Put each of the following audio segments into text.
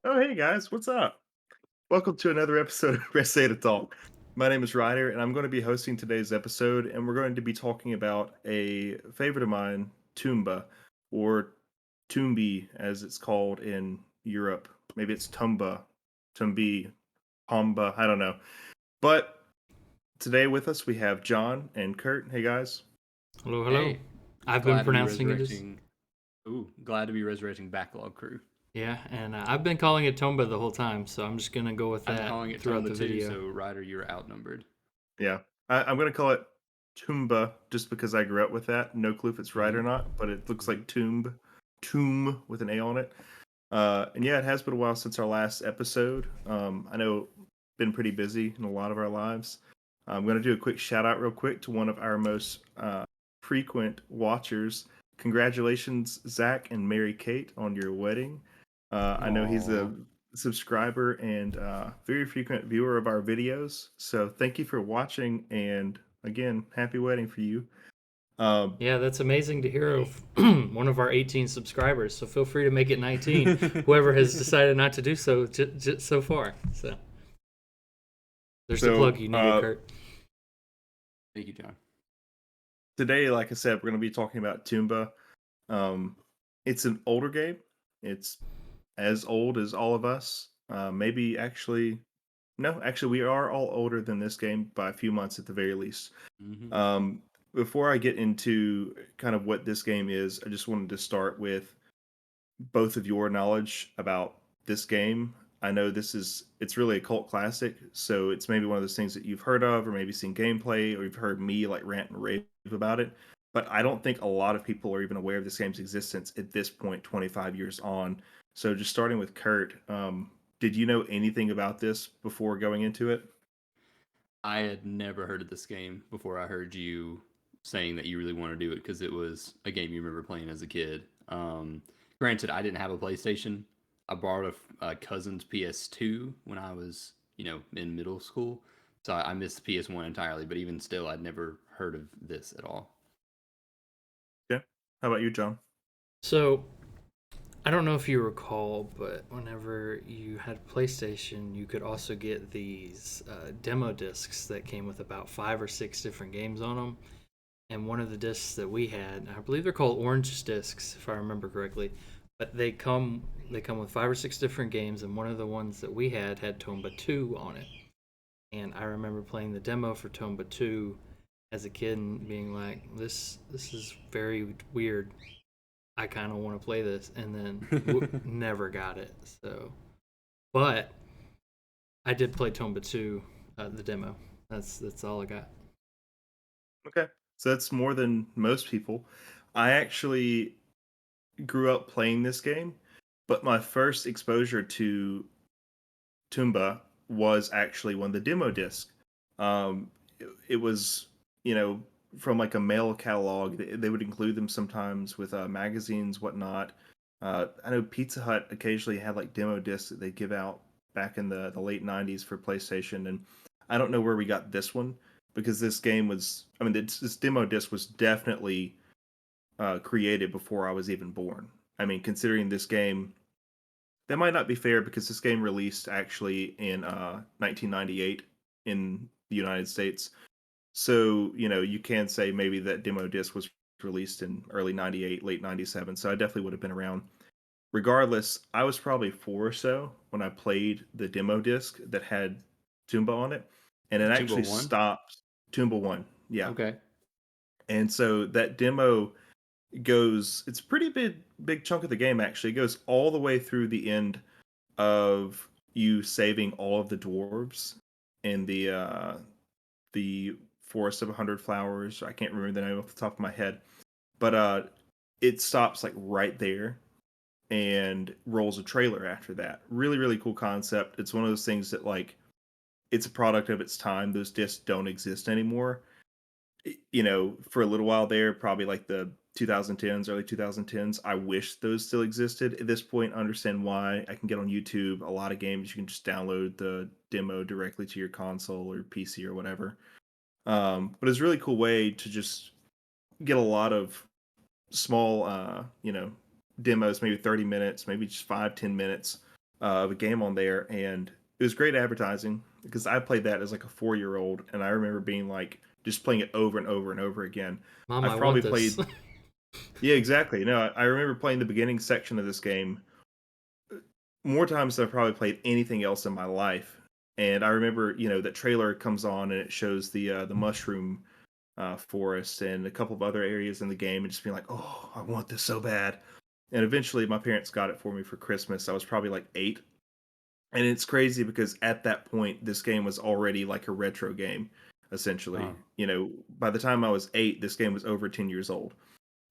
Oh, hey guys, what's up? Welcome to another episode of Essay to Talk. My name is Ryder, and I'm going to be hosting today's episode, and we're going to be talking about a favorite of mine, Tomba, or Toombi, as it's called in Europe. Maybe it's Tumba, Tumbi, Pomba, I don't know. But today with us, we have John and Kurt. Hey guys. Hello, hello. Hey, I've been glad to be pronouncing it as resurrecting. Ooh, glad to be resurrecting Backlog Crew. yeah, and I've been calling it Tomba the whole time, so I'm just gonna go with I've been that calling it throughout Tomba the too, video. so Ryder, you're outnumbered. Yeah, I'm going to call it Toomba just because I grew up with that. No clue if it's right Mm-hmm. or not, but it looks Mm-hmm. like Tomb with an A on it. And yeah, it has been a while since our last episode. I know been pretty busy in a lot of our lives. I'm going to do a quick shout out real quick to one of our most frequent watchers. Congratulations, Zach and Mary Kate, on your wedding. I know he's Aw, a subscriber and very frequent viewer of our videos. So thank you for watching, and again, happy wedding for you. Um, Yeah, that's amazing to hear of one of our 18 subscribers. So feel free to make it 19. Whoever has decided not to do so so far. So there's the plug so you needed, Kurt. thank you, John. today, like I said, we're going to be talking about Toomba. Um, it's an older game. It's as old as all of us. Maybe actually, no, actually, we are all older than this game by a few months at the very least. Mm-hmm. Um, Before I get into kind of what this game is, I just wanted to start with both of your knowledge about this game. I know it's really a cult classic, so it's maybe one of those things that you've heard of or maybe seen gameplay or you've heard me like rant and rave about it. But I don't think a lot of people are even aware of this game's existence at this point, 25 years on. So just starting with Kurt, did you know anything about this before going into it? I had never heard of this game before I heard you saying that you really want to do it because it was a game you remember playing as a kid. Granted, I didn't have a PlayStation. I borrowed a cousin's PS2 when I was, in middle school. So I missed the PS1 entirely, but even still, I'd never heard of this at all. Yeah. How about you, John? So I don't know if you recall, but whenever you had PlayStation, you could also get these demo discs that came with about 5 or 6 different games on them. And one of the discs that we had, I believe they're called orange discs, if I remember correctly, but they come with 5 or 6 different games, and one of the ones that we had Tomba 2 on it. And I remember playing the demo for Tomba 2 as a kid and being like, this is very weird. I kind of want to play this, and then never got it. So, but I did play Tomba 2, the demo. That's all I got. Okay. So that's more than most people. I actually grew up playing this game, but my first exposure to Tomba was actually one of the demo disc. It was, you know, from like a mail catalog. They would include them sometimes with magazines, whatnot. I know Pizza Hut occasionally had like demo discs that they give out back in the late '90s for PlayStation, and I don't know where we got this one because this game was. I mean, this demo disc was definitely created before I was even born. I mean, considering this game, that might not be fair because this game released actually in 1998 in the United States. So, you can say maybe that demo disc was released in early 98, late 97. So I definitely would have been around. Regardless, I was probably four or so when I played the demo disc that had Toomba on it. And it Tomba actually 1? stopped Toomba 1. Yeah. Okay. And so that demo goes, it's a pretty big chunk of the game actually. It goes all the way through the end of you saving all of the dwarves in the forest of 100 flowers. I can't remember the name off the top of my head, but it stops like right there and rolls a trailer after that. Really, really cool concept. It's one of those things that like it's a product of its time. Those discs don't exist anymore. For a little while there, probably like the 2010s, early 2010s, I wish those still existed. At this point, I understand why. I can get on YouTube a lot of games. You can just download the demo directly to your console or PC or whatever. But it's a really cool way to just get a lot of small, demos, maybe 30 minutes, maybe just 5, 10 minutes of a game on there, and it was great advertising because I played that as like a 4-year-old, and I remember being like just playing it over and over and over again. Mom, I I've want probably this. played, yeah, exactly. No, I remember playing the beginning section of this game more times than I've probably played anything else in my life. And I remember, that trailer comes on and it shows the mushroom forest and a couple of other areas in the game, and just being like, "Oh, I want this so bad." And eventually, my parents got it for me for Christmas. I was probably like 8, and it's crazy because at that point, this game was already like a retro game, essentially. Oh, By the time I was 8, this game was over 10 years old.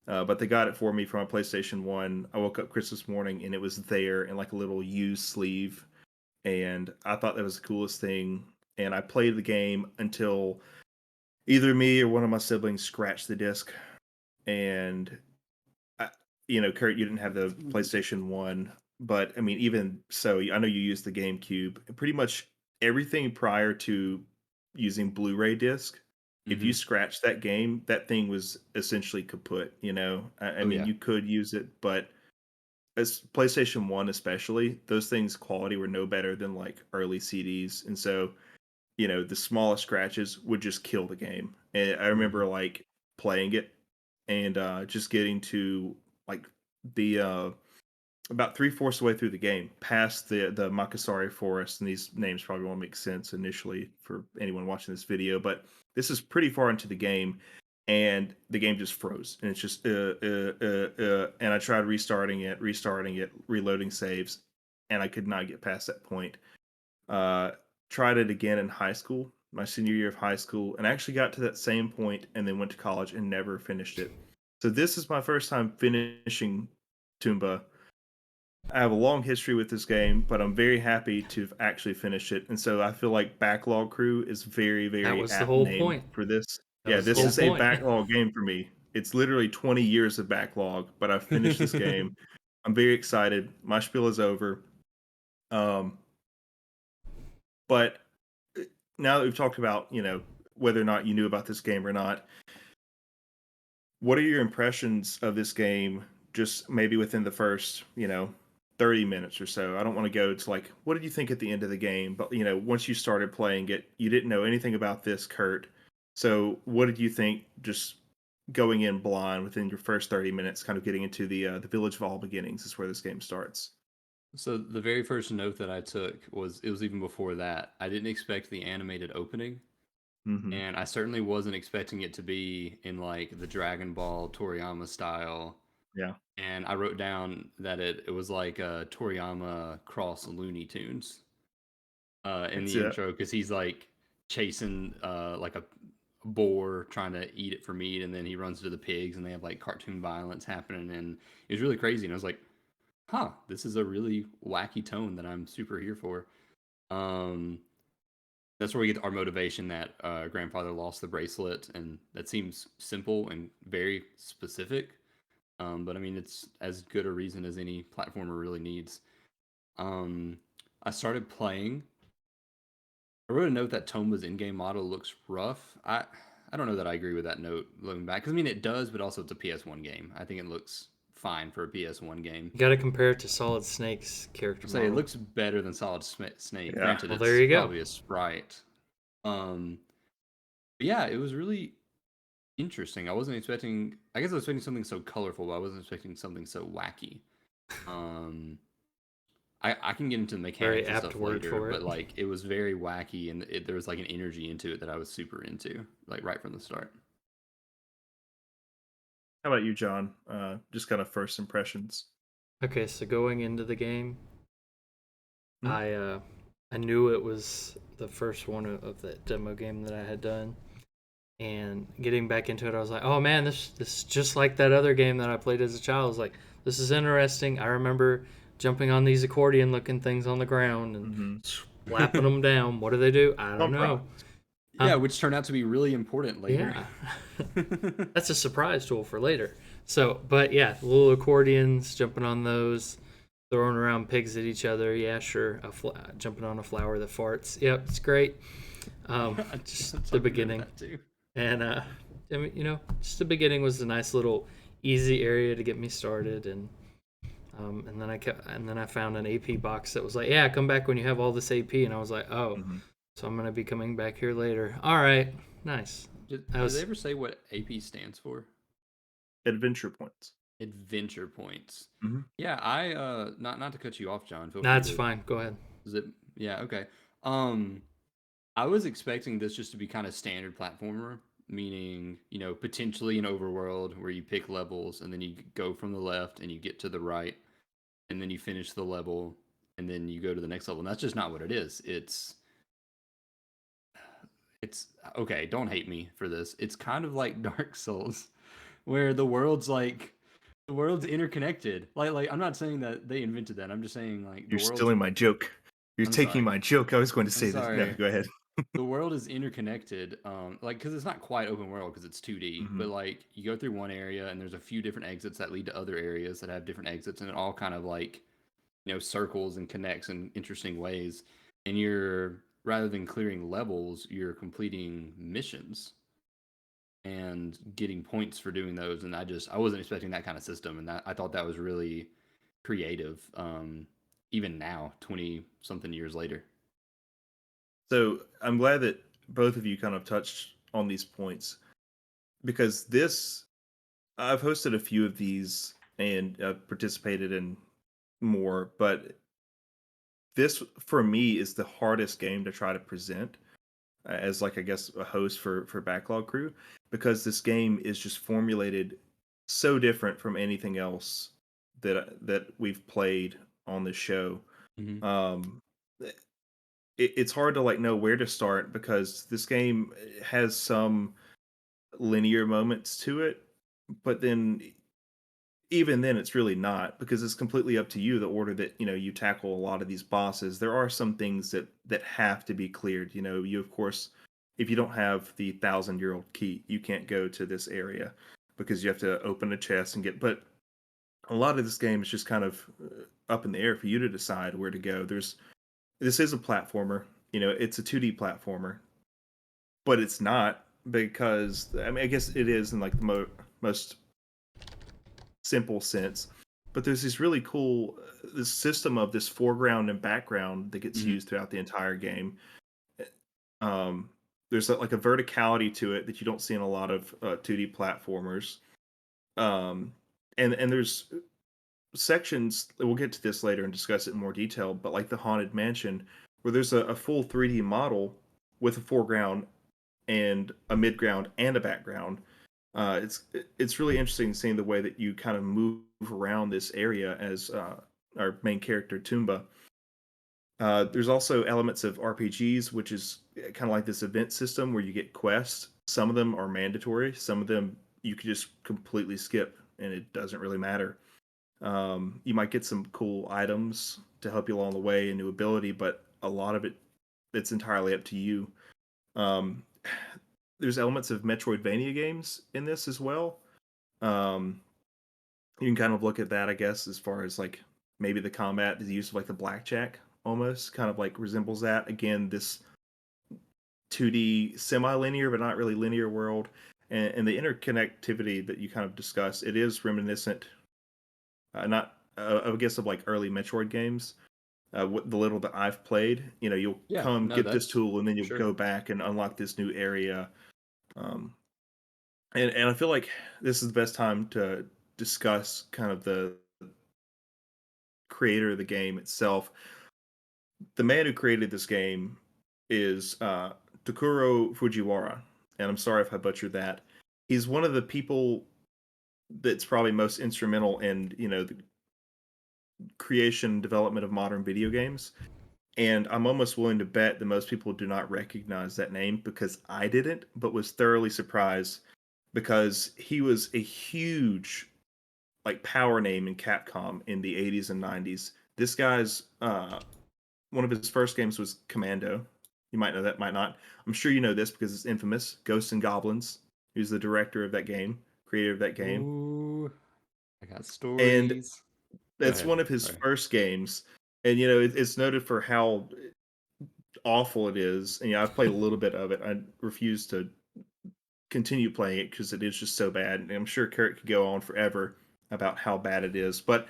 But they got it for me from a PlayStation 1. I woke up Christmas morning and it was there in like a little used sleeve. And I thought that was the coolest thing. And I played the game until either me or one of my siblings scratched the disc. And, I, Kurt, you didn't have the PlayStation 1. But I mean, even so, I know you used the GameCube. Pretty much everything prior to using Blu-ray disc, if you hmm. scratched that game, that thing was essentially kaput. I Oh mean, yeah. you could use it, but as PlayStation 1 especially, those things quality were no better than like early CDs. And so, the smallest scratches would just kill the game. And I remember Hmm. like playing it and just getting to like the about three-fourths of the way through the game, past the Makasari Forest, and these names probably won't make sense initially for anyone watching this video, but this is pretty far into the game, and the game just froze, and it's just and I tried restarting it, reloading saves, and I could not get past that point. Uh, Tried it again in high school, my senior year of high school, and actually got to that same point, and then went to college and never finished it. So this is my first time finishing Tomba. I have a long history with this game, but I'm very happy to have actually finished it. And so I feel like Backlog Crew is very, That very was the apt whole name point. for this. That Yeah, was the this whole is a point. backlog game for me. It's literally 20 years of backlog, but I've finished this game. I'm very excited. My spiel is over. Um, but now that we've talked about, whether or not you knew about this game or not, what are your impressions of this game just maybe within the first, 30 minutes or so? I don't want to go to like, what did you think at the end of the game? But, once you started playing it, you didn't know anything about this, Kurt. So, what did you think just going in blind within your first 30 minutes, kind of getting into the Village of All Beginnings is where this game starts? So the very first note that I took was it was even before that. I didn't expect the animated opening, Hmm. and I certainly wasn't expecting it to be in like the Dragon Ball Toriyama style. Yeah, And I wrote down that it was like a Toriyama cross Looney Tunes in that's the it. intro because he's like chasing like a boar trying to eat it for meat, and then he runs to the pigs, and they have like cartoon violence happening, and it was really crazy. And I was like, "Huh, this is a really wacky tone that I'm super here for." Um, that's where we get our motivation that grandfather lost the bracelet, and that seems simple and very specific. But I mean, it's as good a reason as any platformer really needs. Um, I started playing. I wrote a note that Tomba's in-game model looks rough. I don't know that I agree with that note looking back. Because I mean, it does, but also it's a PS1 game. I think it looks fine for a PS1 game. You got to compare it to Solid Snake's character I'll say it model. looks better than Solid Snake. Yeah. Granted, Well, there it's you go. probably a sprite. Um, but yeah, it was really interesting. I wasn't expecting. I guess I was expecting something so colorful, but I wasn't expecting something so wacky. Um, I can get into the Very mechanics and apt stuff word later, for but it. like it was very wacky, and there was like an energy into it that I was super into, like right from the start. How about you, John? Just kind of first impressions. Okay, so going into the game, Hmm? I I knew it was the first one of that demo game that I had done, and getting back into it, I was like, oh man, this is just like that other game that I played as a child. I was like, this is interesting. I remember jumping on these accordion looking things on the ground and Hmm. slapping them down. What do they do? I don't Pump rock. know. Yeah, Huh? which turned out to be really important later. Yeah. That's a surprise tool for later. So, but yeah, little accordions, jumping on those, throwing around pigs at each other. Yeah, sure. Jumping on a flower that farts. Yep, it's great. Just the Something about beginning. that too. And I mean, just the beginning was a nice little easy area to get me started, and And then I found an AP box that was like, yeah, come back when you have all this AP, and I was like, oh, Hmm. so I'm gonna be coming back here later. All right, nice. Did, I did they was ever say what AP stands for? Adventure points. Adventure points. Hmm. Yeah, I not to cut you off, John. Feel free That's to fine. Go ahead. zip. Yeah, okay. Um, I was expecting this just to be kind of standard platformer, meaning, potentially an overworld where you pick levels and then you go from the left and you get to the right and then you finish the level and then you go to the next level. And that's just not what it is. It's okay, don't hate me for this. It's kind of like Dark Souls where the world's interconnected. Like I'm not saying that they invented that. I'm just saying like the You're world's stealing my joke. You're I'm taking sorry. my joke. I was going to I'm say this. No, sorry. go ahead. The world is interconnected, like because it's not quite open world because it's 2D, Hmm. but like you go through one area and there's a few different exits that lead to other areas that have different exits, and it all kind of like circles and connects in interesting ways. And you're rather than clearing levels, you're completing missions and getting points for doing those. And I wasn't expecting that kind of system, and that I thought that was really creative. Even now, 20 something years later. So I'm glad that both of you kind of touched on these points because I've hosted a few of these and participated in more, but this for me is the hardest game to try to present as like I guess a host for Backlog Crew because this game is just formulated so different from anything else that we've played on the show. Mm-hmm. Um, it's hard to like know where to start because this game has some linear moments to it, but then even then it's really not because it's completely up to you the order that you tackle a lot of these bosses. There are some things that have to be cleared. You of course, if you don't have the 1,000-year-old key, you can't go to this area because you have to open a chest and get. But a lot of this game is just kind of up in the air for you to decide where to go. This is a platformer. It's a 2D platformer, but it's not because I mean I guess it is in like the most simple sense. But there's this really cool this system of this foreground and background that gets Mm-hmm. used throughout the entire game. Um, there's like a verticality to it that you don't see in a lot of 2D platformers. Um, and there's sections we'll get to this later and discuss it in more detail. But like the Haunted Mansion, where there's a full 3D model with a foreground and a midground and a background. It's really interesting seeing the way that you kind of move around this area as our main character Tomba. There's also elements of RPGs, which is kind of like this event system where you get quests. Some of them are mandatory. Some of them you could just completely skip, and it doesn't really matter. You might get some cool items to help you along the way, and new ability, but a lot of it's entirely up to you. Um, there's elements of Metroidvania games in this as well. Um, you can kind of look at that, I guess, as far as like maybe the combat, the use of like the blackjack almost kind of like resembles that. Again, this 2D semi-linear but not really linear world, and the interconnectivity that you kind of discussed, it is reminiscent, not I guess of like early Metroid games. What the little that I've played, you'll Yeah, come no, get this that's tool and then for you'll sure. go back and unlock this new area. Um, and I feel like this is the best time to discuss kind of the creator of the game itself. The man who created this game is Takuro Fujiwara, and I'm sorry if I butchered that. He's one of the people that's probably most instrumental in the creation and development of modern video games. And I'm almost willing to bet that most people do not recognize that name because I didn't, but was thoroughly surprised because he was a huge like power name in Capcom in the 80s and 90s. This guy's one of his first games was Commando. You might know that, might not. I'm sure you know this because it's infamous. Ghosts and Goblins. He was the director of that game, creator of that game, Ooh, I got and stories. Go that's ahead. one of his Sorry. first games. And it's noted for how awful it is. And I've played a little bit of it. I refuse to continue playing it because it is just so bad. And I'm sure Carrot could go on forever about how bad it is. But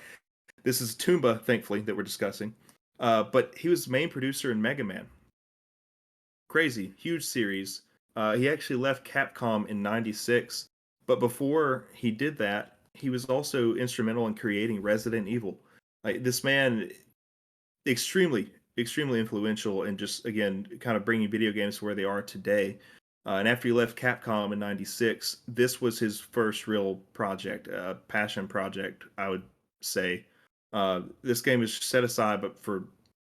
This is Tomba, thankfully, that we're discussing. But he was main producer in Mega Man. Crazy, huge series. He actually left Capcom in '96, but before he did that, he was also instrumental in creating Resident Evil. Like this man, extremely influential, and just again, kind of bringing video games to where they are today. And after he left Capcom in '96, this was his first real project, passion project, I would say. This game is set aside, but for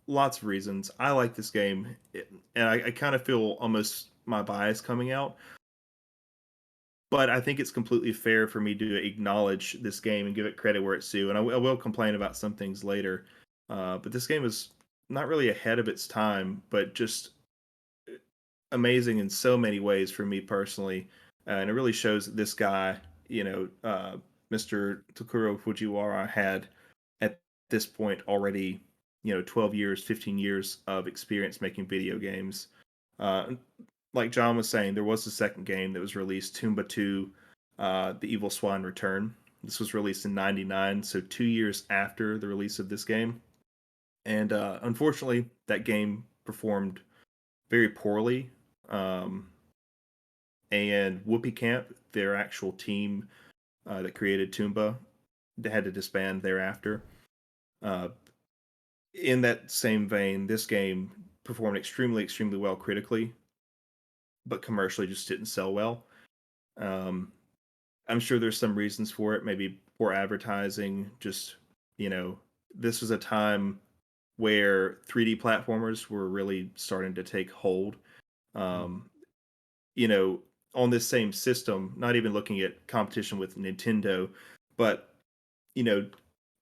lots of reasons. I like this game, and I kind of feel almost my bias coming out, but I think it's completely fair for me to acknowledge this game and give it credit where it's due. And I will complain about some things later, but this game is not really ahead of its time, but just amazing in so many ways for me personally. And it really shows that this guy, Mr. Takuro Fujiwara, had at this point already, 12 years, 15 years of experience making video games. Uh, like John was saying, there was a second game that was released, Tomba 2, The Evil Swan Return. This was released in '99, so 2 years after the release of this game. And unfortunately, that game performed very poorly. Um, and Whoopee Camp, their actual team that created Tomba, they had to disband thereafter. Uh, in that same vein, this game performed extremely well critically, but commercially just didn't sell well. Um, I'm sure there's some reasons for it, maybe poor advertising. Just you know, this was a time where 3D platformers were really starting to take hold. Mm. Um, you know, on this same system, not even looking at competition with Nintendo, but you know,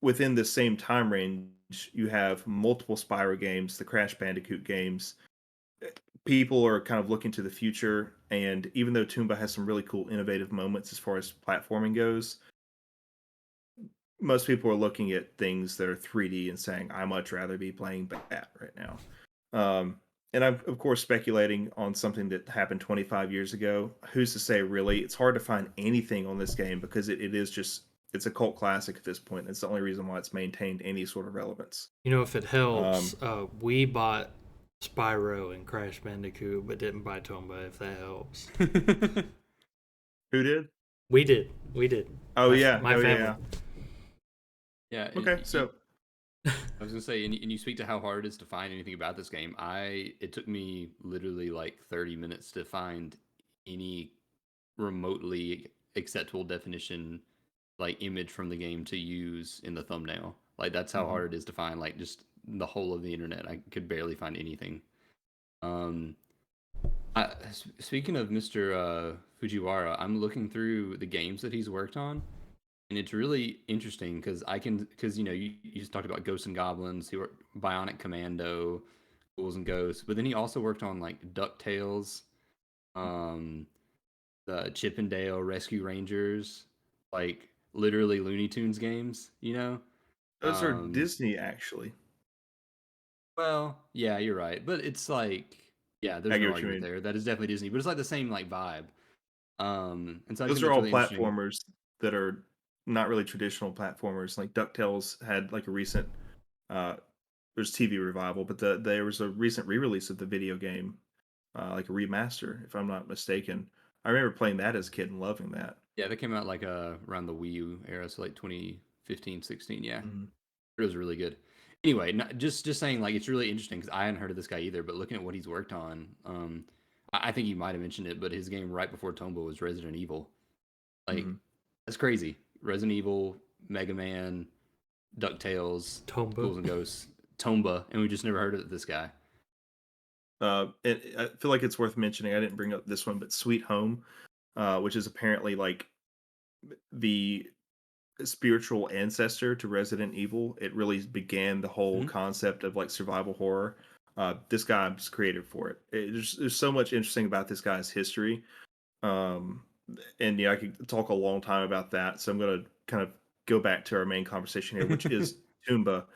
within the same time range, you have multiple Spyro games, the Crash Bandicoot games. People are kind of looking to the future, and even though Toomba has some really cool, innovative moments as far as platforming goes, most people are looking at things that are 3D and saying, "I much rather be playing that right now." And I'm of course speculating on something that happened 25 years ago. Who's to say? Really, it's hard to find anything on this game because it is just it's a cult classic at this point. It's the only reason why it's maintained any sort of relevance. If it helps, Um, we bought Spyro and Crash Bandicoot, but didn't buy Tomba. If that helps, who did? we did. We did. Oh yeah, My oh family. yeah. Yeah, and Okay, so I was gonna say, and you speak to how hard it is to find anything about this game. It took me literally like 30 minutes to find any remotely acceptable definition, like image from the game to use in the thumbnail. Like that's how mhm. hard it is to find. Like just the whole of the internet, I could barely find anything. Um, Speaking of Mr. Fujiwara, I'm looking through the games that he's worked on, and it's really interesting because you just talked about Ghosts and Goblins. He worked Bionic Commando, Ghouls and Ghosts, but then he also worked on like DuckTales, um, the Chippendale Rescue Rangers, like literally Looney Tunes games. Those are Um, Disney actually. well, yeah, you're right, but it's like, yeah, I there's get no what you argument mean. there. That is definitely Disney, but it's like the same like vibe. And so I Those think are that's all really interesting. platformers that are not really traditional platformers. Like DuckTales had like a recent uh there's TV revival, but there was a recent re-release of the video game, like a remaster, if I'm not mistaken. I remember playing that as a kid and loving that. Yeah, that came out like around the Wii U era, so like 2015, 16. Yeah, Mhm. it was really good. Anyway, just saying like it's really interesting because I hadn't heard of this guy either. But looking at what he's worked on, I think you might have mentioned it, but his game right before Tomba was Resident Evil. Like Mhm. that's crazy. Resident Evil, Mega Man, DuckTales, Tomba. Ghouls and Ghosts, Tomba, and we just never heard of this guy. And I feel like it's worth mentioning. I didn't bring up this one, but Sweet Home, which is apparently like the spiritual ancestor to Resident Evil. It really began the whole Hmm. concept of like survival horror. This guy's created for it. There's so much interesting about this guy's history. Um, and yeah, I could talk a long time about that. So I'm gonna kind of go back to our main conversation here, which is Toomba.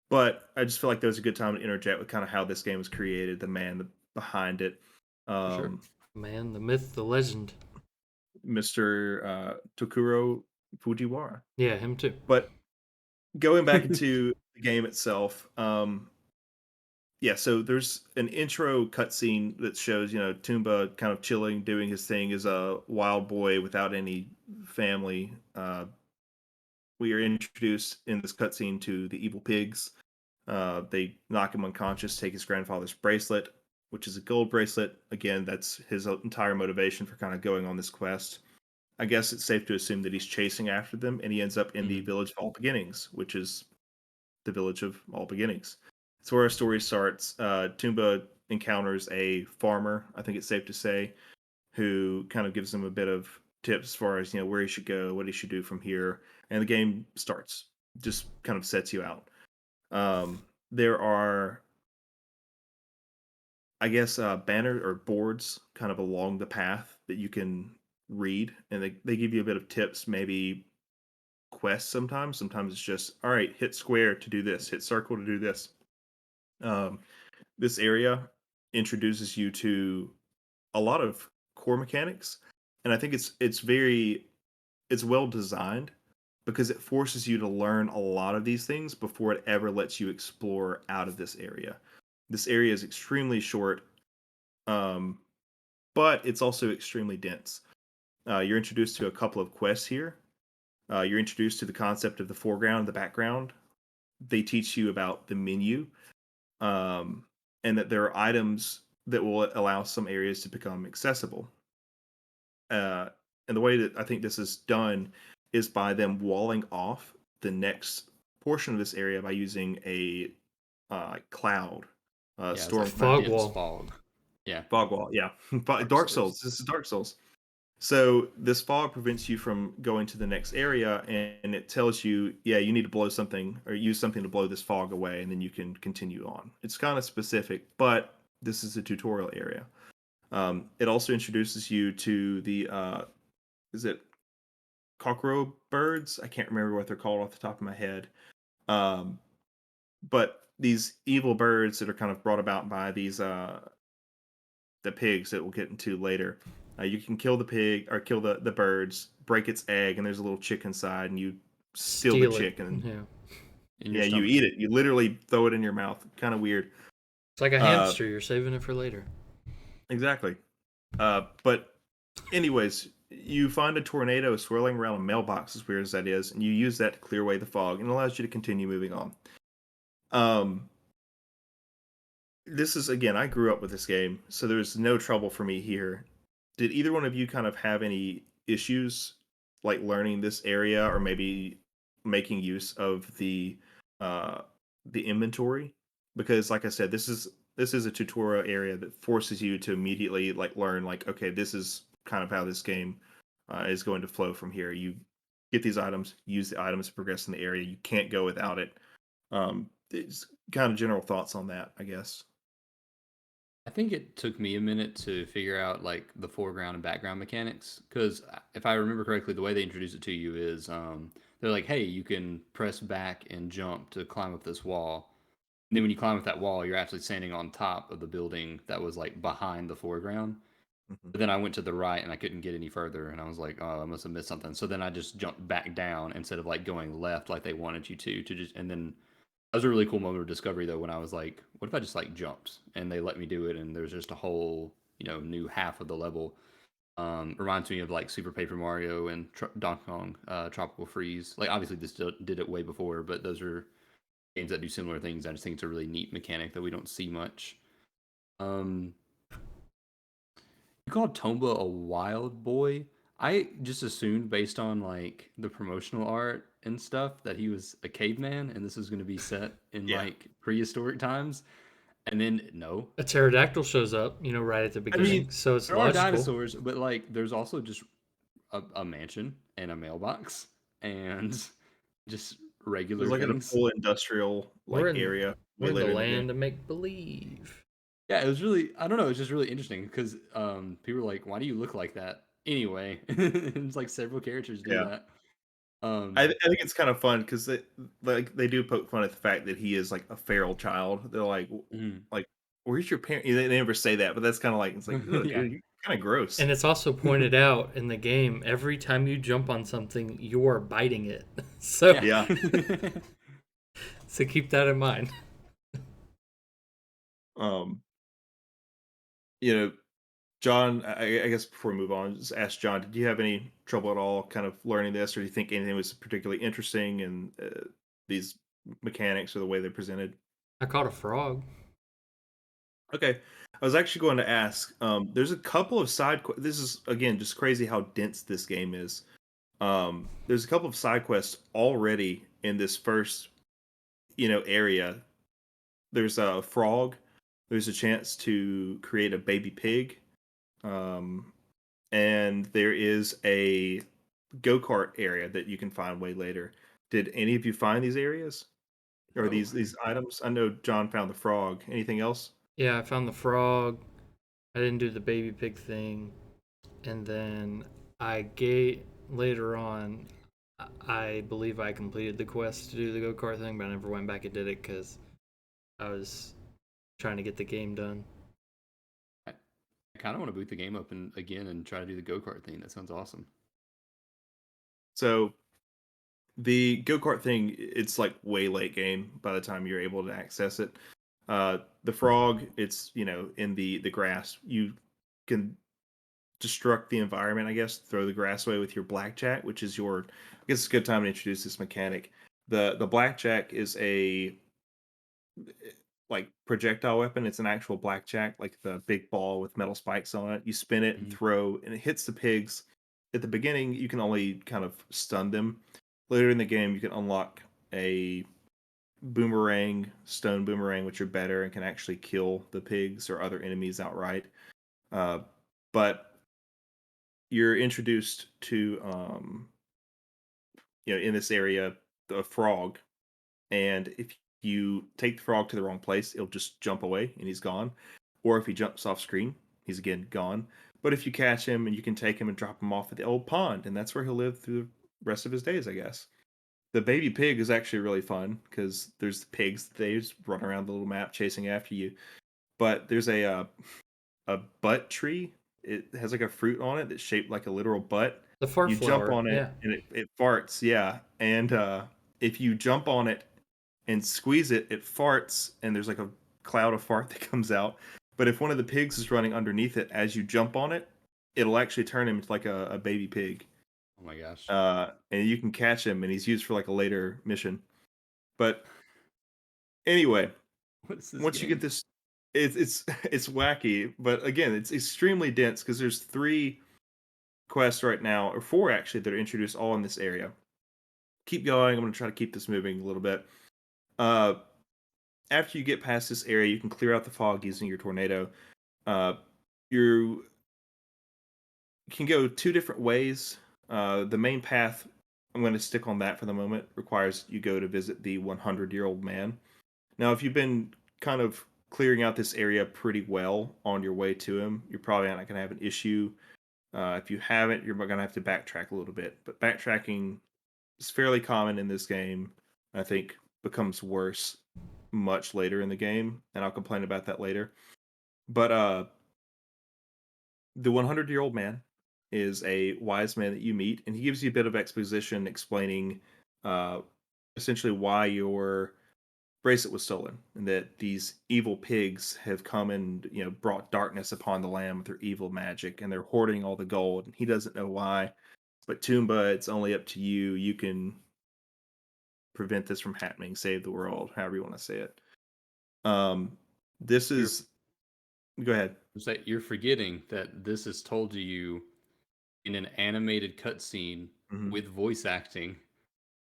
But I just feel like there's a good time to interject with kind of how this game was created, the man behind it. For sure. Um, Man, the myth, the legend. Mr. Tokuro Fujiwara. Yeah, him too. But going back into the game itself, yeah, so there's an intro cutscene that shows, Tomba kind of chilling, doing his thing as a wild boy without any family. We are introduced in this cutscene to the evil pigs. They knock him unconscious, take his grandfather's bracelet, which is a gold bracelet. Again, that's his entire motivation for kind of going on this quest. I guess it's safe to assume that he's chasing after them, and he ends up in the Mhm. village of all beginnings, which is the village of all beginnings. It's where our story starts. Toomba encounters a farmer, I think it's safe to say, who kind of gives him a bit of tips as far as where he should go, what he should do from here, and the game starts. Just kind of sets you out. There are, I guess, banner or boards kind of along the path that you can read, and they give you a bit of tips, maybe quests sometimes. Sometimes it's just, all right, hit square to do this, hit circle to do this. Um, this area introduces you to a lot of core mechanics, and I think it's well designed because it forces you to learn a lot of these things before it ever lets you explore out of this area. This area is extremely short, um, but it's also extremely dense. You're introduced to a couple of quests here. You're introduced to the concept of the foreground and the background. They teach you about the menu, um, and that there are items that will allow some areas to become accessible. Uh, and the way that I think this is done is by them walling off the next portion of this area by using a cloud, Yeah, it's storm like cloud, Fog dense wall. fog. Yeah, fog wall. Yeah, Dark Dark Souls. Souls. This is Dark Souls. So this fog prevents you from going to the next area, and it tells you, yeah, you need to blow something or use something to blow this fog away, and then you can continue on. It's kind of specific, but this is a tutorial area. It also introduces you to the is it cockroach birds? I can't remember what they're called off the top of my head. Um, but these evil birds that are kind of brought about by these the pigs that we'll get into later. You can kill the pig or kill the birds, break its egg, and there's a little chick inside, and you steal the Steal it. chicken. Yeah. In your Yeah, you stomach. eat it. You literally throw it in your mouth. Kind of weird. It's like a Uh, hamster. You're saving it for later. exactly. But anyways, you find a tornado swirling around a mailbox, as weird as that is, and you use that to clear away the fog, and it allows you to continue moving on. Um, this is again, I grew up with this game, so there's no trouble for me here. Did either one of you kind of have any issues like learning this area or maybe making use of uh the inventory? Because like I said, this is a tutorial area that forces you to immediately like learn like, okay, this is kind of how this game is going to flow from here. You get these items, use the items to progress in the area. You can't go without it. It's kind of general thoughts on that, I guess. I think it took me a minute to figure out like the foreground and background mechanics because if I remember correctly, the way they introduce it to you is they're like, "Hey, you can press back and jump to climb up this wall." And then when you climb up that wall, you're actually standing on top of the building that was like behind the foreground. Mhm. But then I went to the right and I couldn't get any further, and I was like, "Oh, I must have missed something." So then I just jumped back down instead of like going left like they wanted you to just and then that was a really cool moment of discovery though when I was like, what if I just like jumped and they let me do it and there's just a whole, new half of the level. Reminds me of like Super Paper Mario and Donkey Kong Tropical Freeze. Like obviously this did it way before, but those are games that do similar things. I just think it's a really neat mechanic that we don't see much. Um, you called Tomba a wild boy. I just assumed based on like the promotional art and stuff that he was a caveman and this was going to be set in Yeah. like prehistoric times. And then no. A pterodactyl shows up, right at the I mean, beginning, so it's There are logical. dinosaurs, but like there's also just a mansion and a mailbox and just it was regular like in a things. full industrial We're like in area we're way in the later in the game. land of make believe. Yeah, it was really I don't know, it's just really interesting because people were like, why do you look like that? Anyway, it's like several characters do Yeah. that. I think it's kind of fun because they do poke fun at the fact that he is like a feral child. They're like, Mhm. like, where's your parent? They never say that, but that's kind of like it's like, ugh, Yeah. dude, you're kind of gross. And it's also pointed out in the game every time you jump on something, you are biting it. So Yeah. Yeah, So keep that in mind. Um, you know, John, I guess before we move on, just ask John, did you have any trouble at all kind of learning this, or do you think anything was particularly interesting in these mechanics or the way they're presented? I caught a frog. Okay. I was actually going to ask, there's a couple of this is again just crazy how dense this game is. There's a couple of side quests already in this first, area. There's a frog. There's a chance to create a baby pig. Um, and there is a go-kart area that you can find way later. Did any of you find these areas or Oh, these items? I know John found the frog. Anything else? Yeah, I found the frog. I didn't do the baby pig thing. And then I gate later on. I believe I completed the quest to do the go kart thing, but I never went back and did it because I was trying to get the game done. I kind of want to boot the game up and again and try to do the go kart thing. That sounds awesome. So the go-kart thing, it's like way late game by the time you're able to access it. The frog, it's, in the grass. You can destruct the environment, I guess, throw the grass away with your blackjack, which is your, I guess it's a good time to introduce this mechanic. The blackjack is a like projectile weapon. It's an actual blackjack, like the big ball with metal spikes on it. You spin it and Mhm. throw, and it hits the pigs. At the beginning, you can only kind of stun them. Later in the game, you can unlock a boomerang, stone boomerang, which are better and can actually kill the pigs or other enemies outright. But you're introduced to, in this area, the frog, and if you take the frog to the wrong place, it'll just jump away and he's gone. Or if he jumps off screen, he's again gone. But if you catch him and you can take him and drop him off at the old pond, and that's where he'll live through the rest of his days, I guess. The baby pig is actually really fun because there's the pigs. They just run around the little map chasing after you. But there's a butt tree. It has like a fruit on it that's shaped like a literal butt. The fart You jump flower, on it yeah. and it farts, yeah. And if you jump on it and squeeze it, it farts, and there's like a cloud of fart that comes out. But if one of the pigs is running underneath it as you jump on it, it'll actually turn him into like a baby pig. Oh my gosh. And you can catch him, and he's used for like a later mission. But anyway, What is this once you get game? this, it's it's wacky, but again, it's extremely dense because there's 3 quests right now, or 4 actually, that are introduced all in this area. Keep going. I'm going to try to keep this moving a little bit. Uh, After you get past this area, you can clear out the fog using your tornado. Uh, you can go 2 different ways. The main path, I'm going to stick on that for the moment, requires you go to visit the 100-year-old man. Now, if you've been kind of clearing out this area pretty well on your way to him, you're probably not going to have an issue. If you haven't, you're going to have to backtrack a little bit. But backtracking is fairly common in this game. I think becomes worse much later in the game, and I'll complain about that later. But the 100-year-old man is a wise man that you meet, and he gives you a bit of exposition explaining uh, essentially why your bracelet was stolen, and that these evil pigs have come and brought darkness upon the land with their evil magic, and they're hoarding all the gold. And he doesn't know why, but Tomba, it's only up to you. You can prevent this from happening, save the world, however you want to say it. This You're is Go ahead. you're forgetting that this is told to you in an animated cutscene Mhm. with voice acting.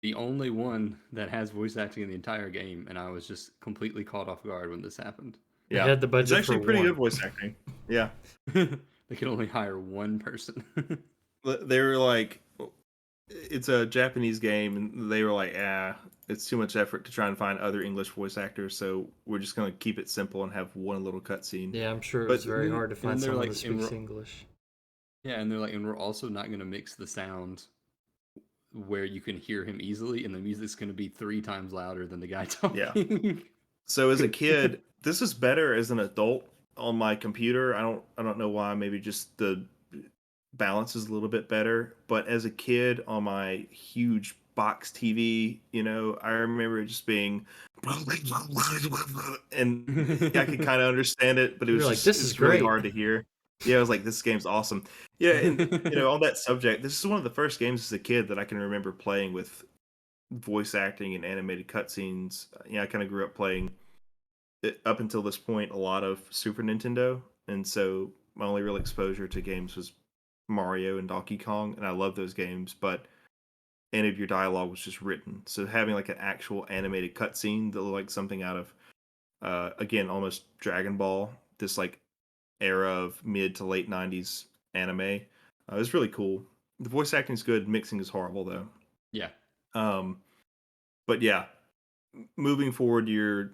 The only one that has voice acting in the entire game, and I was just completely caught off guard when this happened. They Yeah, had the it's budget for actually pretty good one. voice acting. Yeah, They could only hire one person. they were like, it's a Japanese game, and they were like, it's too much effort to try and find other English voice actors, so we're just gonna keep it simple and have one little cutscene. Yeah, I'm sure it But was very hard to And then find they're someone that like, speaks English. yeah, and they're like, and we're also not going to mix the sound where you can hear him easily, and the music's going to be 3 times louder than the guy yeah, talking. so as a kid, this is better as an adult on my computer. I don't know why. Maybe just the balance is a little bit better. But as a kid on my huge box TV, I remember it just being and I could kind of understand it, but it You're was like, just this is it's really great. hard to hear. Yeah, I was like, this game's awesome. Yeah, and on that subject, this is one of the first games as a kid that I can remember playing with voice acting and animated cutscenes. I kind of grew up playing up until this point a lot of Super Nintendo, and so my only real exposure to games was Mario and Donkey Kong, and I love those games, but any of your dialogue was just written. So having like an actual animated cutscene that looked like something out of again almost Dragon Ball, this like era of mid to late '90s anime, it was really cool. The voice acting is good, mixing is horrible though. Yeah. Um, but yeah, moving forward, you're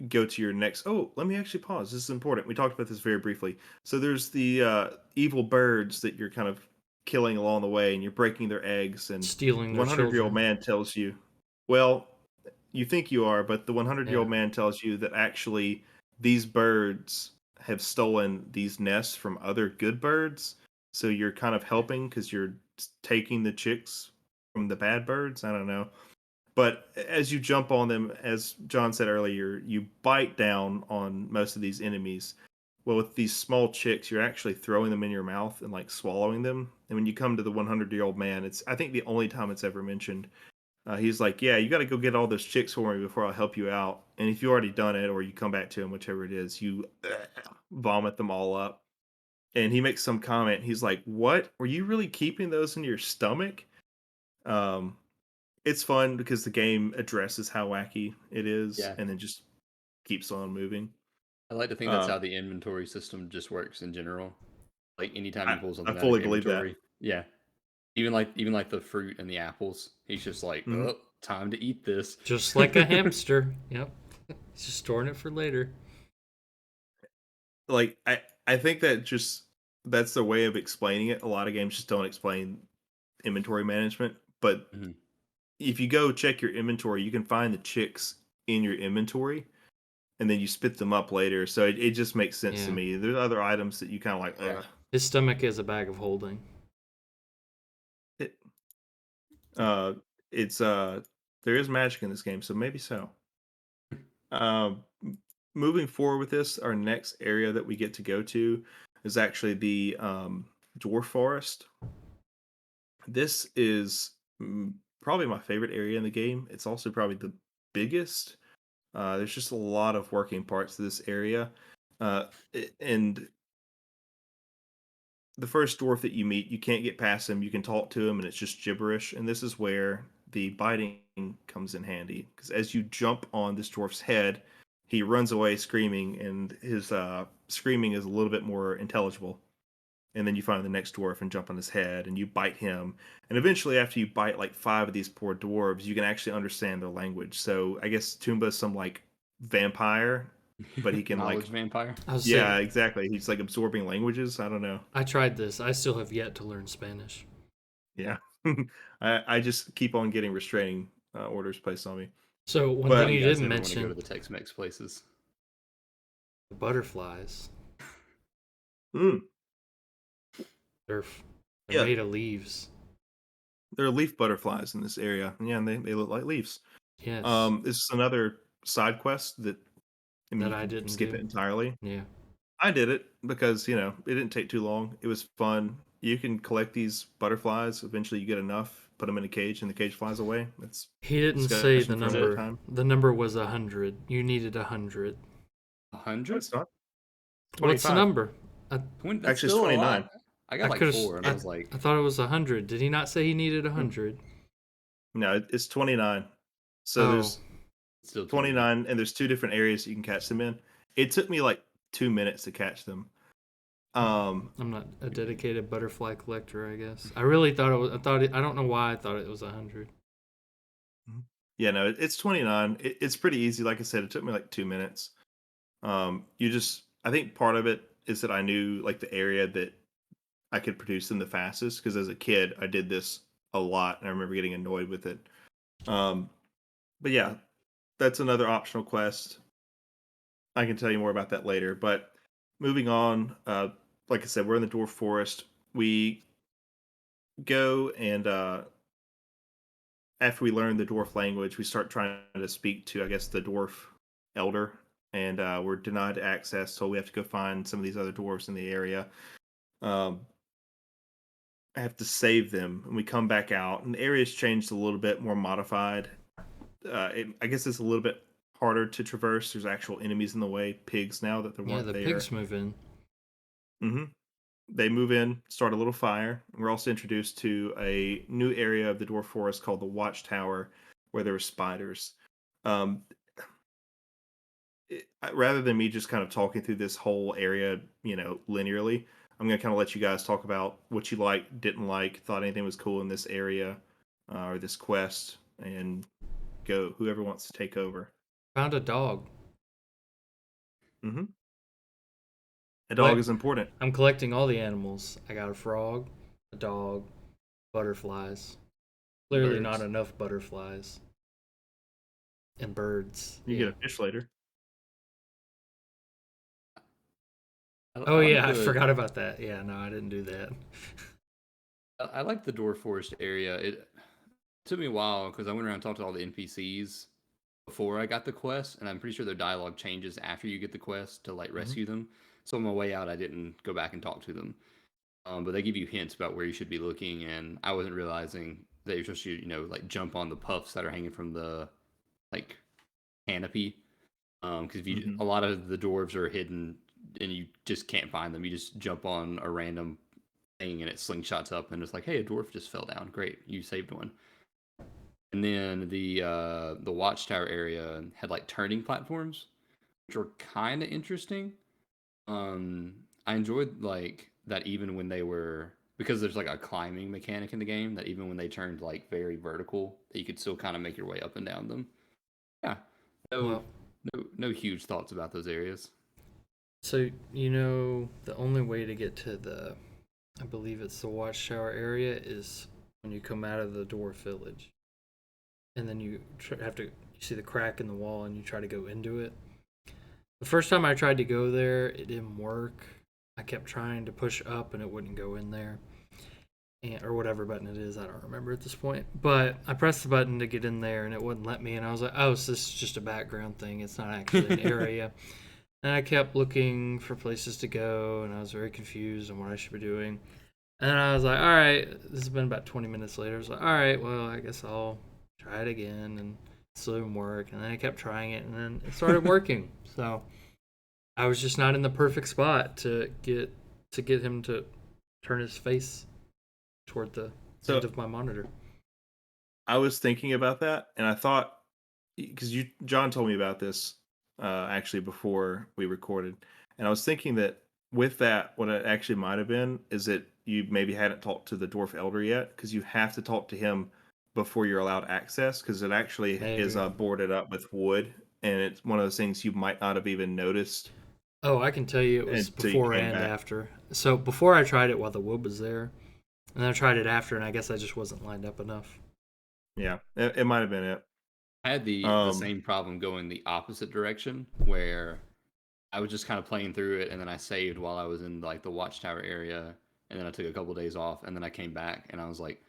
go to your next. Oh, let me actually pause. This is important. We talked about this very briefly. So there's the evil birds that you're kind of killing along the way, and you're breaking their eggs. And Stealing the their 100-year-old children. man tells you, well, you think you are, but the 100-year-old Yeah. man tells you that actually these birds have stolen these nests from other good birds. So you're kind of helping because you're taking the chicks from the bad birds. I don't know. But as you jump on them, as John said earlier, you bite down on most of these enemies. Well, with these small chicks, you're actually throwing them in your mouth and like swallowing them. And when you come to the 100-year-old man, it's I think the only time it's ever mentioned. He's like, "Yeah, you got to go get all those chicks for me before I'll help you out." And if you already done it, or you come back to him, whichever it is, you vomit them all up. And he makes some comment. He's like, "What? Were you really keeping those in your stomach?" Um, it's fun because the game addresses how wacky it is Yeah. and then just keeps on moving. I like to think that's Uh, how the inventory system just works in general. Like anytime I you pull I something out of fully your believe that. inventory, yeah. Even like the fruit and the apples, he's just like, Mhm. oh, time to eat this. Just like a hamster. Yep. He's just storing it for later. Like I think that just that's the way of explaining it. A lot of games just don't explain inventory management, but Mhm. if you go check your inventory, you can find the chicks in your inventory and then you spit them up later. So it just makes sense to Yeah. me. There's other items that you kind of like, Yeah. ugh. His stomach is a bag of holding. It, uh, it's there is magic in this game, so maybe so. Moving forward with this, our next area that we get to go to is actually the Dwarf Forest. This is probably my favorite area in the game. It's also probably the biggest. There's just a lot of working parts to this area. And the first dwarf that you meet, you can't get past him. You can talk to him, and it's just gibberish. And this is where the biting comes in handy because as you jump on this dwarf's head, he runs away screaming, and his screaming is a little bit more intelligible. And then you find the next dwarf and jump on his head, and you bite him. And eventually, after you bite like 5 of these poor dwarves, you can actually understand their language. So I guess Toomba's some like vampire, but he can Knowledge like vampire. I was yeah, saying, exactly. He's like absorbing languages. I don't know. I tried this. I still have yet to learn Spanish. Yeah. I just keep on getting restraining orders placed on me. So one Why thing do But you you guys didn't never want to go to mention, the Tex-Mex places? the butterflies. mm, They're they're yeah, made of leaves. there are leaf butterflies in this area. Yeah, and they look like leaves. Yes, This is another side quest that I mean that you I can didn't skip do. it entirely. Yeah. I did it because, it didn't take too long. It was fun. You can collect these butterflies. Eventually you get enough, put them in a cage and the cage flies away. It's He didn't say discussion the for Is another it number. time. The number was 100. You needed 100. 100? No, it's not. It's What's the 25. number? I That's Actually, it's still a lot. 29. I I got like could have. four, and I was like, I thought it was 100. Did he not say he needed Mm, 100? No, it's 29. So Oh, there's still too many. 29 and there's two different areas you can catch them in. It took me like 2 minutes to catch them. Um I'm not a dedicated butterfly collector. I guess I really thought it was. I thought it. I don't know why I thought it was 100. yeah, no, it's 29. It's pretty easy. Like I said, it took me like 2 minutes. You just I think part of it is that I knew like the area that I could produce them the fastest because as a kid I did this a lot and I remember getting annoyed with it. Um but yeah, that's another optional quest. I can tell you more about that later, but moving on, like I said, we're in the Dwarf Forest. We go and after we learn the dwarf language, we start trying to speak to, I guess, the dwarf elder, and we're denied access, so we have to go find some of these other dwarves in the area. Um, I have to save them, and we come back out, and the area's changed a little bit, more modified. I guess it's a little bit harder to traverse. There's actual enemies in the way, pigs now that there Yeah, weren't the there. pigs move in. Hmm. They move in, start a little fire. We're also introduced to a new area of the Dwarf Forest called the Watchtower, where there are spiders. Um, Rather than me just kind of talking through this whole area, linearly, I'm going to kind of let you guys talk about what you liked, didn't like, thought anything was cool in this area or this quest, and go. Whoever wants to take over. Found a dog. Hmm. A dog Collect- is important. I'm collecting all the animals. I got a frog, a dog, butterflies. Clearly not Birds. enough butterflies. And birds. You get Yeah. a fish later. Oh I like yeah, I the forgot about that. Yeah, no, I didn't do that. I like the Dwarf Forest area. It took me a while because I went around and talked to all the NPCs before I got the quest, and I'm pretty sure their dialogue changes after you get the quest to like Hmm. rescue them. So on my way out, I didn't go back and talk to them. But they give you hints about where you should be looking, and I wasn't realizing that you're supposed to, like jump on the puffs that are hanging from the like canopy. Because if you, Hmm. a lot of the dwarves are hidden, and you just can't find them. You just jump on a random thing, and it slingshots up, and it's like, hey, a dwarf just fell down. Great, you saved one. And then the watchtower area had like turning platforms, which were kind of interesting. I enjoyed like that even when they were, because there's like a climbing mechanic in the game, that even when they turned like very vertical, that you could still kind of make your way up and down them. Yeah, no, Well, no huge thoughts about those areas. so the only way to get to I believe it's the Watchtower area is when you come out of the dwarf village, and then you have to you see the crack in the wall, and you try to go into it. The first time I tried to go there, it didn't work. I kept trying to push up, and it wouldn't go in there, or whatever button it is. I don't remember at this point. But I pressed the button to get in there, and it wouldn't let me. And I was like, "Oh, so this is just a background thing. It's not actually an area." And I kept looking for places to go, and I was very confused on what I should be doing. And then I was like, all right, this has been about 20 minutes later. I was like, all right, well, I guess I'll try it again. And it still didn't work. And then I kept trying it, and then it started working. So I was just not in the perfect spot to get him to turn his face toward the end So of my monitor. I was thinking about that, and I thought, because John told me about this actually before we recorded, and I was thinking that with that, what it actually might have been is that you maybe hadn't talked to the dwarf elder yet, because you have to talk to him before you're allowed access, because it actually is Maybe. boarded up with wood, and it's one of those things you might not have even noticed Oh, I can tell you it was until you before came and back. after. So before I tried it while the wood was there, and then I tried it after, and I guess I just wasn't lined up enough. Yeah, it might have been it. I had the Um, same problem going the opposite direction, where I was just kind of playing through it, and then I saved while I was in like the watchtower area, and then I took a couple days off, and then I came back, and I was like,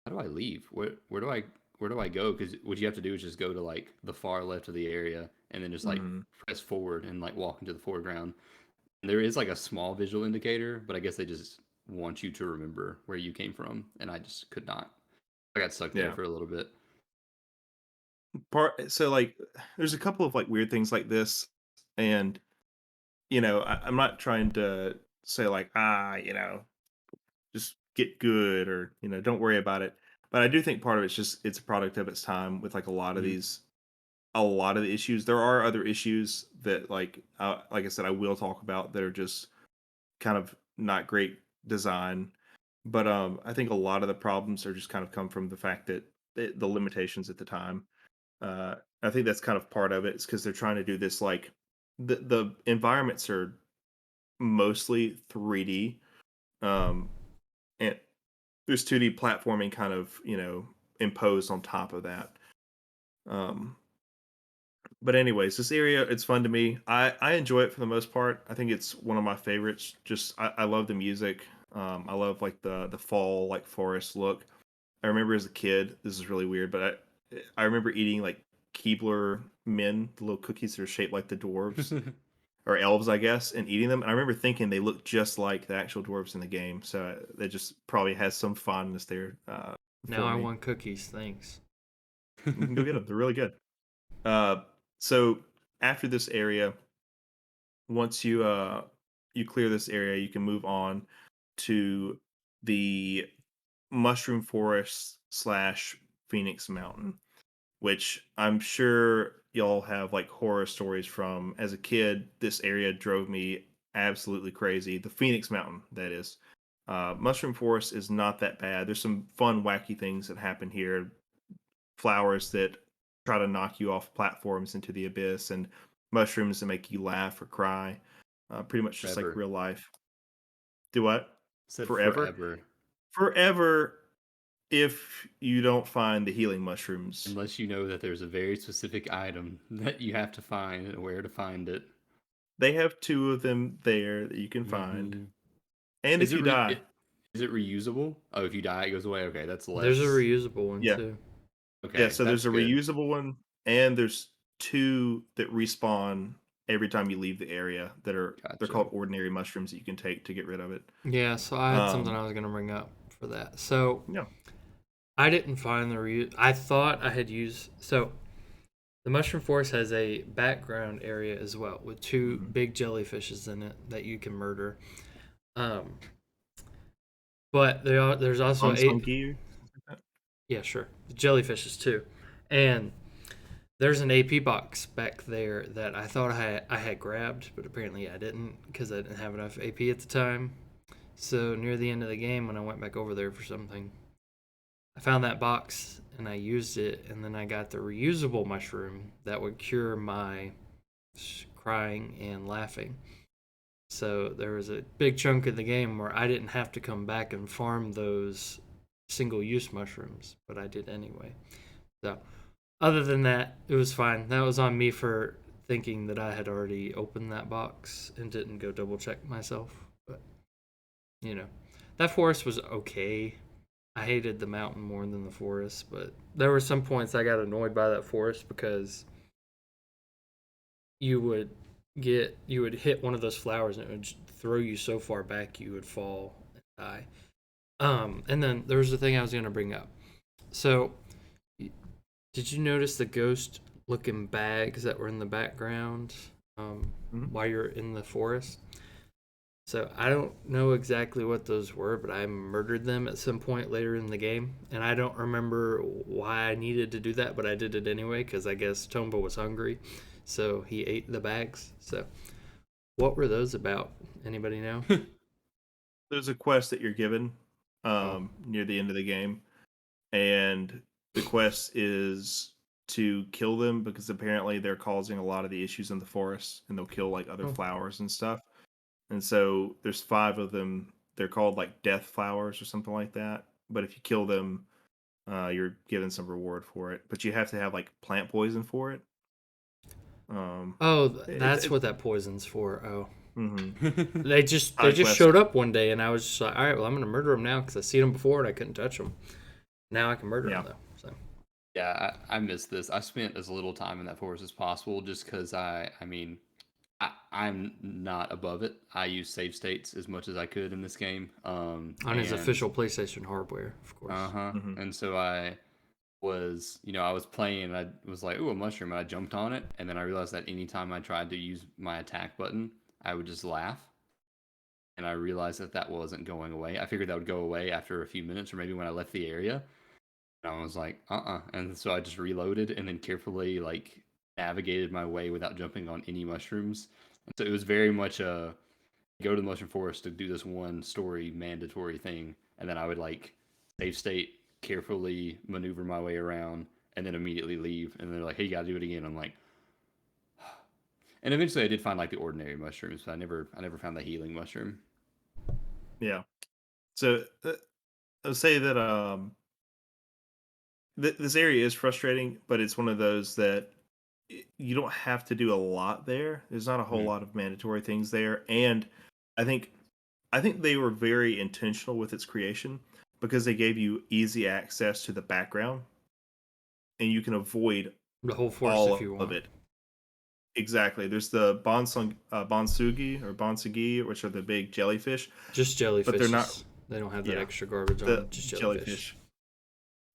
how do I leave? Where do I go? Because what you have to do is just go to like the far left of the area, and then just like mhm. press forward and like walk into the foreground. And there is like a small visual indicator, but I guess they just want you to remember where you came from, and I just could not. I got stuck there Yeah. for a little bit. So like there's a couple of like weird things like this, and I'm not trying to say like just get good or don't worry about it, but I do think part of it's a product of its time with like Mhm. a lot of the issues. There are other issues that like I said I will talk about that are just kind of not great design, but I think a lot of the problems are just kind of come from the fact that the limitations at the time. I think that's kind of part of it. It's because they're trying to do this like the environments are mostly 3D, um, and there's 2D platforming kind of imposed on top of that. Um, but anyways, this area it's fun to me. I enjoy it for the most part. I think it's one of my favorites. Just I love the music. I love like the fall like forest look. I remember as a kid, this is really weird, but I remember eating like Keebler men, the little cookies that are shaped like the dwarves or elves, I guess, and eating them. And I remember thinking they looked just like the actual dwarves in the game, so that just probably has some fondness there Now for I me. want cookies. Thanks. You can go get them; they're really good. Uh, so after this area, once you clear this area, you can move on to the Mushroom Forest slash Phoenix Mountain, which I'm sure y'all have like horror stories from. As a kid, this area drove me absolutely crazy. The Phoenix Mountain, that is. Mushroom Forest is not that bad. There's some fun, wacky things that happen here. Flowers that try to knock you off platforms into the abyss, and mushrooms that make you laugh or cry. Pretty much just like Forever. real life. Do what? Said Forever? forever. Forever if you don't find the healing mushrooms. Unless you know that there's a very specific item that you have to find and where to find it. They have two of them there that you can find. Hmm. And Is if it you die, is it reusable? Oh, if you die, it goes away. Okay, that's There's a less. reusable one yeah. too. Yeah, Okay, so there's that's a good. reusable one and there's two that respawn every time you leave the area they're Gotcha. called ordinary mushrooms that you can take to get rid of it. Yeah, so I had something Um I was gonna bring up for that. So yeah. I didn't find the I thought I had used. So the mushroom forest has a background area as well with two Mhm. big jellyfishes in it that you can murder. Um, but there's also Unsung gear. Something like that. yeah, sure, the jellyfishes too, and there's an AP box back there that I thought I had grabbed, but apparently I didn't because I didn't have enough AP at the time. So near the end of the game, when I went back over there for something, I found that box and I used it, and then I got the reusable mushroom that would cure my crying and laughing. So there was a big chunk of the game where I didn't have to come back and farm those single use mushrooms, but I did anyway. So other than that, it was fine. That was on me for thinking that I had already opened that box and didn't go double check myself. But you know, that forest was okay. I hated the mountain more than the forest, but there were some points I got annoyed by that forest because you would you would hit one of those flowers and it would throw you so far back you would fall and die. And then there was the thing I was going to bring up. So, did you notice the ghost looking bags that were in the background Mhm. while you're in the forest? So I don't know exactly what those were, but I murdered them at some point later in the game, and I don't remember why I needed to do that, but I did it anyway because I guess Tomba was hungry, so he ate the bags. So what were those about? Anybody know? There's a quest that you're given Oh, near the end of the game, and the quest is to kill them because apparently they're causing a lot of the issues in the forest, and they'll kill like other oh, flowers and stuff. And so there's five of them. They're called like death flowers or something like that. But if you kill them, you're given some reward for it. But you have to have like plant poison for it. Um, oh, that's it what that poison's for. Oh, mhm. they Side just quest. showed up one day, and I was just like, all right, well, I'm gonna murder them now because I seen them before and I couldn't touch them. Now I can murder them Yeah. though. So Yeah, I missed this. I spent as little time in that forest as possible just because I mean, I'm not above it. I use save states as much as I could in this game. on his And official PlayStation hardware, of course. uh-huh. Hmm. And so I was, I was playing and I was like, "Ooh, a mushroom." And I jumped on it, and then I realized that anytime I tried to use my attack button, I would just laugh. And I realized that that wasn't going away. I figured that would go away after a few minutes or maybe when I left the area. And I was like, And so I just reloaded and then carefully like navigated my way without jumping on any mushrooms. And so it was very much a go to the mushroom forest to do this one story mandatory thing, and then I would like save state, carefully maneuver my way around, and then immediately leave. And they're like, "Hey, you gotta do it again." I'm like, and eventually I did find like the ordinary mushrooms, but I never found the healing mushroom. Yeah. So I'll say that this area is frustrating, but it's one of those that you don't have to do a lot there. There's not a whole Mhm. lot of mandatory things there, and I think I think they were very intentional with its creation. because they gave you easy access to the background and you can avoid The whole forest if all you of want. it. Exactly. There's the bonsugi or bonsugi, which are the big jellyfish, Just but they're not. jellyfishes. They don't have that Yeah, extra garbage on the them. Just jellyfish. jellyfish.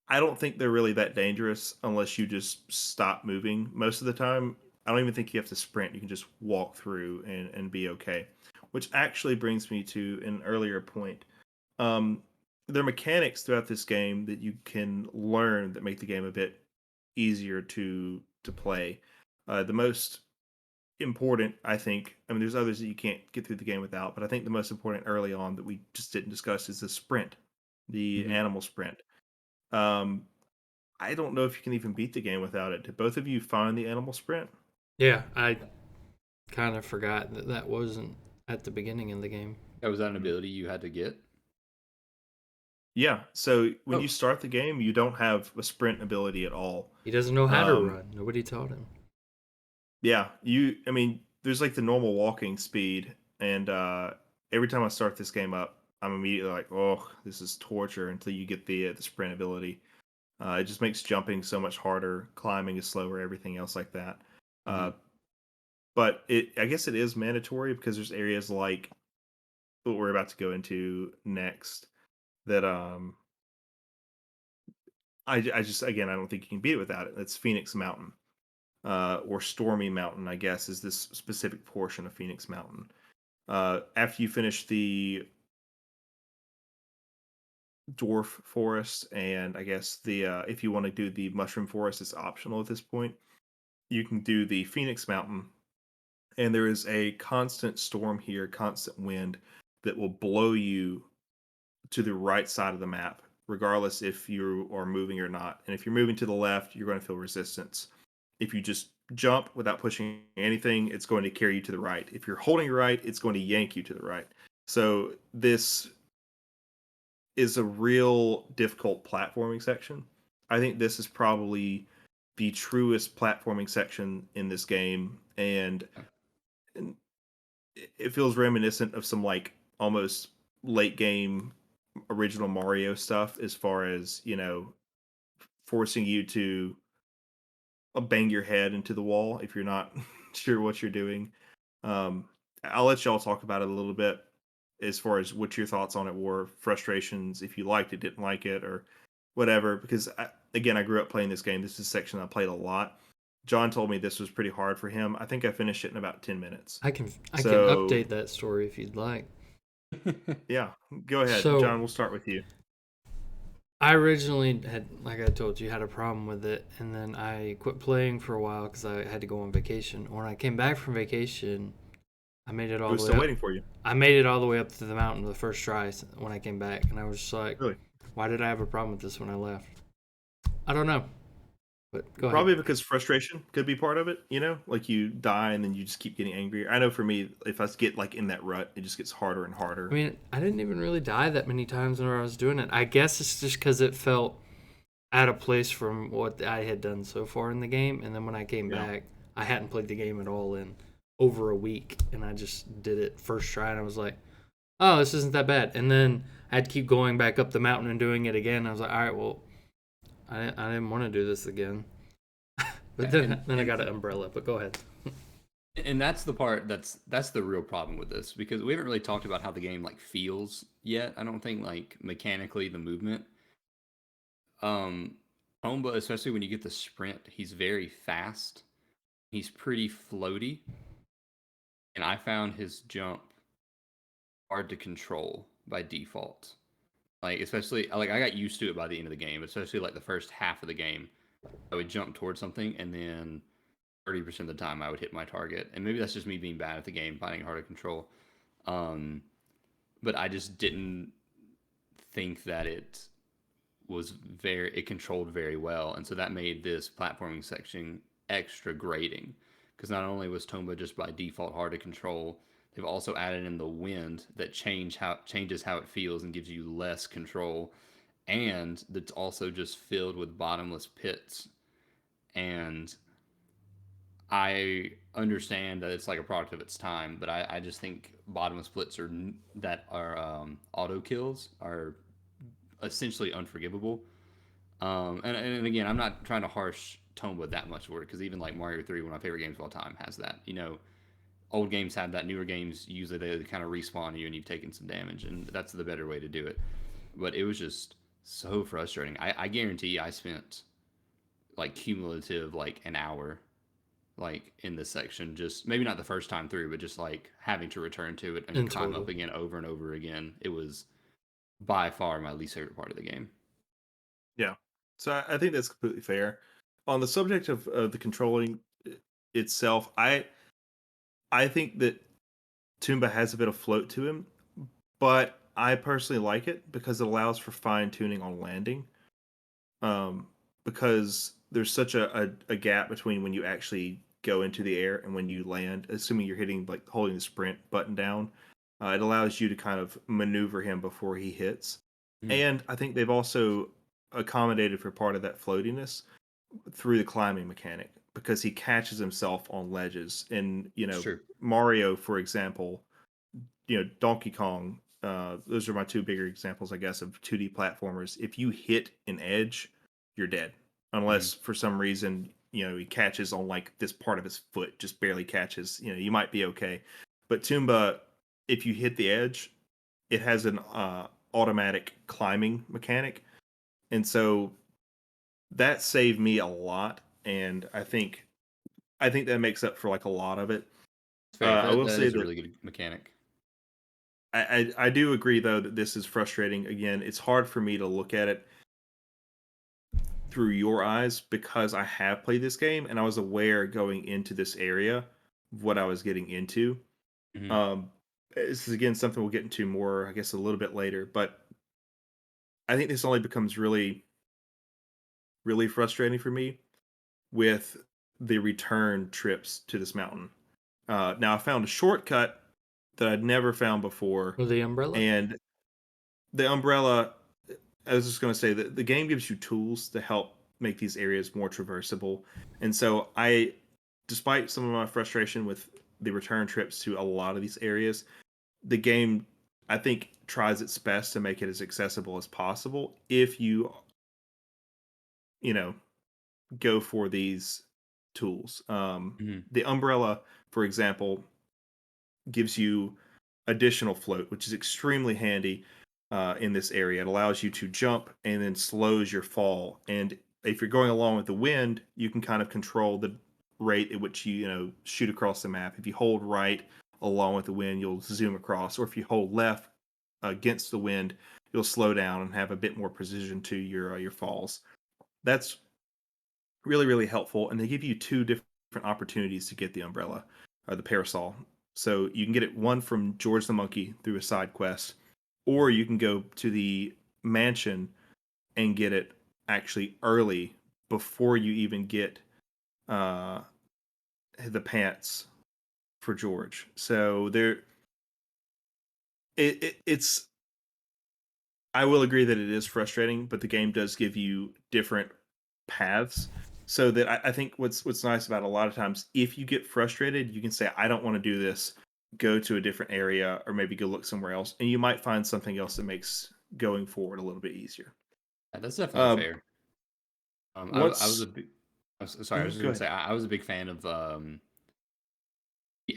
I don't think they're really that dangerous unless you just stop moving. Most of the time, I don't even think you have to sprint. You can just walk through and be okay. Which actually brings me to an earlier point. Um, there are mechanics throughout this game that you can learn that make the game a bit easier to play. The most important, I think, I mean, there's others that you can't get through the game without, but I think the most important early on that we just didn't discuss is the sprint, the Mm-hmm. animal sprint. Um, I don't know if you can even beat the game without it. Did both of you find the animal sprint? Yeah, I kind of forgot that that wasn't at the beginning of the game. That was that an Mhm. ability you had to get? Yeah. So when Oh, you start the game, you don't have a sprint ability at all. He doesn't know how to Um, run. Nobody taught him. yeah, I mean, there's like the normal walking speed, and every time I start this game up, I'm immediately like, oh, this is torture until you get the sprint ability. It just makes jumping so much harder, climbing is slower, everything else like that. hmm. Uh, but I guess it is mandatory because there's areas like what we're about to go into next that I just again I don't think you can beat it without it. It's Phoenix Mountain or Stormy Mountain, I guess, is this specific portion of Phoenix Mountain. After you finish the Dwarf Forest, and I guess the if you want to do the Mushroom Forest, it's optional at this point. You can do the Phoenix Mountain, and there is a constant storm here, constant wind that will blow you to the right side of the map, regardless if you are moving or not. And if you're moving to the left, you're going to feel resistance. If you just jump without pushing anything, it's going to carry you to the right. If you're holding right, it's going to yank you to the right. So this is a real difficult platforming section. I think this is probably the truest platforming section in this game, and it feels reminiscent of some like almost late game original Mario stuff as far as, forcing you to bang your head into the wall if you're not sure what you're doing. Um, I'll let y'all talk about it a little bit as far as what your thoughts on it were, frustrations, if you liked it, didn't like it, or whatever. Because again, I grew up playing this game. This is a section I played a lot. John told me this was pretty hard for him. I think I finished it in about 10 minutes. I can So update that story if you'd like. yeah, go ahead, So John. We'll start with you. I originally had, like I told you, had a problem with it, and then I quit playing for a while because I had to go on vacation. When I came back from vacation, I made it It all was the way still up. waiting for you. I made it all the way up to the mountain the first try when I came back, and I was just like, Really? "Why did I have a problem with this when I left?" I don't know, but go ahead. Probably because frustration could be part of it, like you die and then you just keep getting angrier. I know for me, if I get like in that rut, it just gets harder and I harder. mean, I didn't even really die that many times when I was doing it. I guess it's just because it felt out of place from what I had done so far in the game, and then when I came Yeah. back, I hadn't played the game at all in over a week, and I just did it first try, and I was like, "Oh, this isn't that bad." And then I had to keep going back up the mountain and doing it again. I was like, "All right, well, I didn't want to do this again." But Yeah, then I got an umbrella. But go ahead. and that's the part that's the real problem with this because we haven't really talked about how the game like feels yet. I don't think like mechanically the movement. Um, Tomba, especially when you get the sprint, he's very fast. He's pretty floaty, and I found his jump hard to control by default. Like especially like I got used to it by the end of the game, especially like the first half of the game. I would jump towards something and then 30% of the time I would hit my target. And maybe that's just me being bad at the game, finding it hard to control. Um, but I just didn't think that it controlled very well. And so that made this platforming section extra grating. Because not only was Tomba just by default hard to control, they've also added in the wind that changes how it feels and gives you less control. And that's also just filled with bottomless pits. And I understand that it's like a product of its time, but I just think bottomless splits that are auto kills are essentially unforgivable. And again, I'm not trying to harsh Tomba that much for it because even like Mario 3, one of my favorite games of all time, has that. Old games have that. Newer games usually they kind of respawn you and you've taken some damage, and that's the better way to do it. But it was just so frustrating. I guarantee I spent like cumulative like an hour like in this section, just maybe not the first time through, but just like having to return to it and In climb up total. again over and over again. It was by far my least favorite part of the game. Yeah. So I think that's completely fair. On the subject of the controlling itself, I think that Tomba has a bit of float to him, but I personally like it because it allows for fine tuning on landing. Um, because there's such a gap between when you actually go into the air and when you land, assuming you're hitting like holding the sprint button down, it allows you to kind of maneuver him before he hits. Mm, And I think they've also accommodated for part of that floatiness through the climbing mechanic because he catches himself on ledges. And, it's true. Mario, for example, Donkey Kong, those are my two bigger examples, I guess, of 2D platformers. If you hit an edge, you're dead. Mm, Unless for some reason, he catches on like this part of his foot, just barely catches, you might be okay. But Toomba, if you hit the edge, it has an automatic climbing mechanic. And so that saved me a lot. And I think that makes up for like a lot of it. it's fair. I will That say is a that really good mechanic. I do agree though that this is frustrating. Again, it's hard for me to look at it through your eyes because I have played this game and I was aware going into this area of what I was getting into. Hmm. This is again something we'll get into more, I guess, a little bit later. But I think this only becomes really, really frustrating for me with the return trips to this mountain. Now I found a shortcut that I'd never found before, With the umbrella? and the umbrella, I was just going to say that the game gives you tools to help make these areas more traversable. And so despite some of my frustration with the return trips to a lot of these areas, the game, I think, tries its best to make it as accessible as possible if you know, go for these tools. Hmm. The umbrella, for example, gives you additional float, which is extremely handy in this area. It allows you to jump and then slows your fall. And if you're going along with the wind, you can kind of control the rate at which you shoot across the map. If you hold right along with the wind, you'll zoom across, or if you hold left against the wind, you'll slow down and have a bit more precision to your falls. That's really, really helpful, and they give you two different opportunities to get the umbrella or the parasol. So you can get it one from George the Monkey through a side quest, or you can go to the mansion and get it actually early before you even get uh, the pants for George. So it's. I will agree that it is frustrating, but the game does give you different paths. So that I think what's nice about it, a lot of times, if you get frustrated, you can say, "I don't want to do this." Go to a different area, or maybe go look somewhere else, and you might find something else that makes going forward a little bit easier. That's definitely Um, fair. I was once, a big. Sorry, I was just go gonna ahead. say I was a big fan of the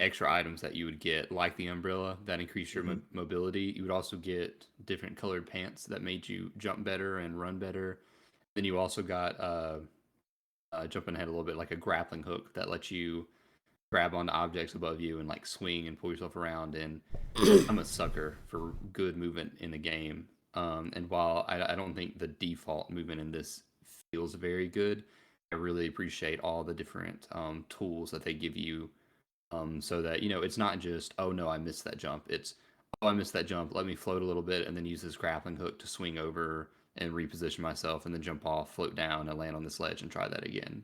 extra items that you would get, like the umbrella that increase your Hmm. mobility. You would also get different colored pants that made you jump better and run better. Then you also got jumping ahead a little bit, like a grappling hook that lets you grab onto objects above you and like swing and pull yourself around. And I'm a sucker for good movement in the game. And while I don't think the default movement in this feels very good, I really appreciate all the different tools that they give you, so that it's not just, oh no, I missed that jump. It's, oh, I missed that jump. Let me float a little bit and then use this grappling hook to swing over and reposition myself and then jump off, float down, and land on this ledge and try that again.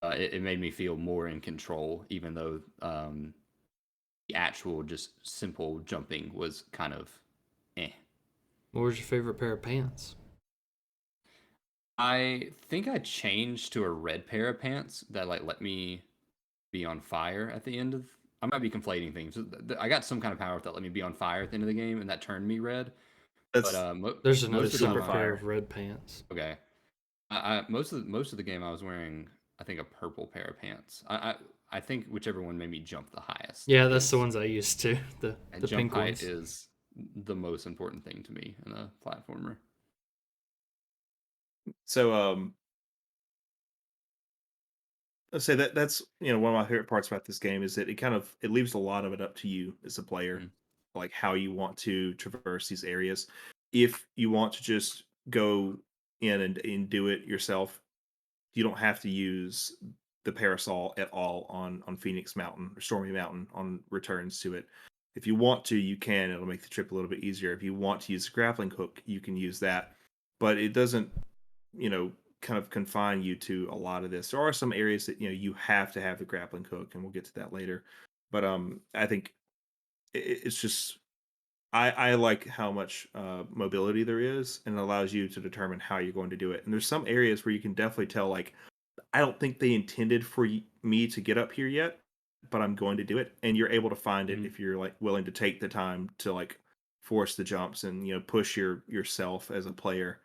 It made me feel more in control, even though the actual just simple jumping was kind of eh. What was your favorite pair of pants? I think I changed to a red pair of pants that like let me be on fire at the end of. I might be conflating things. I got some kind of power that let me be on fire at the end of the game, and that turned me red. but That's There's another most of the super super time, pair fire. of red pants. okay. Most of the game I was wearing, I think, a purple pair of pants. I think whichever one made me jump the highest Yeah, that's the because ones I used to. The jump pink height ones. is the most important thing to me in a platformer. So I'd say that's one of my favorite parts about this game is that it leaves a lot of it up to you as a player, Mm, like how you want to traverse these areas. If you want to just go in and do it yourself, you don't have to use the parasol at all on Phoenix Mountain or Stormy Mountain on returns to it. If you want to, you can. It'll make the trip a little bit easier. If you want to use the grappling hook, you can use that. But it doesn't, kind of confine you to a lot of this. There are some areas that you have to have the grappling hook, and we'll get to that later. But I think it's just I like how much mobility there is, and it allows you to determine how you're going to do it. And there's some areas where you can definitely tell, like, I don't think they intended for me to get up here yet, but I'm going to do it. And you're able to find it mhm. if you're like willing to take the time to like force the jumps and push yourself as a player.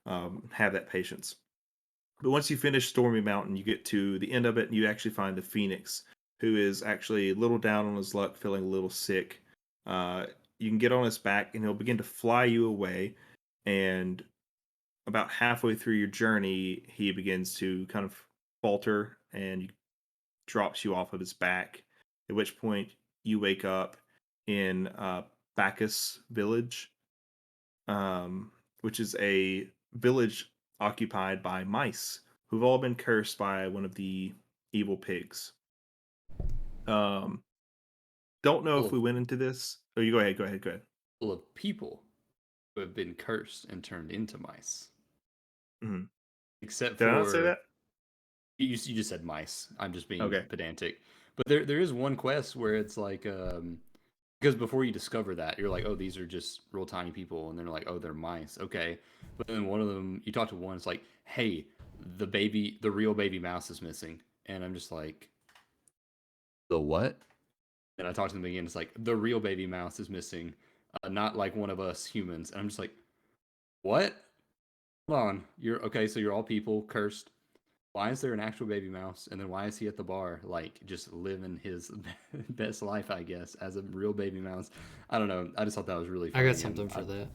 Have that patience. But once you finish Stormy Mountain, you get to the end of it, and you actually find the Phoenix, who is actually a little down on his luck, feeling a little sick. You can get on his back, and he'll begin to fly you away. And about halfway through your journey, he begins to kind of falter and he drops you off of his back. At which point, you wake up in Bacchus Village, which is a village occupied by mice who've all been cursed by one of the evil pigs. Um, don't know Full if we of went into this. Oh, you go ahead. Go ahead. Go ahead. full of people who have been cursed and turned into mice. Mhm. Except Did I not say for that? you just said mice. I'm just being Okay. pedantic. But there is one quest where it's like because before you discover that, you're like, oh, these are just real tiny people, and they're like, oh, they're mice. Okay. But then one of them, you talk to one, it's like, hey, the real baby mouse is missing. And I'm just like, the what? And I talk to them again, it's like, the real baby mouse is missing, not like one of us humans. And I'm just like, what? Hold on. You're okay, so you're all people cursed. Why is there an actual baby mouse? And then why is he at the bar, like just living his best life, I guess, as a real baby mouse? I don't know. I just thought that was really I got funny, and something for that.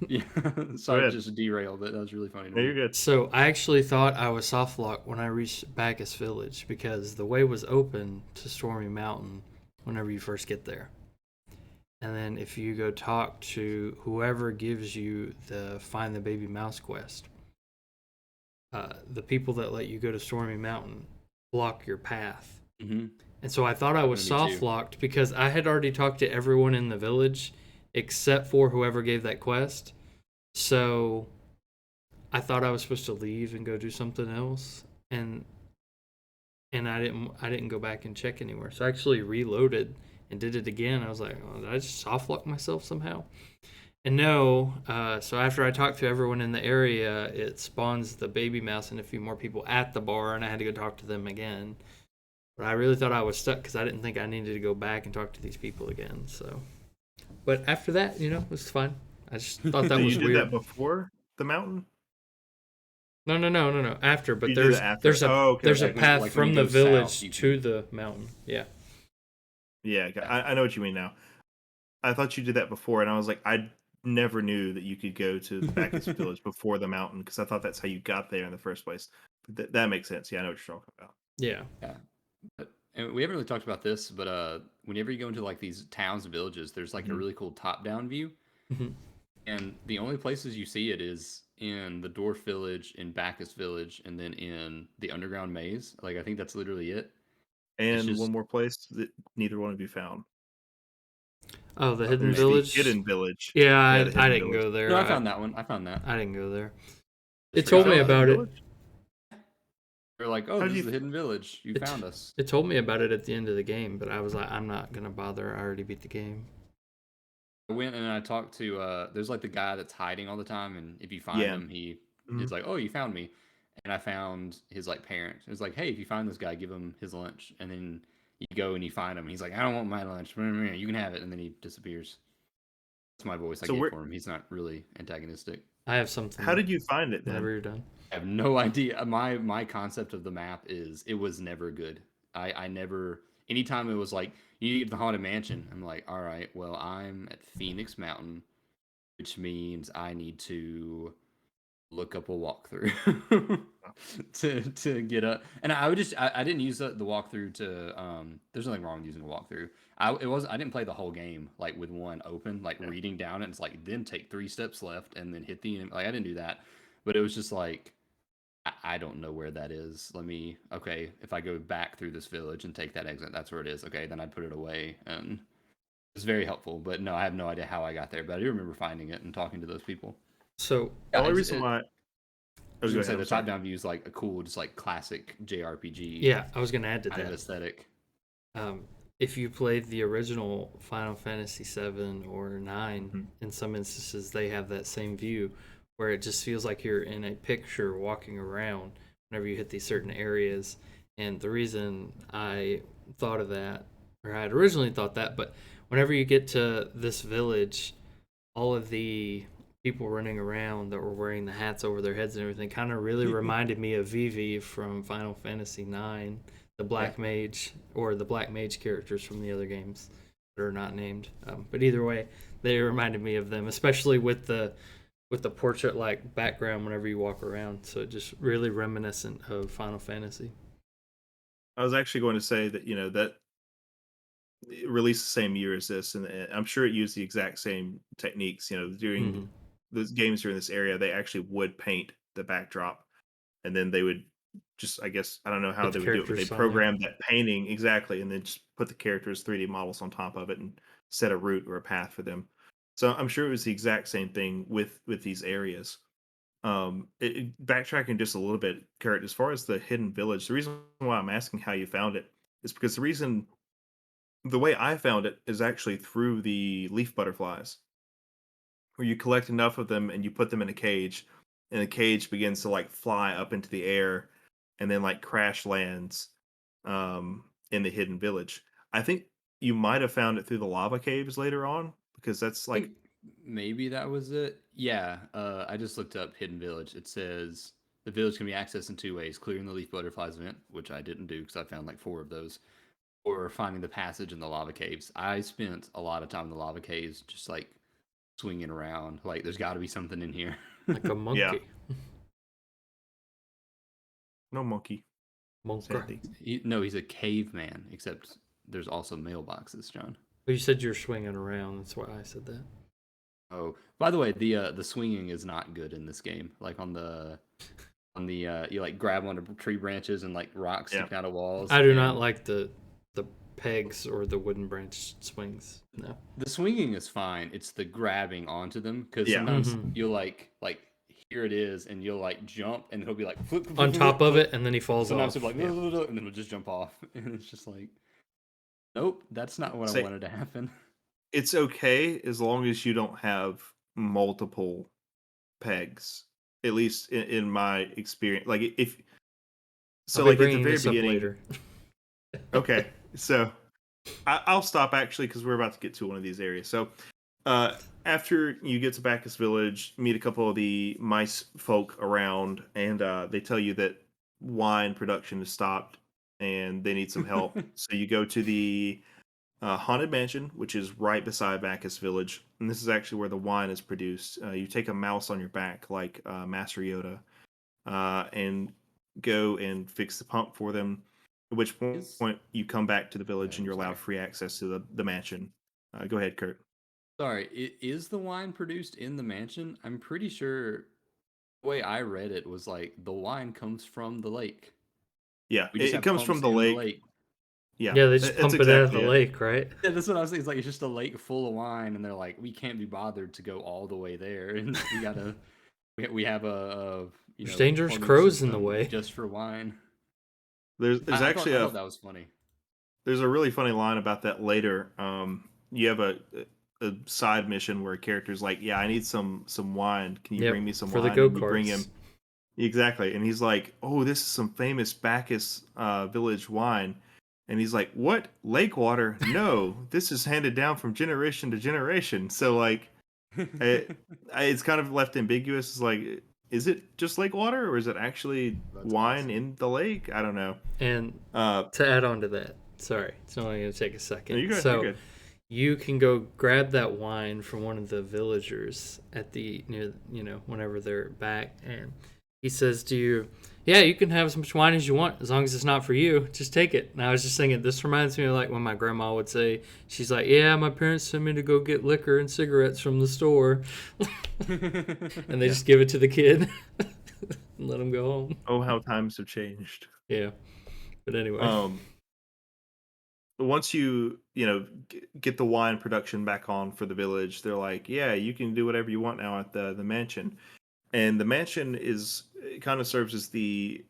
yeah, Go sorry to ahead. just derail, but that was really funny to No, me. you're good. So I actually thought I was soft locked when I reached Bacchus Village because the way was open to Stormy Mountain whenever you first get there. And then if you go talk to whoever gives you the Find the Baby Mouse quest, the people that let you go to Stormy Mountain block your path. Mm-hmm. And so I thought I was Happened to me soft too. locked because I had already talked to everyone in the village except for whoever gave that quest. So I thought I was supposed to leave and go do something else, and I didn't go back and check anywhere. So I actually reloaded and did it again. I was like, oh, did I just soft lock myself somehow? And no, so after I talked to everyone in the area, it spawns the baby mouse and a few more people at the bar, and I had to go talk to them again. But I really thought I was stuck because I didn't think I needed to go back and talk to these people again. So, but after that, it was fine. I just thought that So you was did that weird. before the mountain? No. After, but You did that there's after. there's a Oh, okay, there's a okay. path Like when you from the go south, village you to can. the mountain. Yeah. Yeah, okay. Yeah. I know what you mean now. I thought you did that before, and I was like, I never knew that you could go to Bacchus Village before the mountain because I thought that's how you got there in the first place. But that makes sense. Yeah, I know what you're talking about. Yeah. Yeah. And we haven't really talked about this, but whenever you go into like these towns and villages, there's like a Mhm. really cool top-down view, hmm and the only places you see it is in the Dwarf Village, in Bacchus Village, and then in the underground maze. Like I think that's literally it. It's And one just more place that neither one of you found. Oh, the hidden There's the village. hidden village. Yeah, Yeah, I the I hidden didn't village. go there. no, I I found that one. I found that. I didn't go there. It's It pretty You told me found solid. the hidden about it. village? They're like, oh, How this did is you? the hidden village. You It found us. it told me about it at the end of the game, but I was like, I'm not gonna bother. I already beat the game. I went and I talked to there's like the guy that's hiding all the time, and if you find Yeah. him, he Mhm. is like, oh, you found me. And I found his like parent. It was like, hey, if you find this guy, give him his lunch. And then you go and you find him. And he's like, I don't want my lunch. You can have it. And then he disappears. That's my voice I So gave where for him. He's not really antagonistic. I have something. how did you find it Whenever then? you're done. I have no idea. My concept of the map is it was never good. I never anytime it was like you need the haunted mansion, I'm like, all right, well I'm at Phoenix Mountain, which means I need to look up a walkthrough to get up. And I would just I didn't use the walkthrough to there's nothing wrong with using a walkthrough. I didn't play the whole game like with one open, like Yeah. reading down it. And it's like then take 3 steps left and then hit the like I didn't do that. But it was just like I don't know where that is. Okay, if I go back through this village and take that exit, that's where it is. Okay, then I'd put it away. And it's very helpful. But no, I have no idea how I got there. But I do remember finding it and talking to those people. So The Yeah, only reason why I oh, was go gonna say ahead, the I'm sorry. top-down view is like a cool, just like classic JRPG yeah, I was gonna add to kind of that. aesthetic. If you played the original Final Fantasy 7 or 9, Mhm. in some instances they have that same view where it just feels like you're in a picture walking around whenever you hit these certain areas. And the reason I thought of that, or I had originally thought that, but whenever you get to this village, all of the people running around that were wearing the hats over their heads and everything kind of really reminded me of Vivi from Final Fantasy 9, the Black Mage, or the Black Mage characters from the other games that are not named. But either way, they reminded me of them, especially with the portrait like background whenever you walk around. So just really reminiscent of Final Fantasy. I was actually going to say that that it released the same year as this, and I'm sure it used the exact same techniques. During Hmm. the games during this area, they actually would paint the backdrop, and then they would just, I guess, I don't know how Put the they would do it, but they characters on there. programmed that painting exactly, and then just put the characters' 3D models on top of it and set a route or a path for them. So I'm sure it was the exact same thing with these areas. Backtracking just a little bit, Kurt, as far as the hidden village, the reason why I'm asking how you found it is because the way I found it is actually through the leaf butterflies, where you collect enough of them and you put them in a cage, and the cage begins to like fly up into the air, and then like crash lands in the hidden village. I think you might have found it through the lava caves later on because that's I like think maybe that was it. Yeah, I just looked up Hidden Village. It says the village can be accessed in 2 ways: clearing the leaf butterflies event, which I didn't do because I found like 4 of those, or finding the passage in the lava caves. I spent a lot of time in the lava caves, just like swinging around. Like, there's got to be something in here. Like a yeah, monkey. no monkey, Monker. sadly. No, he's a caveman, except there's also mailboxes, John. Well, you said you're swinging around. That's why I said that. Oh, by the way, the swinging is not good in this game. Like on the you like grab onto tree branches and like rocks Yeah. sticking out of walls. I do not and like the pegs or the wooden branch swings. No. the swinging is fine. It's the grabbing onto them because Yeah. sometimes Mhm. you'll like here it is and you'll like jump and he'll be like flip, flip, On flip, top flip, of flip. it, and then he falls Sometimes off. he'll be like Yeah. and then he'll just jump off and it's just like nope, that's not what I Say wanted to happen. it's okay as long as you don't have multiple pegs. At least in my experience, like if I'll so, be like at the bringing very this up beginning. later. Okay, so I'll stop actually because we're about to get to one of these areas. So, after you get to Bacchus Village, meet a couple of the mice folk around, and they tell you that wine production has stopped and they need some help. So you go to the Haunted Mansion, which is right beside Bacchus Village, and this is actually where the wine is produced. You take a mouse on your back, like Master Yoda, and go and fix the pump for them. At which Is point you come back to the village and I'm you're allowed sorry. free access to the mansion. Go ahead, Kurt. Sorry, is the wine produced in the mansion? I'm pretty sure the way I read it was like the wine comes from the lake. Yeah, We just it have comes pumps from the in the lake. lake. Yeah, Yeah, they just that's pump it out of exactly the it. lake, right? Yeah, that's what I was saying. It's like it's just a lake full of wine, and they're like, we can't be bothered to go all the way there, and we gotta we have a There's dangerous plumbing crows in the system way. just for wine. There's I thought actually I thought that was funny. there's a really funny line about that later. You have a side mission where a character's like, "Yeah, I need some wine. Can you Yep, bring me some for the wine?" And you bring him go-karts. exactly, and he's like, "Oh, this is some famous Bacchus village wine." And he's like, "What? Lake water? No, this is handed down from generation to generation." So like, It's kind of left ambiguous. It's like, is it just lake water or is it actually That's wine awesome. in the lake? I don't know. And Uh, to add on to that, sorry, it's only going to take a no, you're second. good. You're So good. you can go grab that wine from one of the villagers at the near, whenever they're back, and he says to you, "Yeah, you can have as much wine as you want, as long as it's not for you. Just take it." And I was just thinking, this reminds me of like when my grandma would say, she's like, "Yeah, my parents sent me to go get liquor and cigarettes from the store," and they Yeah. just give it to the kid and let him go home. Oh, how times have changed. Yeah, but anyway, Um, once get the wine production back on for the village, they're like, yeah, you can do whatever you want now at the mansion. And the mansion is it kind of serves as the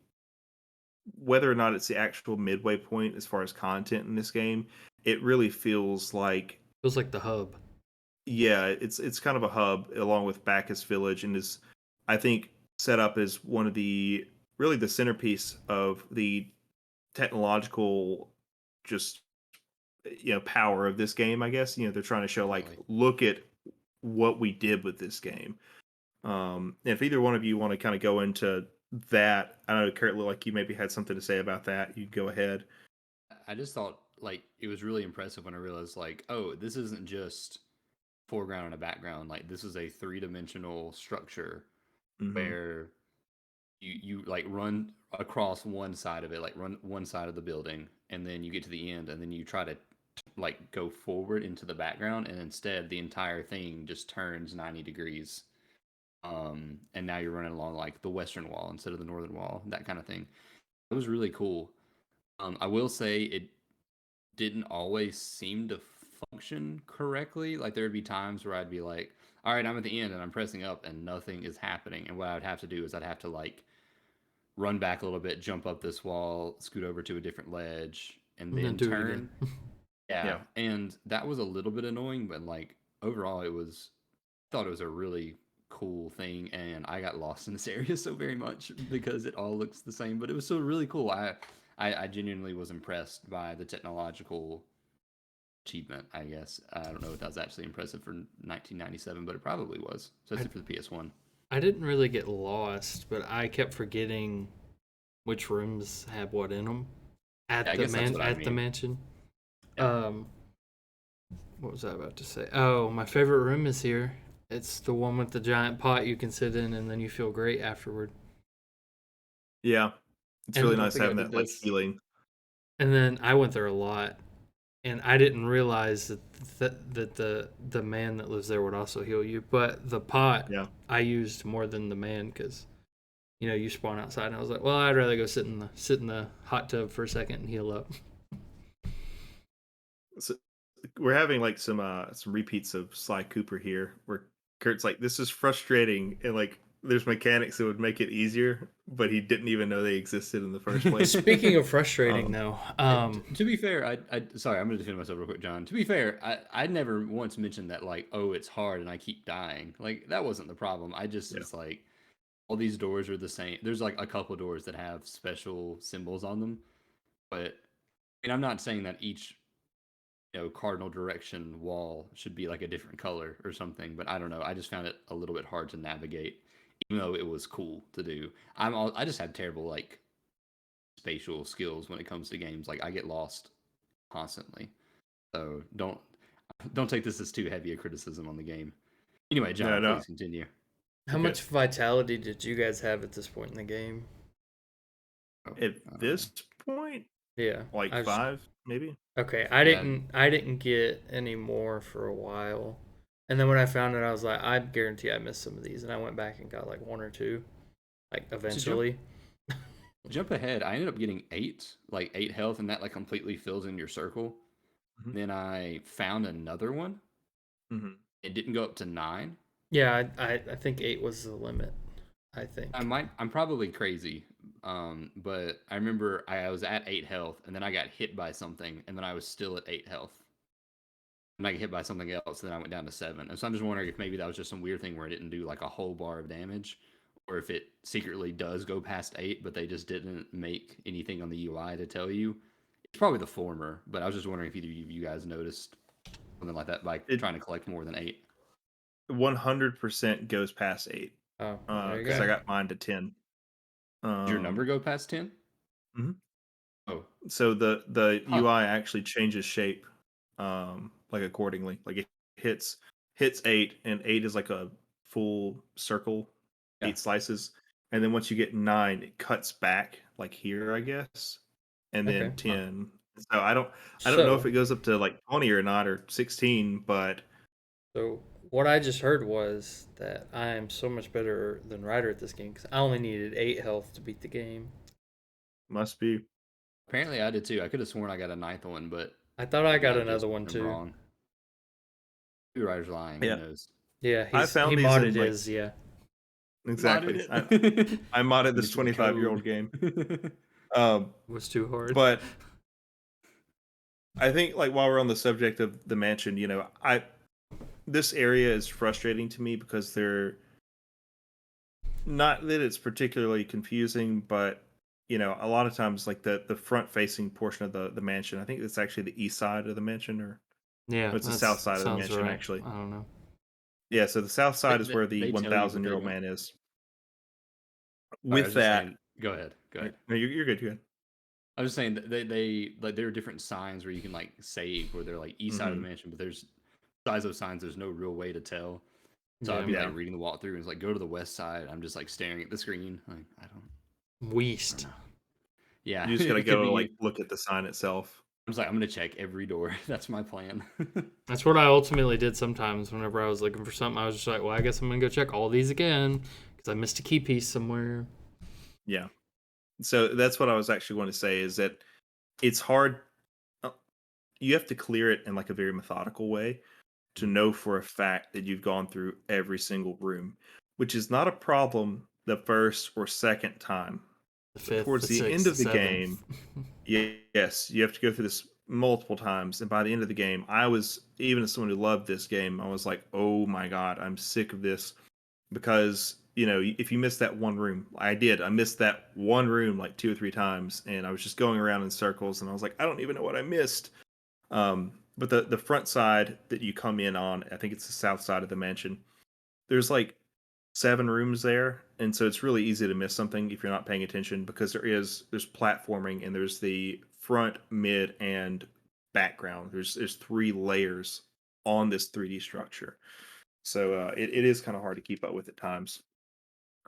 whether or not it's the actual midway point as far as content in this game. It really feels like feels like the hub. yeah, it's kind of a hub along with Bacchus Village, and is I think set up as one of the really the centerpiece of the technological just power of this game. I guess they're trying to show like Definitely. look at what we did with this game. If either one of you want to kind of go into that, I don't know, Kurt, looked like you maybe had something to say about that. You go ahead. I just thought like it was really impressive when I realized like, oh, this isn't just foreground and a background. Like this is a three-dimensional structure Hmm. where you like run across one side of it, like run one side of the building, and then you get to the end, and then you try to like go forward into the background, and instead the entire thing just turns 90 degrees. And now you're running along like the western wall instead of the northern wall, that kind of thing. It was really cool. I will say it didn't always seem to function correctly. Like there would be times where I'd be like, all right, I'm at the end and I'm pressing up and nothing is happening. And what I would have to do is I'd have to like run back a little bit, jump up this wall, scoot over to a different ledge, and And then then do it again. turn. Yeah. Yeah. And that was a little bit annoying, but like overall thought it was a really cool thing, and I got lost in this area so very much because it all looks the same, but it was still really cool. I genuinely was impressed by the technological achievement, I guess. I don't know if that was actually impressive for 1997, but it probably was, I, especially for the PS1. I didn't really get lost, but I kept forgetting which rooms had what in them Yeah, I guess that's what I at the mean. mansion. Yeah. Um, what was I about to say? Oh, my favorite room is here. It's the one with the giant pot you can sit in, and then you feel great afterward. Yeah. It's I really And don't nice think I having did that like this. feeling. and then I went there a lot, and I didn't realize that the man that lives there would also heal you. But the pot Yeah. I used more than the man because you spawn outside, and I was like, well, I'd rather go sit in the hot tub for a second and heal up. So we're having like some repeats of Sly Cooper here, where Kurt's like, "This is frustrating," and like there's mechanics that would make it easier, but he didn't even know they existed in the first place. Speaking of frustrating, Um, though, To be fair, sorry, I'm gonna defend myself real quick, John. To be fair, I never once mentioned that like, oh, it's hard and I keep dying. Like that wasn't the problem. I just yeah, was like, all these doors are the same. There's like a couple doors that have special symbols on them, but I'm not saying that each cardinal direction wall should be like a different color or something. But I don't know. I just found it a little bit hard to navigate, even though it was cool to do. I just had terrible like spatial skills when it comes to games. Like I get lost constantly. So don't take this as too heavy a criticism on the game. Anyway, no, John, no, please continue. how you're good. much vitality did you guys have at this point in the game? Oh, At this point, Yeah, like I was five, maybe. okay. I yeah, didn't I didn't get any more for a while, and then when I found it, I was like, I guarantee I missed some of these, and I went back and got like one or two, like to eventually. jump ahead, I ended up getting eight health, and that like completely fills in your circle. Hmm. Then I found another one. Hmm. It didn't go up to 9. Yeah, I think 8 was the limit. I think. I'm probably crazy. But I remember I was at 8 health, and then I got hit by something, and then I was still at 8 health. And I got hit by something else, and then I went down to 7. And so I'm just wondering if maybe that was just some weird thing where I didn't do like a whole bar of damage, or if it secretly does go past 8, but they just didn't make anything on the UI to tell you. It's probably the former, but I was just wondering if either of you guys noticed something like that by It trying to collect more than 8. 100% goes past 8. Oh, there you Because I go. Okay. got mine to 10. Did your number Um, go past 10? mhm. Oh, So the huh. UI actually changes shape, like accordingly. Like it hits 8, and 8 is like a full circle, Yeah. 8 slices, and then once you get 9, it cuts back like here, I guess, and then Okay. Huh. 10. So I don't know if So, it goes up to like 20 or not or 16, but so what I just heard was that I am so much better than Ryder at this game because I only needed 8 health to beat the game. must be. Apparently I did too. I could have sworn I got a ninth one, but I thought I maybe got I did another one something too. wrong. Maybe Ryder's lying. Who Yeah. knows? Yeah, I he found these modded in like his. Yeah. Modded exactly. it. I modded Send this it to the 25-year-old code. game. Um, It was too hard. but I think like while we're on the subject of the mansion, I this area is frustrating to me because they're not that it's particularly confusing, but a lot of times like the front facing portion of the mansion, I think it's actually the east side of the mansion Yeah, or it's the south that's side of the sounds mansion right. actually. I don't know. Yeah, so the south They, side is they, where the they tell you, but 1,000-year-old they. man is. Sorry, I With was just that, saying. Go ahead. Go ahead. no, you're good. You're good. I was just saying that they like there are different signs where you can like save where they're like east side of the Hmm. mansion, but there's besides those signs, there's no real way to tell. So I'd Yeah, be like Yeah, reading the walkthrough and it's like go to the west side. I'm just like staring at the screen. Like I don't Weast. know. Yeah, you just gotta it could go like be. look at the sign itself. I was like, I'm gonna check every door. That's my plan. That's what I ultimately did sometimes whenever I was looking for something. I was just like, well, I guess I'm gonna go check all these again because I missed a key piece somewhere. Yeah. So that's what I was actually going to say is that it's hard. uh, You have to clear it in like a very methodical way to know for a fact that you've gone through every single room, which is not a problem the first or second time. The But fifth, towards the the end sixth, the of the seventh. game, yes, you have to go through this multiple times. And by the end of the game, I was, even as someone who loved this game, I was like, oh my God, I'm sick of this because if you miss that one room, I missed that one room like 2 or 3 times, and I was just going around in circles, and I was like, I don't even know what I missed. But the front side that you come in on, I think it's the south side of the mansion, there's like 7 rooms there, and so it's really easy to miss something if you're not paying attention because there's platforming, and there's the front, mid, and background. There's 3 layers on this 3D structure, so it is kind of hard to keep up with at times.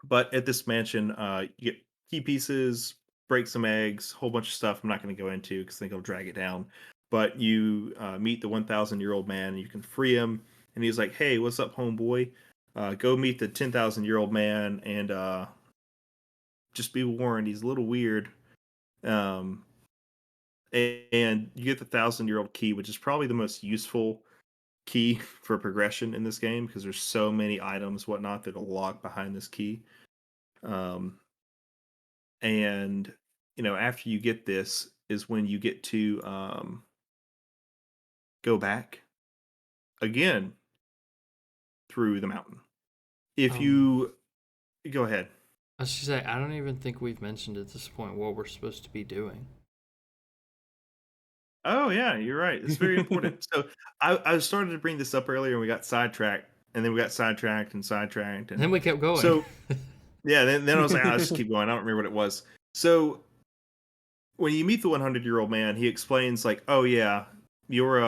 But at this mansion, you get key pieces, break some eggs, whole bunch of stuff I'm not going to go into because I think I'll drag it down. But you meet the 1,000-year-old man, and you can free him. And he's like, "Hey, what's up, homeboy? Go meet the 10,000-year-old man, and just be warned, he's a little weird." Um, and you get the 1,000-year-old key, which is probably the most useful key for progression in this game because there's so many items, whatnot, that'll lock behind this key. Um, and after you get this is when you get to go back again through the mountain. If um, you go ahead. I should say I don't even think we've mentioned at this point what we're supposed to be doing. Oh yeah, you're right, it's very important. So I started to bring this up earlier and we got sidetracked, and then we got sidetracked and sidetracked, And and then we kept going. so yeah, then I was like, let's just keep going. I don't remember what it was. So when you meet the 100-year-old man, he explains like, "Oh yeah, your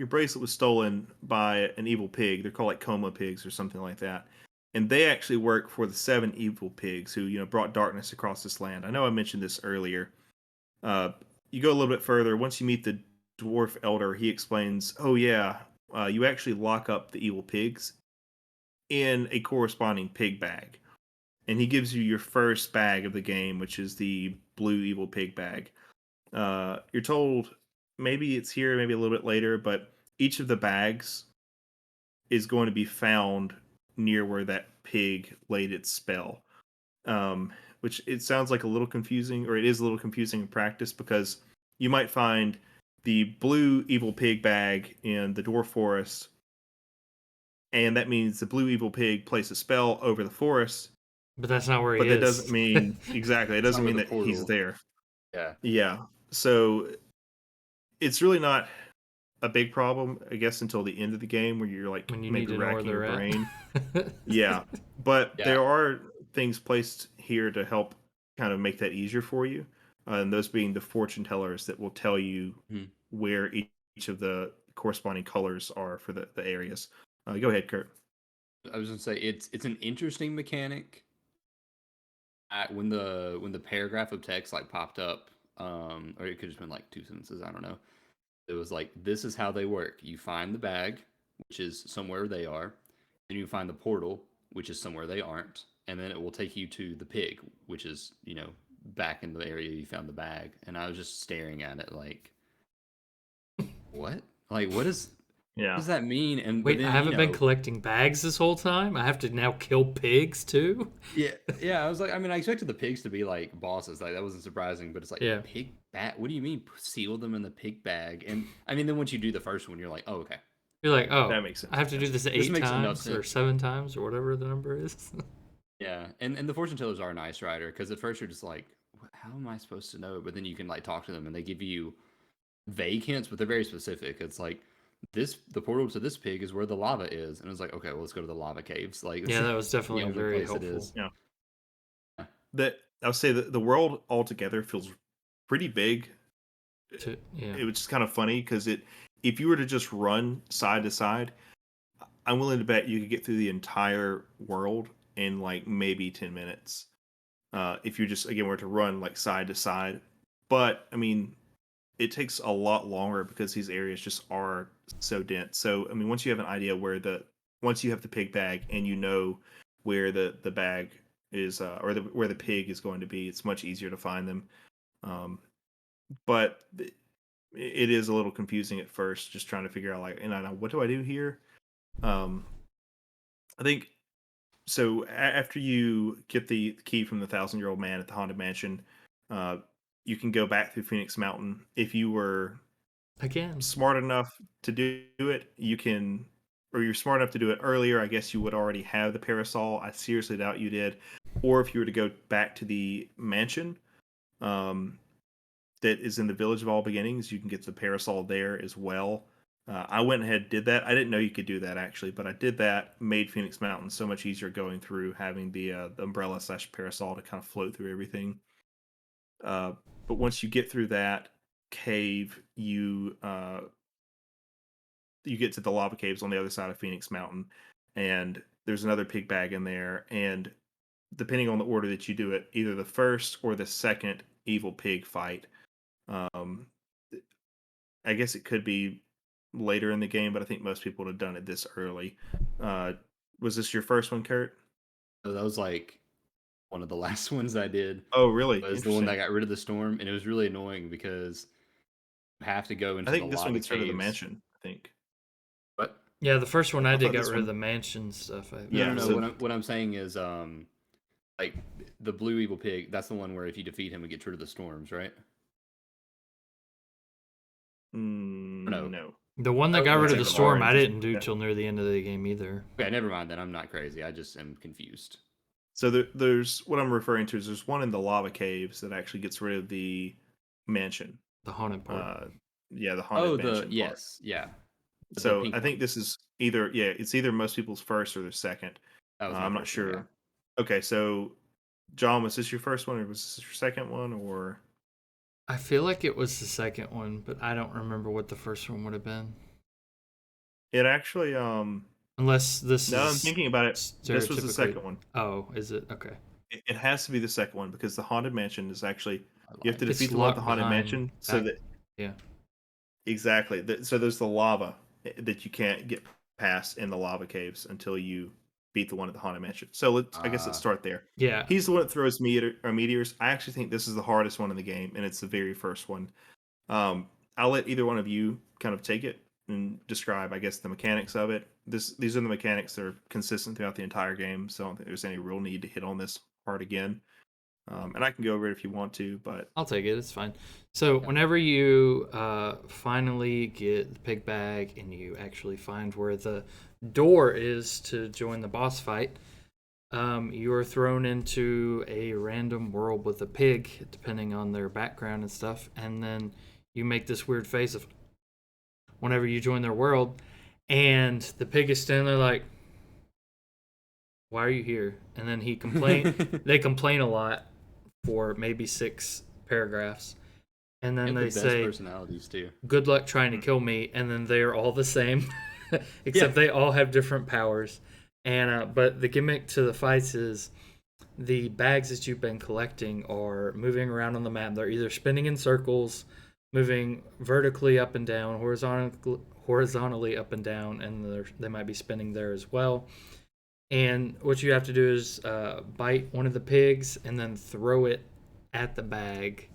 bracelet was stolen by an evil pig. They're called like coma pigs or something like that, and they actually work for the 7 evil pigs who brought darkness across this land." I know I mentioned this earlier. Uh, you go a little bit further. Once you meet the dwarf elder, he explains, "Oh yeah, you actually lock up the evil pigs in a corresponding pig bag." And he gives you your first bag of the game, which is the blue evil pig bag. You're told maybe it's here, maybe a little bit later, but each of the bags is going to be found near where that pig laid its spell. Which it sounds like a little confusing, or it is a little confusing in practice because you might find the blue evil pig bag in the Dwarf Forest, and that means the blue evil pig placed a spell over the forest, But that's not where he but that doesn't is. mean exactly. It It's not doesn't where mean the that he's portal. there. Yeah. Yeah. So it's really not a big problem, I guess, until the end of the game where you're like when you need maybe to know where racking your they're at. brain. Yeah, but Yeah. there are things placed here to help kind of make that easier for you, and those being the fortune tellers that will tell you Mhm. where each of the corresponding colors are for the areas. Go ahead, Kurt. I was gonna say it's an interesting mechanic. When the paragraph of text like popped up, or it could have just been like two sentences. I don't know. It was like, this is how they work. You find the bag, which is somewhere they are. Then you find the portal, which is somewhere they aren't. And then it will take you to the pig, which is, back in the area you found the bag. And I was just staring at it like, what? Like, what Yeah. does that mean? But Wait, I then, haven't been collecting bags this whole time? I have to now kill pigs too? yeah, yeah. I was like, I mean, I expected the pigs to be like bosses. Like that wasn't surprising, but it's like Yeah. pig bag. What do you mean seal them in the pig bag? And I mean, then once you do the first one, you're like, oh, okay. You're like, oh, That makes I sense. have to Yeah. do this This 8 makes enough times or sense. 7 times or whatever the number is. Yeah, and the fortune tellers are nice, Ryder, because at first you're just like, how am I supposed to know? But then you can like talk to them, and they give you vague hints, but they're very specific. It's like the portal to this pig is where the lava is, and it's like, okay, well, let's go to the lava caves. Like, Yeah, that was it's the definitely only very place it helpful. is. Yeah. Yeah. That I'll say that the world altogether feels pretty big. Yeah. It was just kind of funny because if you were to just run side to side, I'm willing to bet you could get through the entire world in like maybe 10 minutes. If you just again were to run like side to side. But I mean, it takes a lot longer because these areas just are so dense. So I mean, once you have an idea once you have the pig bag and you know where the bag is where the pig is going to be, it's much easier to find them. But it is a little confusing at first, just trying to figure out like, and I know what do I do here. Um, I think so. After you get the key from the 1,000-year-old man at the haunted mansion, uh, you can go back through Phoenix Mountain. If you were Again. smart enough to do it, you can, or you're smart enough to do it earlier. I guess you would already have the parasol. I seriously doubt you did. Or if you were to go back to the mansion, um, that is in the Village of All Beginnings, you can get the parasol there as well. I went ahead and did that. I didn't know you could do that actually, but I did that. Made Phoenix Mountain so much easier going through having the umbrella / parasol to kind of float through everything. Uh, but once you get through that cave, you get to the lava caves on the other side of Phoenix Mountain, and there's another pig bag in there. And depending on the order that you do it, either the first or the second evil pig fight. Um, I guess it could be later in the game, but I think most people would have done it this early. Uh, was this your first one, Kurt? So that was like one of the last ones I did. Oh, really? Was the one that Interesting. got rid of the storm, and it was really annoying because you have to go I into the think this one lava gets rid of the caves. mansion. I think. But Yeah, the first one I I did thought got this rid of one. the mansion stuff. no, That no, Yeah. no. was So What I'm saying is, like the blue evil pig. That's the one where if you defeat him, it gets rid of the storms, right? Or no. no, the one that Oh, got the rid of that's the like second one. storm I orange. didn't do Yeah. till near the end of the game either. Okay, never mind. Then I'm not crazy. I just am confused. So there's what I'm referring to is there's one in the lava caves that actually gets rid of the mansion. The haunted part. Uh, yeah, the Oh, haunted the mansion part. yes, yeah, the So pink I think one. this is it's either most people's first or their second. That was my I'm not first one. Yeah. sure. Okay, so John, was this your first one or was this your second one or? I feel like it was the second one, but I don't remember what the first one would have been. It actually Unless this now that I'm is thinking about it, this was the stereotypically. second one. Oh, is it? Okay. It has to be the second one because the haunted mansion is actually I you have to lied. It's defeat the one with the locked haunted behind mansion so back. that Yeah. exactly so there's the lava that you can't get past in the lava caves until you beat the one at the haunted mansion. So I guess let's start there. Yeah. He's the one that throws meteors. I actually think this is the hardest one in the game, and it's the very first one. I'll let either one of you kind of take it and describe, I guess, the mechanics of it. These are the mechanics that are consistent throughout the entire game, so I don't think there's any real need to hit on this part again. And I can go over it if you want to, but I'll take it. It's fine. So whenever you finally get the pig bag and you actually find where the door is to join the boss fight, you are thrown into a random world with a pig, depending on their background and stuff, and then you make this weird face of whenever you join their world, and the pig is standing there like, "Why are you here?" And then they complain a lot for maybe 6 paragraphs, and then Get the they best say, personalities too. "Good luck trying to kill me," and then they're all the same, except Yeah. they all have different powers. And but the gimmick to the fights is the bags that you've been collecting are moving around on the map. They're either spinning in circles, moving vertically up and down, horizontally up and down, and they might be spinning there as well. And what you have to do is bite one of the pigs and then throw it at the bag,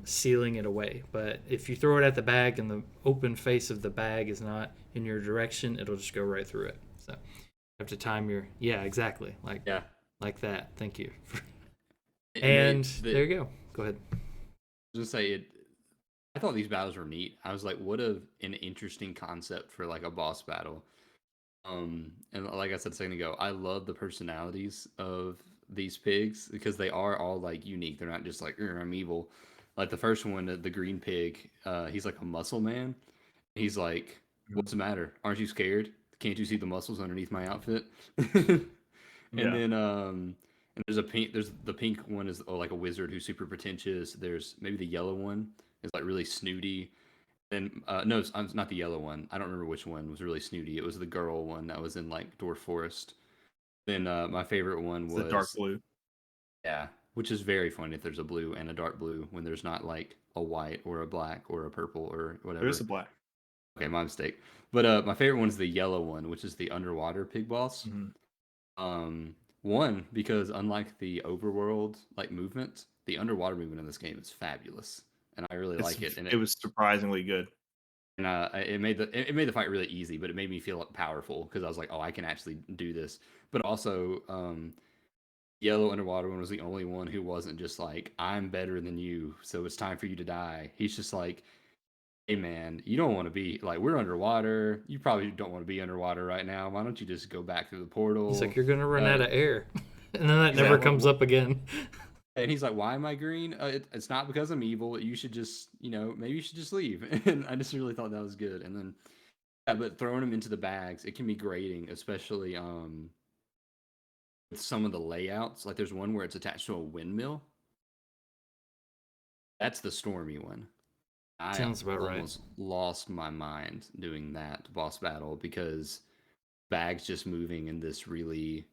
sealing it away. But if you throw it at the bag and the open face of the bag is not in your direction, it'll just go right through it. So you have to time your exactly Yeah. like that. Thank you. And There you go. Go ahead. Just say it. I thought these battles were neat. I was like, what an interesting concept for like a boss battle. And like I said a second ago, I love the personalities of these pigs because they are all like unique. They're not just like I'm evil. Like the first one, the green pig, he's like a muscle man. He's like, "What's the matter? Aren't you scared? Can't you see the muscles underneath my outfit?" And Yeah. then and there's the pink one is like a wizard who's super pretentious. There's maybe the yellow one is like really snooty. And no, it's not the yellow one. I don't remember which one was really snooty. It was the girl one that was in like Dwarf Forest. Then my favorite one It's the dark was blue. which is very funny if there's a blue and a dark blue when there's not like a white or a black or a purple or There is whatever. a black. Okay, my mistake. But my favorite one's the yellow one, which is the underwater pig boss. Mhm. One because unlike the overworld like movement, the underwater movement in this game is fabulous, and I really like it. And It was surprisingly good. and it made the fight really easy, but it made me feel powerful because I was like, oh, I can actually do this. But also, Yellow Underwater one was the only one who wasn't just like, I'm better than you, so it's time for you to die. He's just like, hey man, you don't want to be like we're underwater. You probably don't want to be underwater right now. Why don't you just go back through the He's portal? like, "You're gonna run out of air," and then that He's never like, comes up again. and he's like, why am I green? It's not because I'm evil. You should just, maybe you should just leave. And I just really thought that was good. And then, yeah, but throwing them into the bags, it can be grating, especially with some of the layouts. Like there's one where it's attached to a windmill. That's the stormy one. I Sounds about right. almost lost my mind doing that boss battle because bags just moving in this really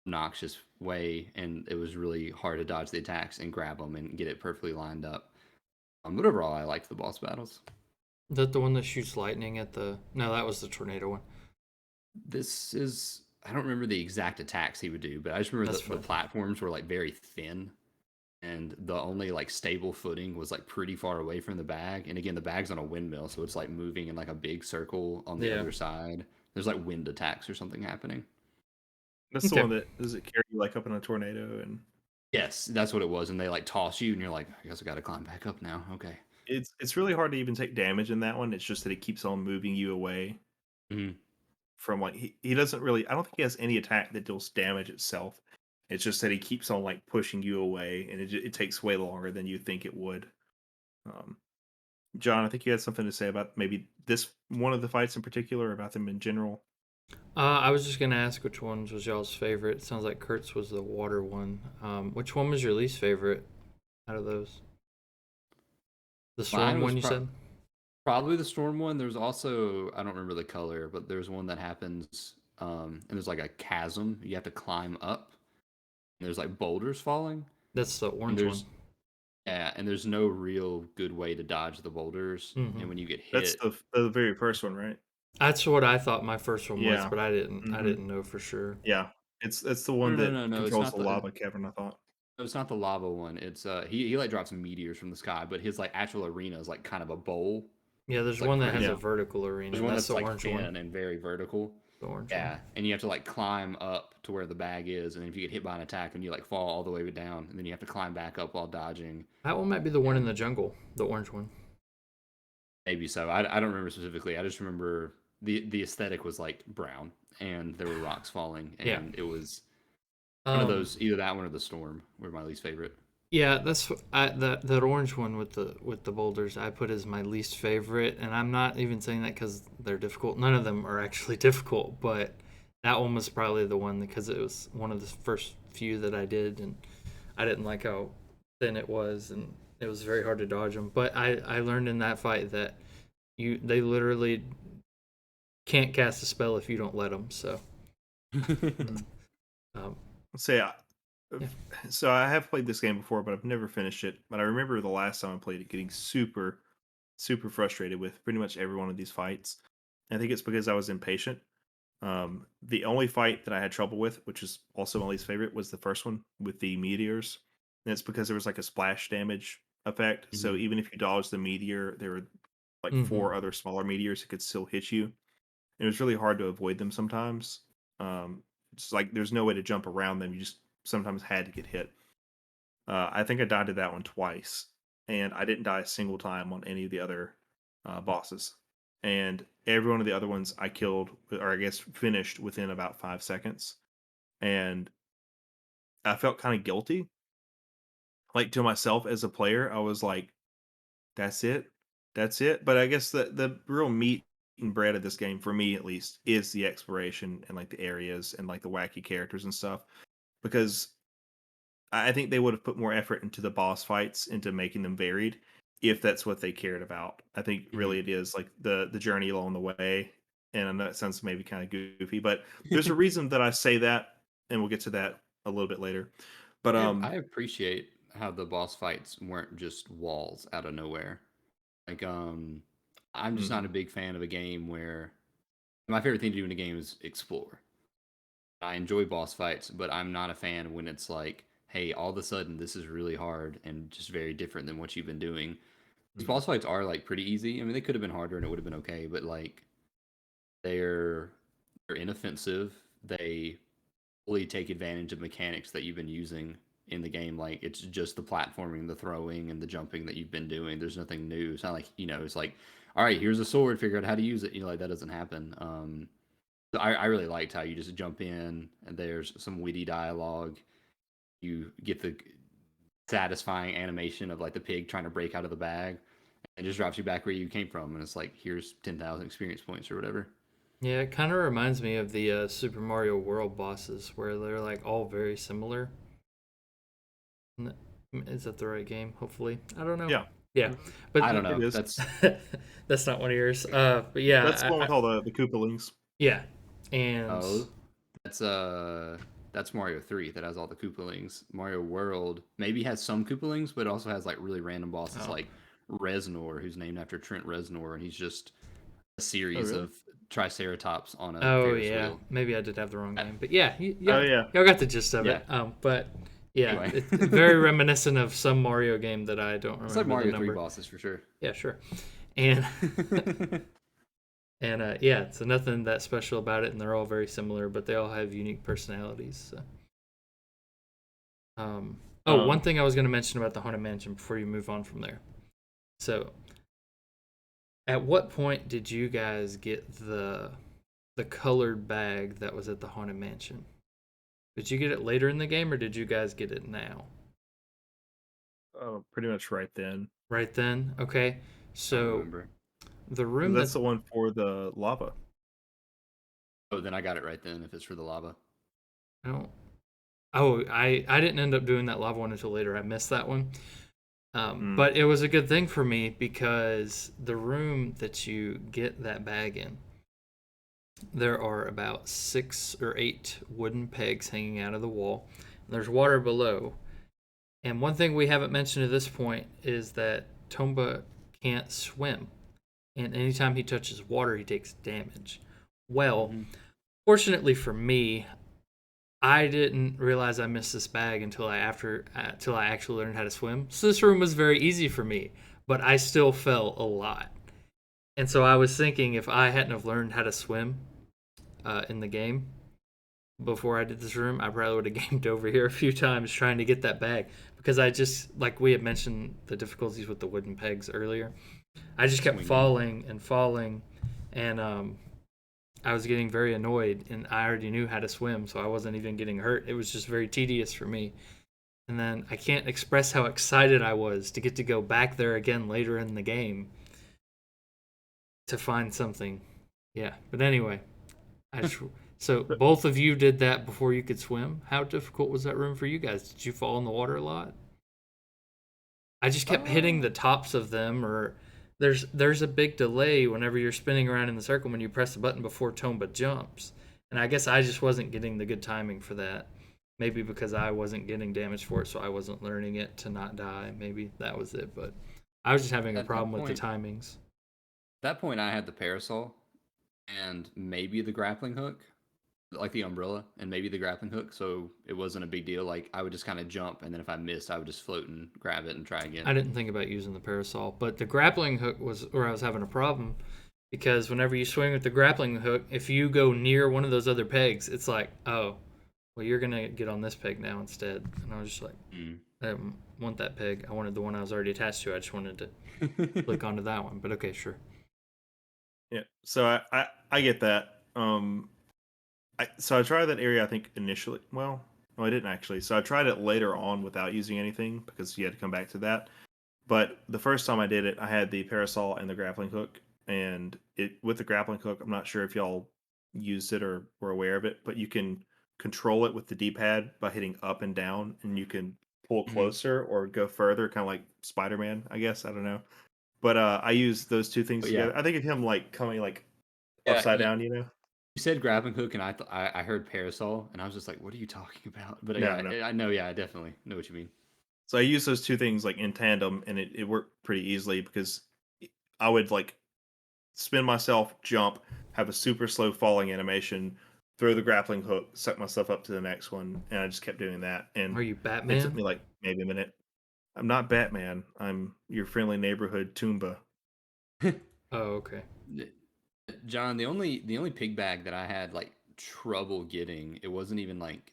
obnoxious way, and it was really hard to dodge the attacks and grab them and get it perfectly lined up. But overall, I liked the boss battles. Is that the one that shoots lightning at the? No, that was the tornado one. This is I don't remember the exact attacks he would do, but I just remember the platforms were like very thin, and the only like stable footing was like pretty far away from the bag. And again, the bag's on a windmill, so it's like moving in like a big circle on the other side. There's like wind attacks or something happening. That's the one that does it carry you like up in a tornado and Yes, that's what it was. And they like toss you, and you're like, I guess I got to climb back up now. Okay. it's really hard to even take damage in that one. It's just that it keeps on moving you away Mhm. from like he doesn't really. I don't think he has any attack that deals damage itself. It's just that he keeps on like pushing you away, and it takes way longer than you think it would. Um, John, I think you had something to say about maybe this one of the fights in particular, about them in general. I was just gonna ask which one was y'all's favorite. It sounds like Kurt's was the water one. Which one was your least favorite out of those? The storm one you said? Probably the storm one. There's also I don't remember the color, but there's one that happens and there's like a chasm you have to climb up. And there's like boulders falling. That's the orange one. Yeah, and there's no real good way to dodge the boulders. Mm-hmm. And when you get hit, That's the very first one, right? That's what I thought my first one was, but I didn't. Mm-hmm. I didn't know for sure. Yeah, it's the one that no, controls the lava cavern. I thought. No, it's not the lava one. It's he like drops meteors from the sky, but his like actual arena is like kind of a bowl. Yeah, there's one that has a vertical arena. There's one that's the like orange thin one. and very vertical. The orange yeah, one. And you have to like climb up to where the bag is, and if you get hit by an attack, then you like fall all the way down, and then you have to climb back up while dodging. That one might be the one in the jungle, the orange one. Maybe so. I don't remember specifically. I just remember the aesthetic was like brown, and there were rocks falling, and it was one of those. Either that one or the storm were my least favorite. Yeah, that orange one with the boulders I put as my least favorite, and I'm not even saying that because they're difficult. None of them are actually difficult, but that one was probably the one because it was one of the first few that I did, and I didn't like how thin it was, and it was very hard to dodge them. But I learned in that fight that they literally can't cast a spell if you don't let them. So, Mm. um, Say, yeah. so I have played this game before, but I've never finished it. But I remember the last time I played it, getting super, super frustrated with pretty much every one of these fights. I think it's because I was impatient. The only fight that I had trouble with, which is also my least favorite, was the first one with the meteors. And it's because there was like a splash damage effect. So Mhm. even if you dodged the meteor, there were like Mm-hmm. four other smaller meteors that could still hit you. It was really hard to avoid them sometimes. It's like there's no way to jump around them. You just sometimes had to get hit. I think I died to that one twice, and I didn't die a single time on any of the other bosses. And every one of the other ones I killed, or I guess finished within about 5 seconds. And I felt kind of guilty, like to myself as a player. I was like, "That's it, that's it." But I guess the real meat and bread of this game, for me at least, is the exploration and like the areas and like the wacky characters and stuff. Because I think they would have put more effort into the boss fights, into making them varied, if that's what they cared about. I think really it is like the journey along the way, and I know that sounds maybe kind of goofy, but there's a reason that I say that, and we'll get to that a little bit later. But I appreciate how the boss fights weren't just walls out of nowhere. Like, I'm just not mhm, a big fan of a game where my favorite thing to do in a game is explore. I enjoy boss fights, but I'm not a fan when it's like, hey, all of a sudden this is really hard and just very different than what you've been doing. These mhm, boss fights are like pretty easy. I mean, they could have been harder and it would have been okay, but like they're they're inoffensive. They fully take advantage of mechanics that you've been using in the game. Like it's just the platforming, the throwing, and the jumping that you've been doing. There's nothing new. It's not like it's like, all right, here's a sword. Figure out how to use it. Like that doesn't happen. So I really liked how you just jump in and there's some witty dialogue. You get the satisfying animation of like the pig trying to break out of the bag and just drops you back where you came from. And it's like, here's 10,000 experience points or whatever. Yeah, it kind of reminds me of the Super Mario World bosses, where they're like all very similar. Is that the right game? Hopefully, I don't know. yeah, Yeah, but I don't it know. is. that's not one of yours. But That's the yeah, one with all the Koopalings. yeah, and Oh, that's that's Mario 3 that has all the Koopalings. Mario World maybe has some Koopalings, but it also has like really random bosses oh, like Reznor, who's named after Trent Reznor, and he's just a Oh, series really? of Triceratops on a oh Ferris yeah, wheel. maybe I did have the wrong game, but yeah, Oh, yeah, yeah. y'all got the gist of Yeah. it. But yeah, Anyway, it's very reminiscent of some Mario game that I don't it's like remember the Mario 3 number. bosses for sure. Yeah, sure, and. And yeah, so nothing that special about it, and they're all very similar, but they all have unique personalities. So. Oh, one Um, thing I was going to mention about the Haunted Mansion before you move on from there. So, at what point did you guys get the colored bag that was at the Haunted Mansion? Did you get it later in the game, or did you guys get it now? pretty much right then. Right then, okay. I don't So remember. the room That's that the one for the lava. Oh, then I got it right then if it's for the lava. I don't. Oh, I didn't end up doing that lava one until later. I missed that one. Mm, But it was a good thing for me because the room that you get that bag in, there are about 6 or 8 wooden pegs hanging out of the wall. There's water below. And one thing we haven't mentioned at this point is that Tomba can't swim. And anytime he touches water, he takes damage. Well, Mm-hmm. fortunately for me, I didn't realize I missed this bag until till I actually learned how to swim. So this room was very easy for me, but I still fell a lot. And so I was thinking if I hadn't have learned how to swim in the game before I did this room, I probably would have gamed over here a few times trying to get that bag because I just like we had mentioned the difficulties with the wooden pegs earlier. I just kept Swinging. falling and falling, and I was getting very annoyed, and I already knew how to swim, so I wasn't even getting hurt. It was just very tedious for me. And then I can't express how excited I was to get to go back there again later in the game to find something. Yeah, but anyway, I just, so both of you did that before you could swim. How difficult was that room for you guys? Did you fall in the water a lot? I just kept hitting the tops of them, or there's a big delay whenever you're spinning around in the circle when you press the button before Tomba jumps. And I guess I just wasn't getting the good timing for that. Maybe because I wasn't getting damage for it, so I wasn't learning it to not die. Maybe that was it. But I was just having a At that problem with the point, timings. I had the parasol and maybe the grappling hook, like the umbrella, and maybe the grappling hook. So it wasn't a big deal. Like I would just kind of jump, and then if I missed, I would just float and grab it and try I again. didn't think about using the parasol, but the grappling hook was where I was having a problem because whenever you swing with the grappling hook, if you go near one of those other pegs, it's like, oh, well, you're gonna get on this peg now instead. And I was just like, Mm. I didn't want that peg. I wanted the one I was already attached to. I just wanted to click onto that one. But okay, sure. Yeah. So I get that. So I tried that area I think initially. Well, no, I didn't actually. So I tried it later on without using anything because you had to come back to that. But the first time I did it, I had the parasol and the grappling hook, and it with the grappling hook, I'm not sure if y'all used it or were aware of it, but you can control it with the D-pad by hitting up and down, and you can pull Mhm. closer or go further, kind of like Spider-Man, I guess. I don't know, but I use those two things But yeah, together. I think of him like coming like yeah. upside down, you know? You said grappling hook, and I heard parasol, and I was just like, "What are you talking about?" But No, yeah, no. I know. Yeah, I definitely know what you mean. So I use those two things like in tandem, and it worked pretty easily because I would like spin myself, jump, have a super slow falling animation, throw the grappling hook, suck myself up to the next one, and I just kept doing that. And Are you it took Batman? me like maybe a minute. I'm not Batman. I'm your friendly neighborhood Tomba. Oh, okay. John, the only pig bag that I had like trouble getting, it wasn't even like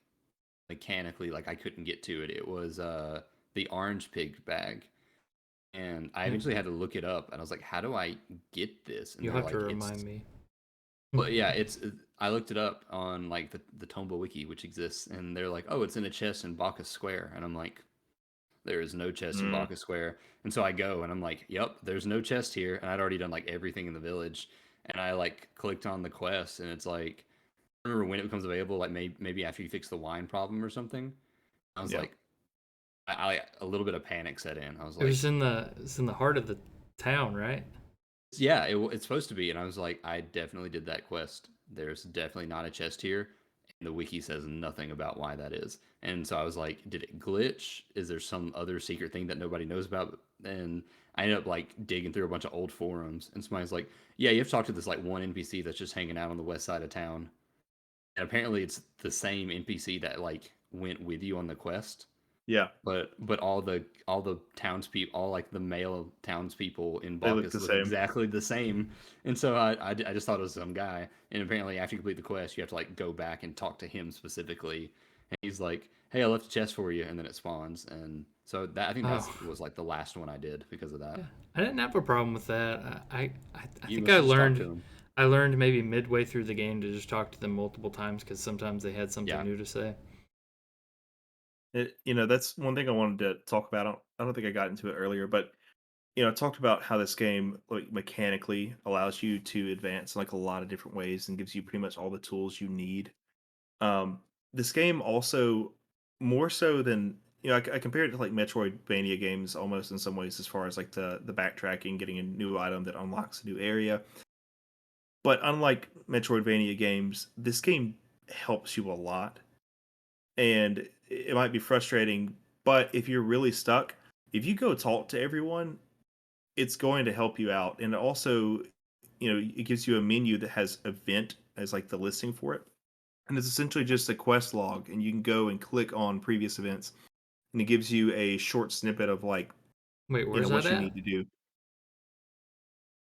mechanically like I couldn't get to it. It was the orange pig bag. And I Hmm. eventually had to look it up and I was like, how do I get this? And You'll they're have to like, remind it's me. well, yeah, I looked it up on like the Tomba wiki, which exists, and they're like, oh, it's in a chest in Bacchus Square. And I'm like, there is no chest in Mm, Bacchus Square. And so I go and I'm like, yep, there's no chest here. And I'd already done like everything in the village. And I like clicked on the quest and it's like, I remember when it becomes available, like maybe after you fix the wine problem or something. I was yeah, like, I a little bit of panic set in. I was It was like, in the heart of the town, right? yeah, it's supposed to be. And I was like, I definitely did that quest. There's definitely not a chest here. And the wiki says nothing about why that is. And so I was like, did it glitch? Is there some other secret thing that nobody knows about? And I ended up like digging through a bunch of old forums. And somebody's like, yeah, you have to talk to this like one NPC that's just hanging out on the west side of town. And apparently it's the same NPC that like went with you on the quest. yeah. But all the townspeople, all like the male townspeople in They look the Bacchus look same. exactly the same, and so I just thought it was some guy. And apparently, after you complete the quest, you have to like go back and talk to him specifically, and he's like, "Hey, I left a chest for you," and then it spawns. And so that I think Oh, that's was like the last one I did because of that. yeah. I didn't have a problem with that. I You think must have just talked to him. I learned maybe midway through the game to just talk to them multiple times because sometimes they had something Yeah. new to say. That's one thing I wanted to talk about. I don't think I got into it earlier, but I talked about how this game like mechanically allows you to advance in like a lot of different ways and gives you pretty much all the tools you need. Um, this game also more so than I compare it to like Metroidvania games almost in some ways as far as like the backtracking, getting a new item that unlocks a new area. But unlike Metroidvania games, this game helps you a lot, and it might be frustrating. But if you're really stuck, if you go talk to everyone, it's going to help you out, and also, it gives you a menu that has event as like the listing for it, and it's essentially just a quest log, and you can go and click on previous events, and it gives you a short snippet of like Wait, where's that what you at? need to do.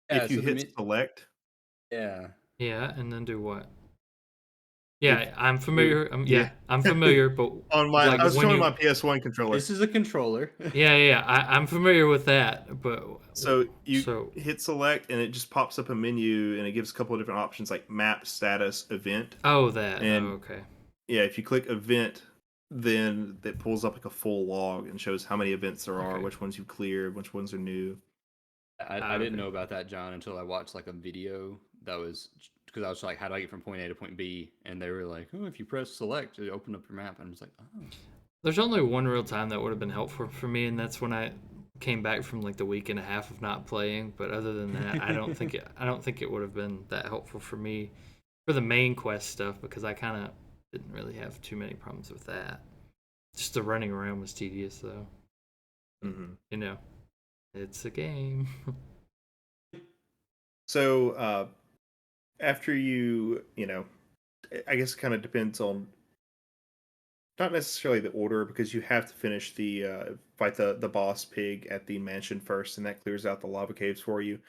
Yeah. If you So the hit select, yeah. Yeah, and then do what? if Yeah, I'm you familiar. yeah, I'm familiar, but on my like I was when showing you, my PS1 controller. This is a controller. I'm familiar with that. But So you so hit select, and it just pops up a menu, and it gives a couple of different options like map, status, event, oh that and oh okay. yeah, if you click event, then that pulls up like a full log and shows how many events there are, Okay. which ones you cleared, which ones are new. I didn't Okay. know about that, John, until I watched like a video that was because I was like, how do I get from point A to point B? And they were like, oh, if you press select, it opened up your map. And I was like, oh. There's only one real time that would have been helpful for me, and that's when I came back from like the week and a half of not playing. But other than that, I don't think it would have been that helpful for me for the main quest stuff because I kind of didn't really have too many problems with that. Just the running around was tedious, though. Mm-hmm. You know, it's a game. So after I guess it kind of depends on not necessarily the order because you have to finish the fight the boss pig at the mansion first, and that clears out the lava caves for you.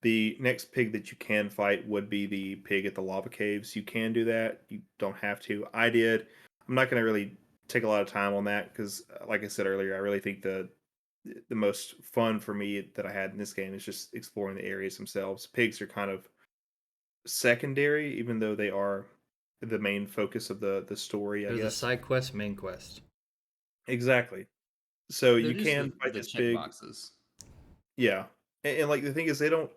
The next pig that you can fight would be the pig at the lava caves. You can do that. You don't have to. I did. I'm not going to really take a lot of time on that because, like I said earlier, I really think the most fun for me that I had in this game is just exploring the areas themselves. Pigs are kind of secondary, even though they are the main focus of the story, I They're the guess. side quest, main quest. Exactly. So They're you just can fight the this check pig. boxes. Yeah. And like the thing is they don't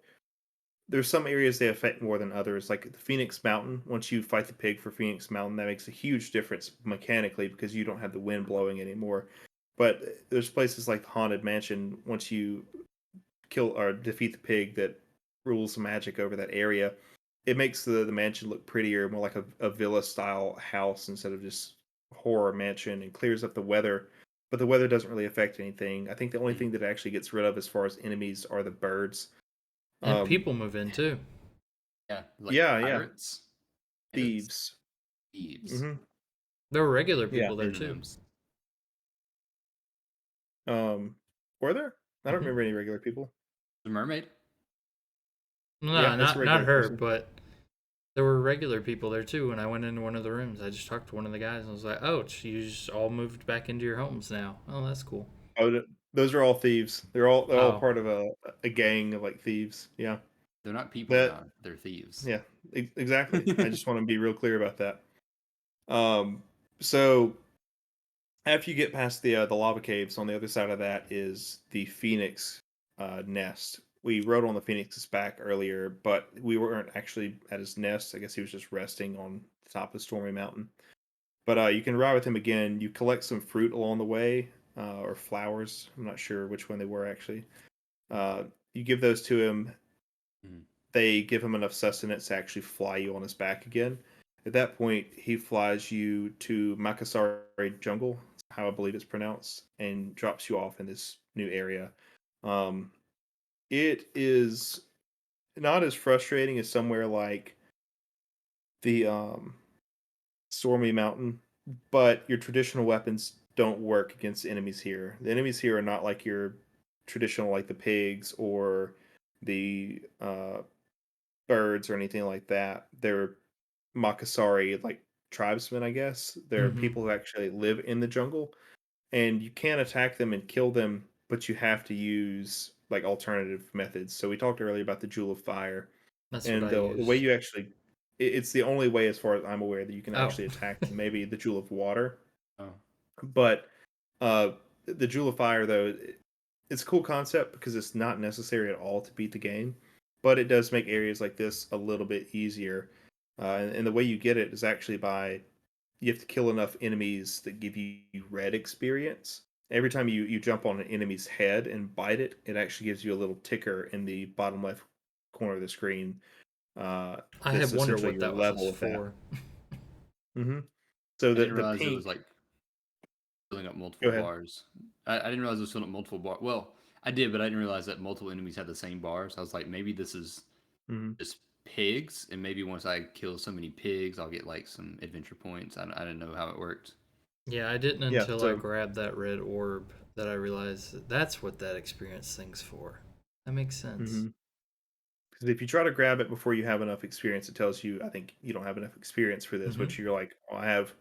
there's some areas they affect more than others. Like the Phoenix Mountain, once you fight the pig for Phoenix Mountain, that makes a huge difference mechanically because you don't have the wind blowing anymore. But there's places like the Haunted Mansion, once you kill or defeat the pig that rules the magic over that area, it makes the mansion look prettier, more like a villa style house instead of just horror mansion, and clears up the weather. But the weather doesn't really affect anything. I think the only Mm. thing that it actually gets rid of as far as enemies are the birds. And Um, people move in too. Yeah, like yeah, pirates and thieves. thieves, Hmm. There were regular Yeah. people there too. synonyms. Were there? I don't Hmm. remember any regular people. The mermaid. Yeah, No, that's a not regular her, person. but there were regular people there too. When I went into one of the rooms, I just talked to one of the guys and I was like, "Oh, you just all moved back into your homes now. Oh, that's cool." Oh, those are all thieves. They're all Oh, part of a gang of like thieves. Yeah. They're not people, That John. They're thieves. yeah, exactly. I just want to be real clear about that. So after you get past the lava caves, on the other side of that is the Phoenix nest. We rode on the Phoenix's back earlier, but we weren't actually at his nest. I guess he was just resting on the top of Stormy Mountain. But you can ride with him again. You collect some fruit along the way, or flowers. I'm not sure which one they were actually. Uh, you give those to him. Mhm. They give him enough sustenance to actually fly you on his back again. At that point, he flies you to Makasari Jungle, how I believe it's pronounced, and drops you off in this new area. Um, it is not as frustrating as somewhere like the Stormy Mountain, but your traditional weapons don't work against enemies here. The enemies here are not like your traditional, like the pigs or the birds or anything like that. They're Makasari, like tribesmen, I guess. They're mm-hmm. people who actually live in the jungle, and you can attack them and kill them, but you have to use like alternative methods. So we talked earlier about the Jewel of Fire, That's what and I the way used. you actually it's the only way as far as I'm aware that you can Oh, actually attack them. Maybe the Jewel of Water, Oh, but uh the Jewel of Fire though it's a cool concept because it's not necessary at all to beat the game, but it does make areas like this a little bit easier. And the way you get it is actually by you have to kill enough enemies that give you red experience. Every time you jump on an enemy's head and bite it, it actually gives you a little ticker in the bottom left corner of the screen. I That's had wondered essentially what your that was level of that. for. Hmm. So I the didn't the realize it pink. was like filling up Go multiple ahead. bars. I didn't realize it was filling up multiple bars. Well, I did, but I didn't realize that multiple enemies had the same bars. I was like, maybe this is Hmm. just pigs, and maybe once I kill so many pigs, I'll get like some adventure points. I didn't know how it worked. Yeah, I didn't Yeah. until I So grabbed that red orb that I realized that's what that experience thing's for. That makes sense. mhm. 'Cause if you try to grab it before you have enough experience, it tells you, I think you don't have enough experience for this, Hmm. which you're like, oh, I have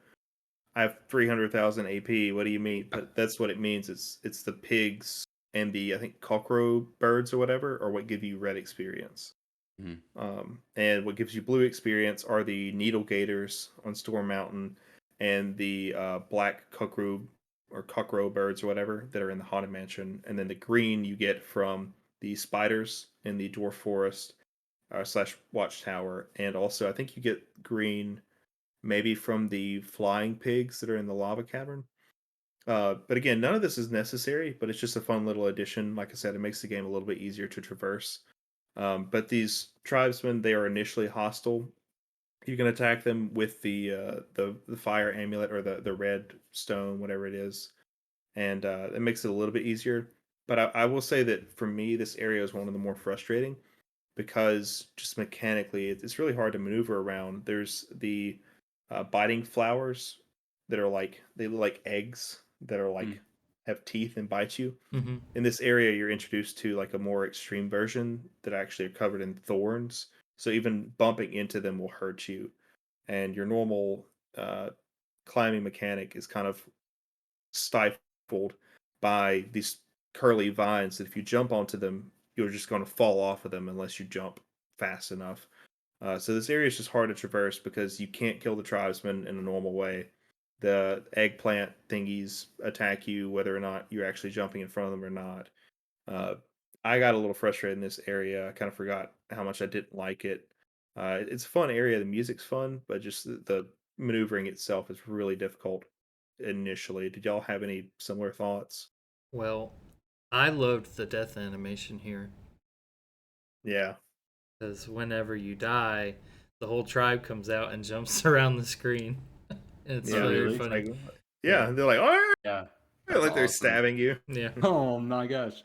300,000 AP. What do you mean? But that's what it means. It's the pigs and the I think cockroach birds or whatever are what give you red experience. Mhm. And what gives you blue experience are the needle gators on Storm Mountain and the black cockroach or cockroach birds or whatever that are in the haunted mansion, and then the green you get from the spiders in the dwarf forest slash watchtower, and also I think you get green maybe from the flying pigs that are in the lava cavern. But again, none of this is necessary, but it's just a fun little addition. Like I said, it makes the game a little bit easier to traverse. But these tribesmen, they are initially hostile. You can attack them with the fire amulet or the red stone, whatever it is, and it makes it a little bit easier. But I will say that for me, this area is one of the more frustrating because just mechanically, it's really hard to maneuver around. There's the biting flowers that are like they look like eggs that are Mm. like have teeth and bite you. Hmm. In this area, you're introduced to like a more extreme version that actually are covered in thorns. So even bumping into them will hurt you, and your normal uh, climbing mechanic is kind of stifled by these curly vines that if you jump onto them, you're just going to fall off of them unless you jump fast enough. So this area is just hard to traverse because you can't kill the tribesmen in a normal way. The eggplant thingies attack you whether or not you're actually jumping in front of them or not. Uh, I got a little frustrated in this area. I kind of forgot how much I didn't like it. It's a fun area. The music's fun, but just the maneuvering itself is really difficult initially. Did y'all have any similar thoughts? Well, I loved the death animation here Yeah. because whenever you die, the whole tribe comes out and jumps around the screen. It's Yeah. Oh, very really? It's funny. like, Yeah, yeah, they're like, oh, Yeah, that's like they're awesome. stabbing you. yeah. Oh my gosh,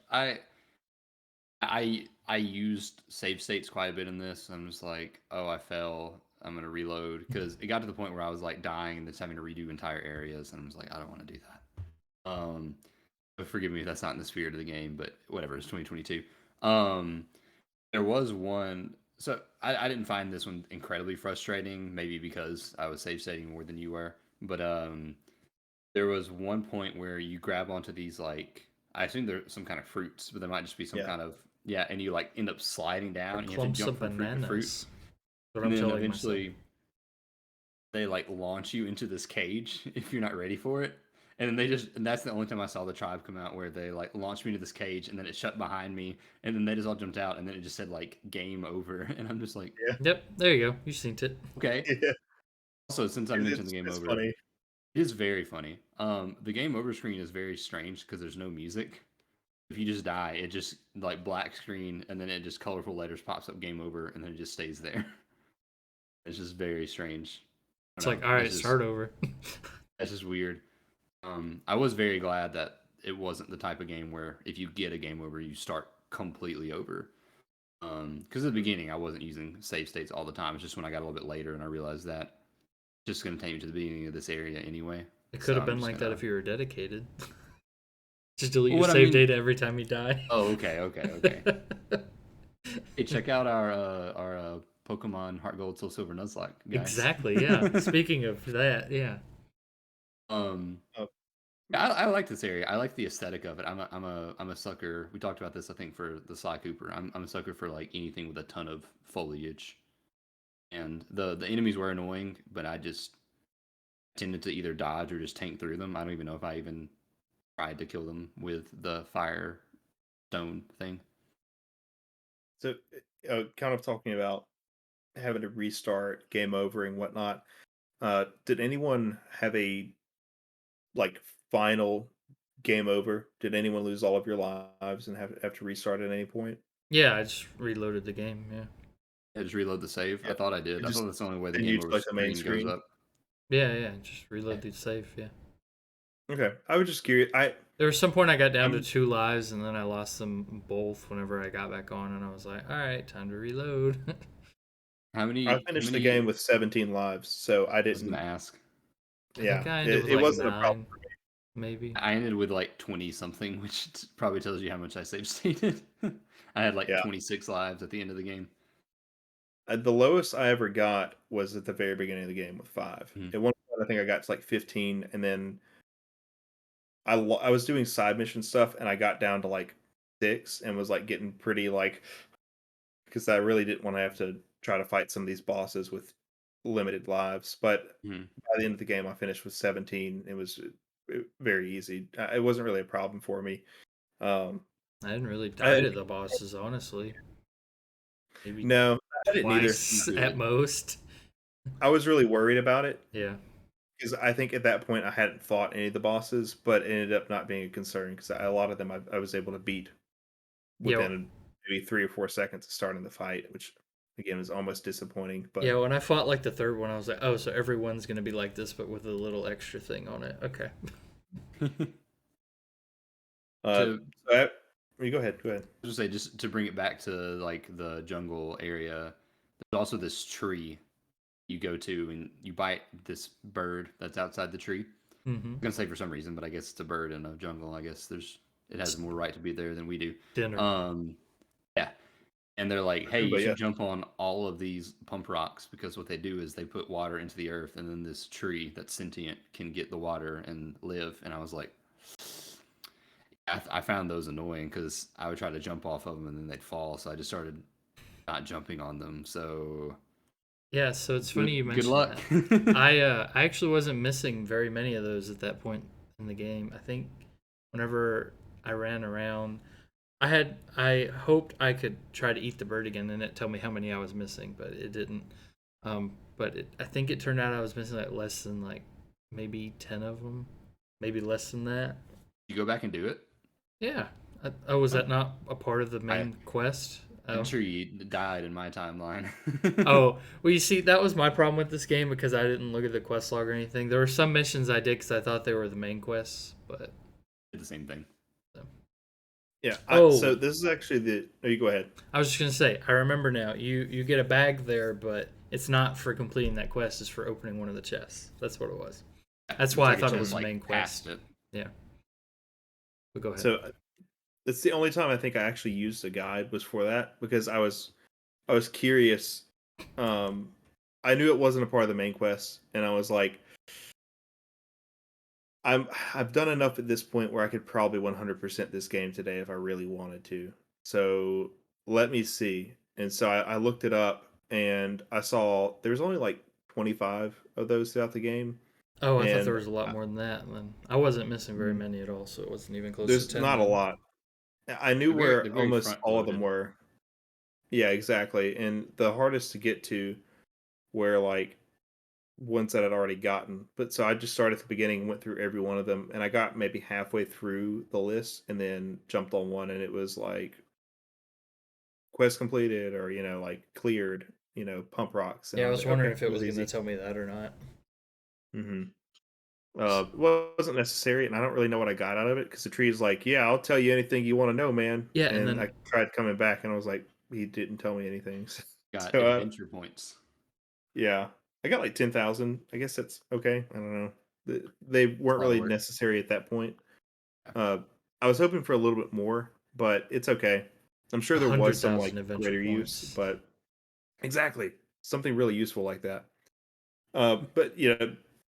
I used save states quite a bit in this. I'm just like, oh, I fell. I'm gonna reload because it got to the point where I was like dying and just having to redo entire areas, and I was like, I don't want to do that. But forgive me if that's not in the spirit of the game, but whatever. It's 2022. Um, there was one. So I didn't find this one incredibly frustrating, maybe because I was save stating more than you were. But there was one point where you grab onto these like I assume they're some kind of fruits, but there might just be some Yeah. kind of yeah, and you like end up sliding Or down, and you have to clumps jump of from fruit to fruit, bananas. What and I'm then telling myself. eventually they like launch you into this cage if you're not ready for it. And then they just and that's the only time I saw the tribe come out where they like launched me into this cage and then it shut behind me and then they just all jumped out and then it just said like game over and I'm just like Yeah. Yep, there you go. You synced it. okay. Yeah. Also, since I mentioned the It's, game it's over, funny. it is very funny. The game over screen is very strange because there's no music. If you just die, it just like black screen and then it just colorful letters pops up game over and then it just stays there. It's just very strange. I It's don't like, know. all right, start over. That's just weird. I was very glad that it wasn't the type of game where if you get a game over, you start completely over. Because at the beginning, I wasn't using save states all the time. It's just when I got a little bit later and I realized that it's just going to take me to the beginning of this area anyway. It could So have I'm been just like that gonna. if you were dedicated. Just delete Well, your what I save mean. data every time you die. Oh, okay. Hey, check out our Pokemon Heart Gold Soul Silver Nuzlocke, guys. Exactly, yeah. Speaking of that, yeah. um, Oh, I like this area. I like the aesthetic of it. I'm a sucker. We talked about this, I think, for the Sly Cooper. I'm a sucker for like anything with a ton of foliage. And the enemies were annoying, but I just tended to either dodge or just tank through them. I don't even know if I even tried to kill them with the fire stone thing. so, kind of talking about having to restart, game over, and whatnot. Did anyone have a like final game over? Did anyone lose all of your lives and have to restart at any point? Yeah, I just reloaded the game, yeah. I just reload the save. Yeah. I thought I did. It I just thought that's the only way the send you game to over like the main screen goes screen. up. Yeah, yeah, just Yeah. reload the save, yeah. Okay, I was just curious. There was some point I got down to I'm 2 lives, and then I lost them both whenever I got back on, and I was like, all right, time to reload. How I many? How finished the game many? with 17 lives, so I I was gonna didn't. ask. I think Yeah, I ended with it like wasn't a problem 9, for me. maybe. I ended with like 20 something, which probably tells you how much I save stated. I had like Yeah, 26 lives at the end of the game. the lowest I ever got was at the very beginning of the game with 5. Mhm. At one point, I think I got to like 15, and then I was doing side mission stuff, and I got down to like 6, and was like getting pretty like because I really didn't want to have to try to fight some of these bosses with limited lives. But Mhm. by the end of the game, I finished with 17. It was very easy. It wasn't really a problem for me. Um, I didn't really die I to the bosses, honestly. Maybe no, I didn't either. You twice at good. most. I was really worried about it Yeah. because I think at that point I hadn't fought any of the bosses, but it ended up not being a concern because a lot of them I was able to beat Yeah. within maybe 3 or 4 seconds of starting the fight, which again was almost disappointing. But Yeah, when I fought like the third one, I was like, oh, so everyone's gonna be like this, but with a little extra thing on it. Okay. uh, To so you go ahead. Go ahead. just say, just to bring it back to like the jungle area, there's also this tree you go to and you bite this bird that's outside the tree. Mm-hmm. I'm gonna say for some reason, but I guess it's a bird in a jungle. I guess it has more right to be there than we do. Dinner. Um, yeah, and they're like, hey, you But yeah, should jump on all of these pump rocks because what they do is they put water into the earth, and then this tree that's sentient can get the water and live. And I was like, I found those annoying because I would try to jump off of them and then they'd fall. So I just started not jumping on them. So Yeah, so it's funny you good mentioned luck. that. I actually wasn't missing very many of those at that point in the game. I think whenever I ran around, I hoped I could try to eat the bird again and it tell me how many I was missing, but it didn't. I think it turned out I was missing like less than like maybe 10 of them, maybe less than that. You go back and do it. Yeah. Oh, was Oh, that not a part of the I main quest? I'm Oh. sure you died in my timeline. Oh, well, you see, that was my problem with this game because I didn't look at the quest log or anything. There were some missions I did because I thought they were the main quests, but. Did the same thing. So. yeah. So Oh, this is actually the. Oh, you go ahead. I was just gonna say, I remember now. You get a bag there, but it's not for completing that quest. It's for opening one of the chests. That's what it was. That's Looks why I like a thought it chest was the like main past quest. it. Yeah, but go ahead. So it's the only time I think I actually used a guide was for that because I was curious. Um, I knew it wasn't a part of the main quest, and I was like, I've done enough at this point where I could probably 100% this game today if I really wanted to. So let me see. And so I looked it up, and I saw there was only like 25 of those throughout the game, Oh, I thought there and was a lot more than that. And then I wasn't missing very mm, many at all, so it wasn't even close to there's 10 not a then. lot. I knew They're where very almost front all of them loaded. were. Yeah, exactly. And the hardest to get to where like ones that I'd already gotten. But so I just started at the beginning and went through every one of them, and I got maybe halfway through the list and then jumped on one, and it was like quest completed or like cleared, pump rocks, and Yeah, I I was was like, wondering okay, if it it was was gonna easy. tell me that or not. hmm wasn't necessary, and I don't really know what I got out of it because the tree is like, yeah, I'll tell you anything you want to know, man. Yeah, and And then I tried coming back, and I was like, he didn't tell me anything. Got So adventure points. yeah, I got like 10,000. I guess that's okay. I don't know. They It's a weren't lot of really work. necessary at that point. Yeah. Uh, I was hoping for a little bit more, but it's okay. I'm sure a there was hundred some thousand like adventure greater use, points. but exactly something really useful like that. But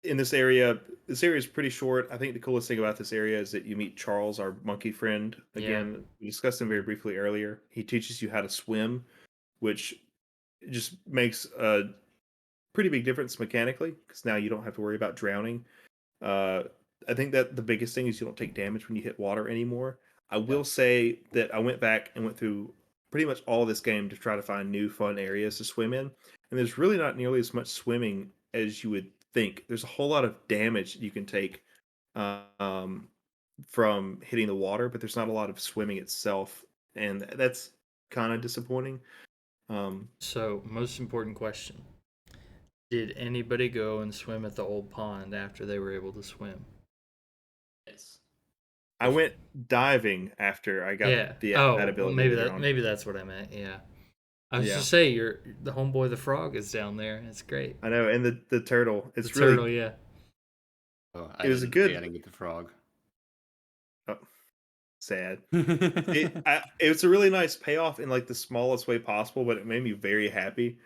in this area is pretty short. I think the coolest thing about this area is that you meet Charles, our monkey friend. Yeah. Again, we discussed him very briefly earlier. He teaches you how to swim, which just makes a pretty big difference mechanically because now you don't have to worry about drowning. Uh, I think that the biggest thing is you don't take damage when you hit water anymore. I Yeah. will say that I went back and went through pretty much all this game to try to find new fun areas to swim in, and there's really not nearly as much swimming as you would think. There's a whole lot of damage you can take um, from hitting the water, but there's not a lot of swimming itself, and that's kind of disappointing. Um, So, most important question. Did anybody go and swim at the old pond after they were able to swim? Yes. I went diving after I got Yeah. that Oh, well, ability later on. maybe that's what I meant. Yeah. I was Yeah. just say you're the homeboy the frog is down there. It's great. I know, and the turtle. The It's turtle, really yeah. Oh, it was a I good. didn't get the frog. Oh, sad. Got It's a really nice payoff in like the smallest way possible, but it made me very happy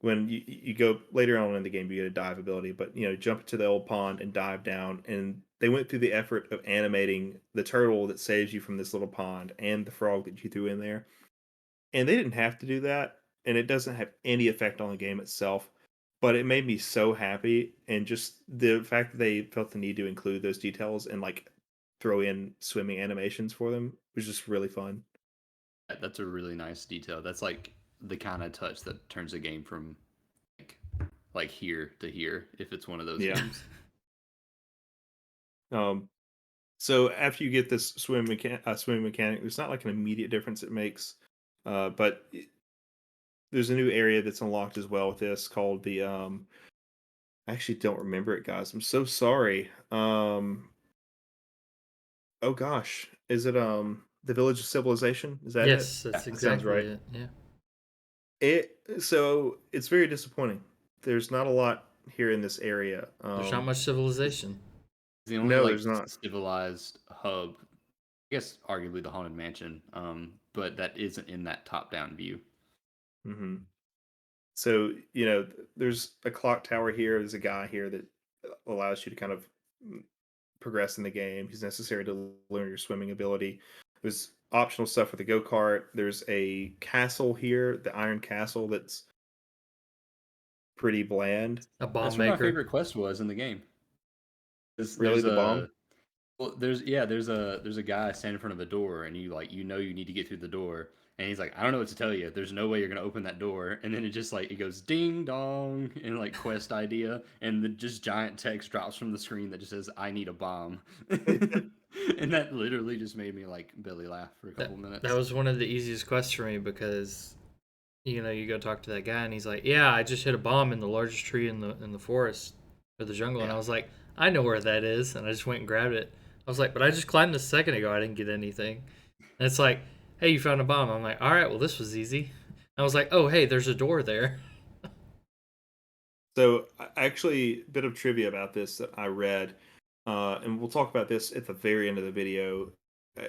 when you go later on in the game. You get a dive ability, but jump into the old pond and dive down. And they went through the effort of animating the turtle that saves you from this little pond and the frog that you threw in there. And they didn't have to do that, and it doesn't have any effect on the game itself. but it made me so happy, and just the fact that they felt the need to include those details and like throw in swimming animations for them was just really fun. That's a really nice detail. That's like the kind of touch that turns a game from like like here to here if it's one of those Yeah. games. Um, so after you get this swimming mechanic, there's not like an immediate difference it makes, but there's a new area that's unlocked as well with this called the I actually don't remember it, guys. I'm so sorry. Oh gosh, is it the Village of Civilization? Is that it? Yes, Yeah, that's That sounds exactly right. it. Yeah. It's very disappointing. There's not a lot here in this area. There's not much civilization. the only No, like there's not. civilized hub, I guess arguably the Haunted Mansion, but that isn't in that top-down view. Hmm. So there's a clock tower here. There's a guy here that allows you to kind of mm, progress in the game. He's necessary to learn your swimming ability. There's optional stuff with the go kart. There's a castle here, the Iron Castle, that's pretty bland. A bomb That's where my maker. favorite quest was in the game. Really, There's the a bomb. well, there's a guy standing in front of a door, and you know you need to get through the door, and he's like, I don't know what to tell you. There's no way you're gonna open that door, and then it just like it goes ding dong and like quest idea, and the just giant text drops from the screen that just says I need a bomb, and that literally just made me like belly laugh for a That couple that minutes. was one of the easiest quests for me because you go talk to that guy and he's like, "Yeah, I just hit a bomb in the largest tree in the forest or the jungle," and I Yeah, was like, "I know where that is," and I just went and grabbed it. I was like, "But I just climbed this a second ago. I didn't get anything." And it's like, "Hey, you found a bomb." I'm like, "All right, well this was easy." I was like, "Oh, hey, there's a door there." So, actually, a bit of trivia about this that I read, and we'll talk about this at the very end of the video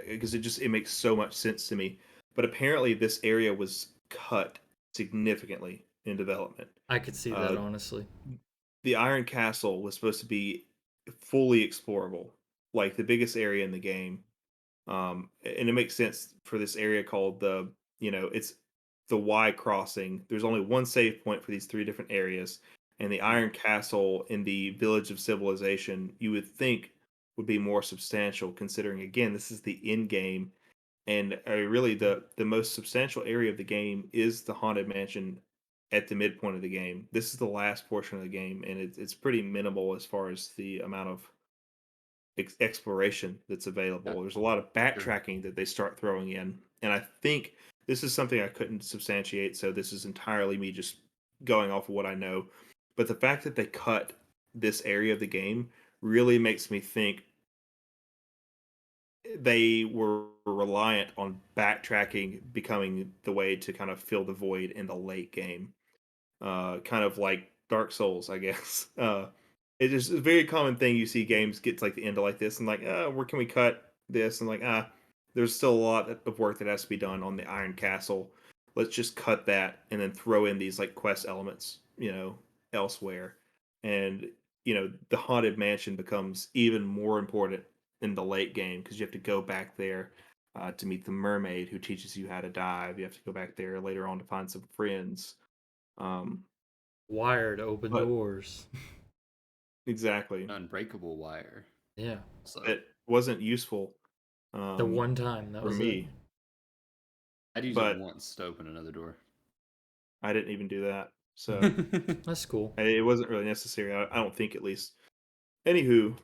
because it makes so much sense to me. But apparently, this area was cut significantly in development. I could see that Uh, honestly. the Iron Castle was supposed to be fully explorable, like the biggest area in the game. And it makes sense for this area called it's the Y crossing. There's only one save point for these three different areas, and the Iron Castle in the Village of Civilization you would think would be more substantial, considering again this is the end game, and really the most substantial area of the game is the Haunted Mansion at the midpoint of the game. This is the last portion of the game, and it's pretty minimal as far as the amount of exploration that's yeah, available. There's a lot of sure. backtracking that they start throwing in, and I think this is something I couldn't substantiate. So this is entirely me just going off of what I know. But the fact that they cut this area of the game really makes me think they were reliant on backtracking becoming the way to kind of fill the void in the late game, kind of like Dark Souls, I guess. It is a very common thing you see games get to like the end of like this and like, where can we cut this? And like, there's still a lot of work that has to be done on the Iron Castle. Let's just cut that and then throw in these like quest elements, elsewhere. And the Haunted Mansion becomes even more important in the late game because you have to go back there to meet the mermaid who teaches you how to dive. You have to go back there later on to find some friends. Um, Wired open but doors. exactly, Unbreakable wire. Yeah. So it wasn't useful The one time, that for was it. me, I'd use it but once to open another door. I didn't even do that. So That's cool. it wasn't really necessary. I don't think, at least. Anywho,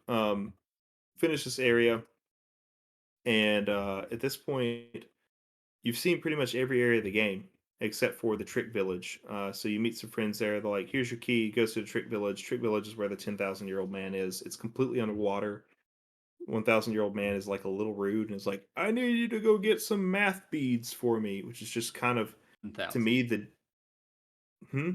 finish this area, and at this point, you've seen pretty much every area of the game except for the Trick Village. So you meet some friends there. They're like, "Here's your key. Goes to the Trick Village. Trick Village is where the 10,000-year-old man is. It's completely underwater. 1,000-year-old man is like a little rude and is like, "I need you to go get some math beads for me," which is just kind of to 10,000. me the hmm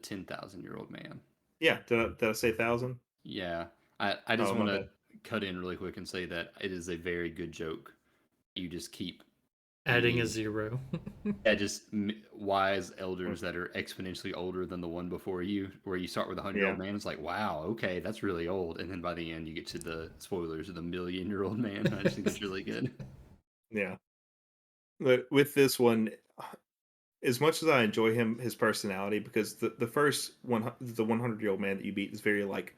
10,000-year-old man. yeah. Did I say 1,000? Yeah. I just Oh, want my to bad. cut in really quick and say that it is a very good joke. You just keep Adding a meeting, 0. yeah, just wise elders that are exponentially older than the one before you, where you start with a 100-year-old Yeah, man. It's like, wow, okay, that's really old. And then by the end, you get to the spoilers of the million-year-old man. I just think it's really good. yeah. But with this one, as much as I enjoy his personality, because the first the 100-year-old man that you beat is very like,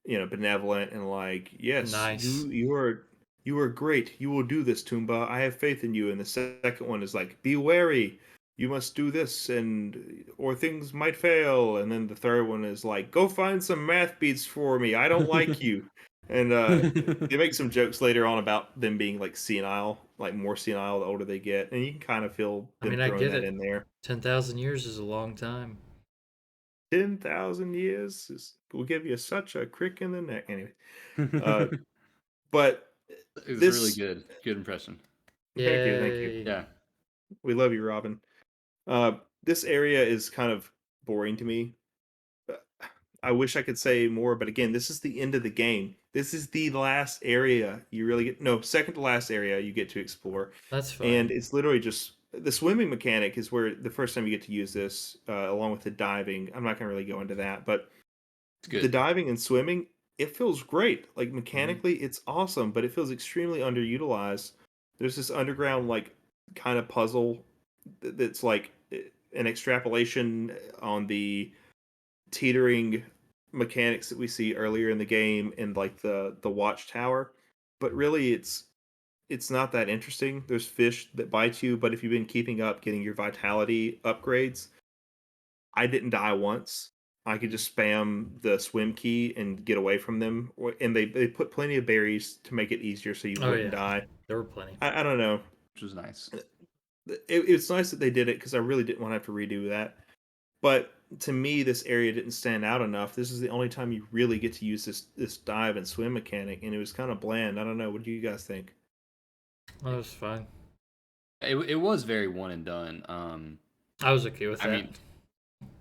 benevolent and like, yes, Nice. you are great. You will do this, Tomba. I have faith in you. And the second one is like, be wary. You must do this, and or things might fail. And then the third one is like, go find some math beats for me. I don't like you. And they make some jokes later on about them being like senile, like more senile the older they get, and you can kind of feel I them mean, I throwing get that it. in there. 10,000 years is a long time. 10,000 years will give you such a crick in the neck. Anyway, uh, but It was really this, good. Good impression. thank you, thank you. Yay. Yeah. We love you, Robin. This area is kind of boring to me. Uh, I wish I could say more, but again, this is the end of the game. This is the last area you really get. No, second to last area you get to explore, That's and fine. it's literally just the swimming mechanic is where the first time you get to use this, along with the diving. I'm not gonna really go into that, but It's the good. diving and swimming, it feels great. Like Hmm. mechanically, it's awesome, but it feels extremely underutilized. There's this underground like kind of puzzle that's like an extrapolation on the teetering mechanics that we see earlier in the game in like the watchtower. But really it's not that interesting. There's fish that bite you, but if you've been keeping up getting your vitality upgrades, I didn't die once. I could just spam the swim key and get away from them. And they put plenty of berries to make it easier so you Oh, wouldn't yeah. die. There were plenty. I don't know. Which was nice. It's nice that they did it because I really didn't want to have to redo that. But to me, this area didn't stand out enough. This is the only time you really get to use this dive and swim mechanic, and it was kind of bland. I don't know. What do you guys think? That was fine. It was very one and done. I was okay with I that. mean,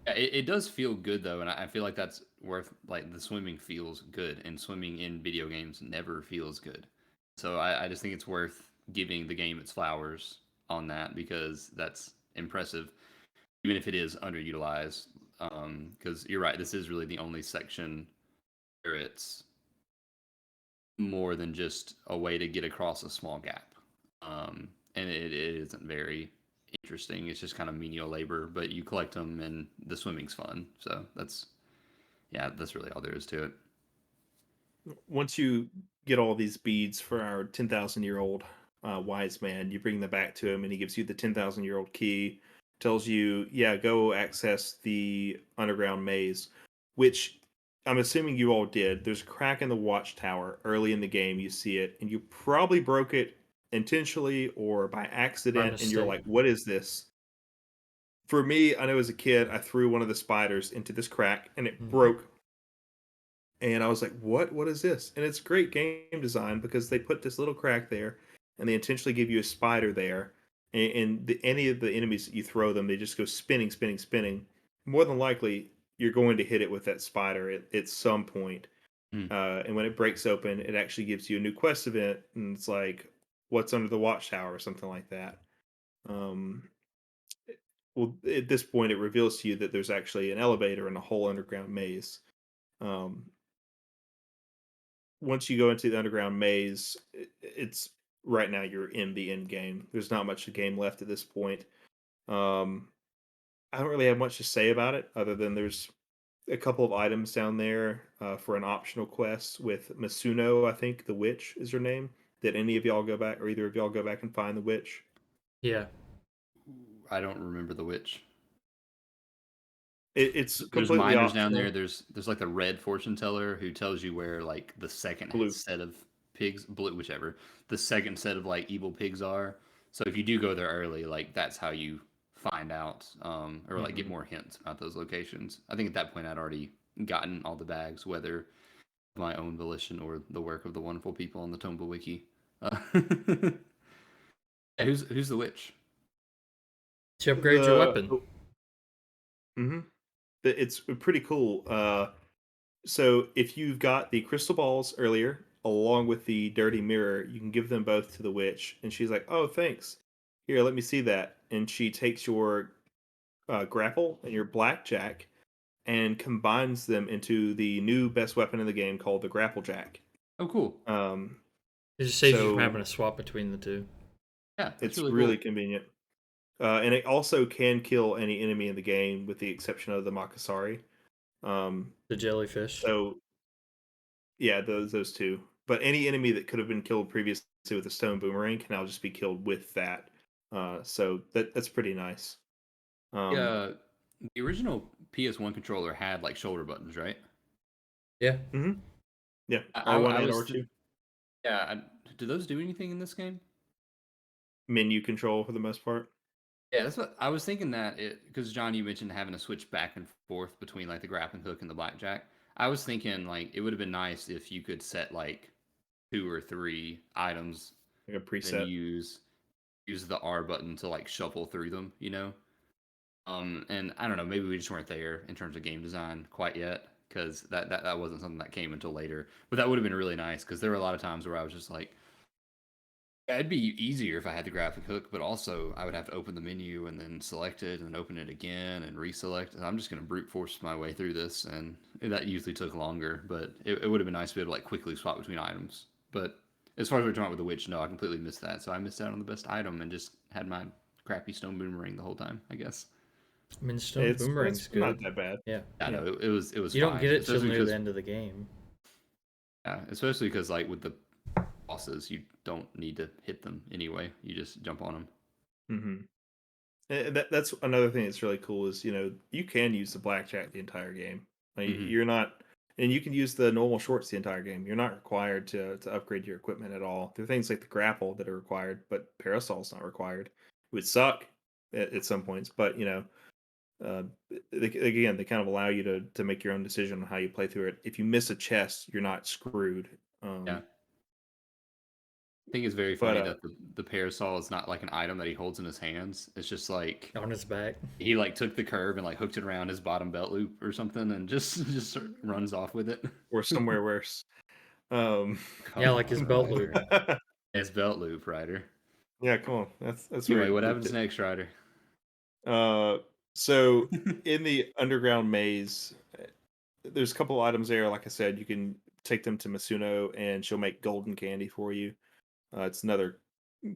yeah, it does feel good though, and I feel like that's worth like the swimming feels good, and swimming in video games never feels good. So I just think it's worth giving the game its flowers on that because that's impressive, even if it is underutilized. Because you're right, this is really the only section where it's more than just a way to get across a small gap. And it isn't very interesting. It's just kind of menial labor, but you collect them, and the swimming's fun. So that's really all there is to it. Once you get all these beads for our 10,000-year-old wise man, you bring them back to him, and he gives you the 10,000-year-old key. Tells you, yeah, go access the underground maze, which I'm assuming you all did. There's a crack in the watchtower early in the game. You see it, and you probably broke it intentionally or by By accident, and you're mistake. like, what is this? For me, I know as a kid, I threw one of the spiders into this crack, and it Hmm. broke, and I was like, "What? What is this?" And it's great game design because they put this little crack there, and they intentionally give you a spider there. And any of the enemies that you throw them, they just go spinning, spinning, spinning. More than likely, you're going to hit it with that spider at some point. Mm. And when it breaks open, it actually gives you a new quest event, and it's like, "What's under the watchtower?" or something like that. Um, well, at this point, it reveals to you that there's actually an elevator in a whole underground maze. Um, Once you go into the underground maze, it's right now you're in the end game. There's not much of the game left at this point. Um, I don't really have much to say about it other than there's a couple of items down there for an optional quest with Masuno. I think the witch is her name. Did any of y'all go back, or either of y'all go back and find the witch? Yeah. I don't remember the witch. It's There's completely miners down there. optional. There's like the red fortune teller who tells you where like the second Blue. set of pigs, blue, whichever, the second set of like evil pigs are. So if you do go there early, like that's how you find out, or like get Hmm. more hints about those locations. I think at that point I'd already gotten all the bags, whether my own volition or the work of the wonderful people on the Tomba wiki. Yeah, who's the witch? To upgrade your The, weapon. hmm it's pretty cool. So if you've got the crystal balls earlier, along with the dirty mirror, you can give them both to the witch, and she's like, "Oh, thanks. Here, let me see that." And she takes your grapple and your blackjack and combines them into the new best weapon in the game called the grapple jack. Oh, cool. Um, It just saves you from so having to swap between the two. Yeah, that's it's really really cool. convenient. And it also can kill any enemy in the game, with the exception of the Makasari. The jellyfish. So yeah, those two. But any enemy that could have been killed previously with a stone boomerang can now just be killed with that. So that's pretty nice. Um, Yeah, the original PS1 controller had like shoulder buttons, right? Yeah. mhm. Yeah, I, R1 I and was, R2 yeah. Do those do anything in this game? menu control for the most part. Yeah, that's what I was thinking. That it because John, you mentioned having to switch back and forth between like the grappling hook and the blackjack. I was thinking like it would have been nice if you could set like two or three items, Like a then preset. use the R button to like shuffle through them, you know. And I don't know, maybe we just weren't there in terms of game design quite yet because that wasn't something that came until later. But that would have been really nice because there were a lot of times where I was just like, yeah, it'd be easier if I had the graphic hook, but also I would have to open the menu and then select it and open it again and reselect. And I'm just going to brute force my way through this, and that usually took longer. But it would have been nice to be able to like quickly swap between items. But as far as we're talking about with the witch, no, I completely missed that. So I missed out on the best item and just had my crappy stone boomerang the whole time, I guess. I mean, Stone It's Boomerang's not good. that bad. Yeah. I Yeah. know it was You don't get fine, it till especially near the because end of the game. yeah, especially because like with the bosses, you don't need to hit them anyway. You just jump on them. hmm that's another thing that's really cool is you can use the blackjack the entire game. Like, Hmm. you're not, and you can use the normal shorts the entire game. You're not required to upgrade your equipment at all. There are things like the grapple that are required, but parasol's not required. It would suck at some points, but uh, again, they kind of allow you to make your own decision on how you play through it. If you miss a chest, you're not screwed. Yeah. I think it's very But funny that the parasol is not like an item that he holds in his hands. It's just like On his back. he like took the curve and like hooked it around his bottom belt loop or something and just runs off with it. or somewhere worse. Um, Yeah, Come like his on, belt loop. Ryder. His belt loop, Ryder. yeah, come on. That's Anyway, where what looped happens it. next, Ryder? So in the underground maze, there's a couple items there. Like I said, you can take them to Masuno, and she'll make golden candy for you. It's another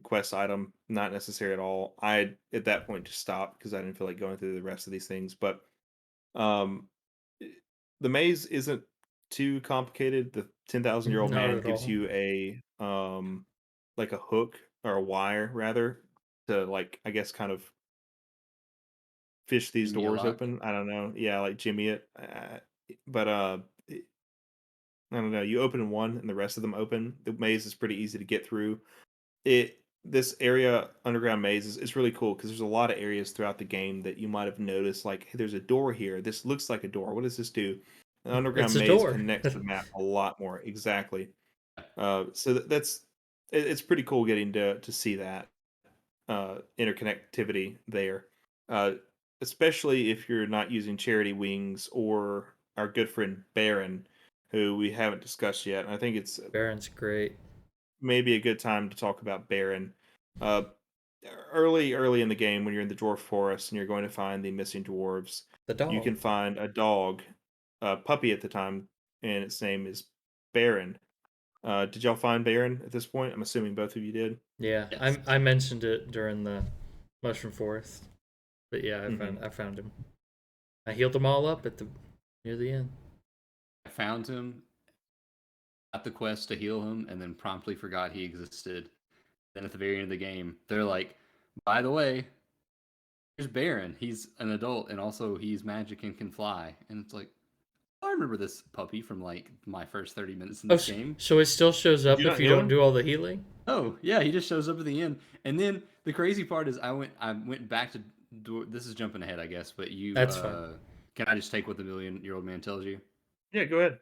quest item, not necessary at all. I at that point just stopped because I didn't feel like going through the rest of these things. But um, i- the maze isn't too complicated. The 10,000-year-old Not man at gives all. you a like a hook or a wire rather to, like, I guess kind of fish these Give me a doors lock. open. I don't know. Yeah, like Jimmy it. But I don't know. You open one and the rest of them open. The maze is pretty easy to get through. This area underground maze is really cool because there's a lot of areas throughout the game that you might have noticed, like, hey, there's a door here. This looks like a door. What does this do? An It's underground a maze door. connects the map a lot more. Exactly. So it's pretty cool getting to see that interconnectivity there, uh, especially if you're not using Charity Wings or our good friend Baron, who we haven't discussed yet. And I think it's Baron's great. maybe a good time to talk about Baron. Uh, early in the game, when you're in the Dwarf Forest and you're going to find the missing dwarves, The you dog. can find a dog, a puppy at the time, and its name is Baron. Did y'all find Baron at this point? I'm assuming both of you did. Yeah, Yes. I mentioned it during the Mushroom Forest. But yeah, hmm I found him. I healed them all up at the near the end. I found him, got the quest to heal him, and then promptly forgot he existed. Then at the very end of the game, they're like, by the way, here's Baron. He's an adult and also he's magic and can fly. And it's like, I remember this puppy from like my first 30 minutes in Oh, this game. so it still shows Did up you if not you heal don't him? do all the healing? Oh, yeah, he just shows up at the end. And then the crazy part is I went back to this is jumping ahead, I guess, but you That's fine. can I just take what the million-year-old man tells you? Yeah, go ahead.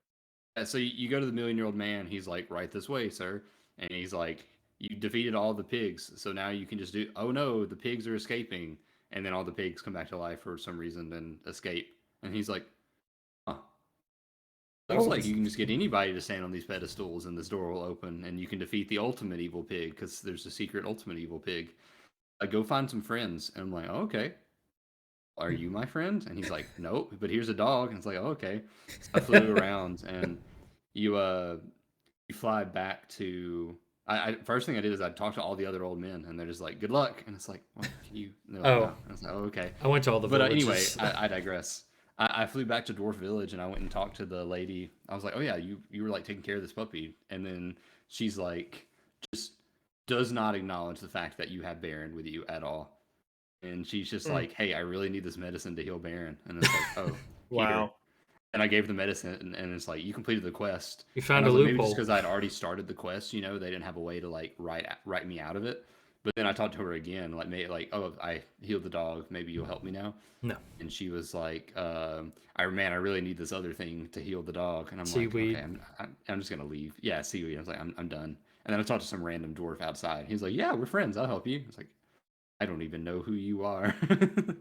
So you go to the million-year-old man, he's like, right this way, sir. And he's like, you defeated all the pigs, so now you can just do, oh no, the pigs are escaping. And then all the pigs come back to life for some reason and escape. And he's like, huh. Looks Oh, like you can just get anybody to stand on these pedestals and this door will open and you can defeat the ultimate evil pig because there's a secret ultimate evil pig. Go find some friends. And I'm like, oh, okay. Are you my friend? And he's like, nope, but here's a dog. And it's like, oh, okay. So I flew around and you you fly back to I first thing I did is I talked to all the other old men, and they're just like, "Good luck," and it's like, "Well, can you?" And they're like, "No." Oh, And I was like, "Oh, okay." I went to all the But anyway, villages. I digress. I flew back to Dwarf Village and I went and talked to the lady. I was like, "Oh yeah, you were like taking care of this puppy," and then she's like, just does not acknowledge the fact that you have Baron with you at all, and she's just Mm. like, "Hey, I really need this medicine to heal Baron," and it's like, "Oh, here." Wow. And I gave the medicine, and it's like, "You completed the quest." You And found I a was like, maybe just loophole. because I'd already started the quest, they didn't have a way to like write me out of it. But then I talked to her again, like, "Oh, I healed the dog. Maybe you'll help me now." No. And she was like, I really need this other thing to heal the dog." And I'm like, "Okay, Seaweed. I'm just gonna leave." Yeah, seaweed. I was like, I'm done." And then I talked to some random dwarf outside. He's like, "Yeah, we're friends. I'll help you." I was like, "I don't even know who you are."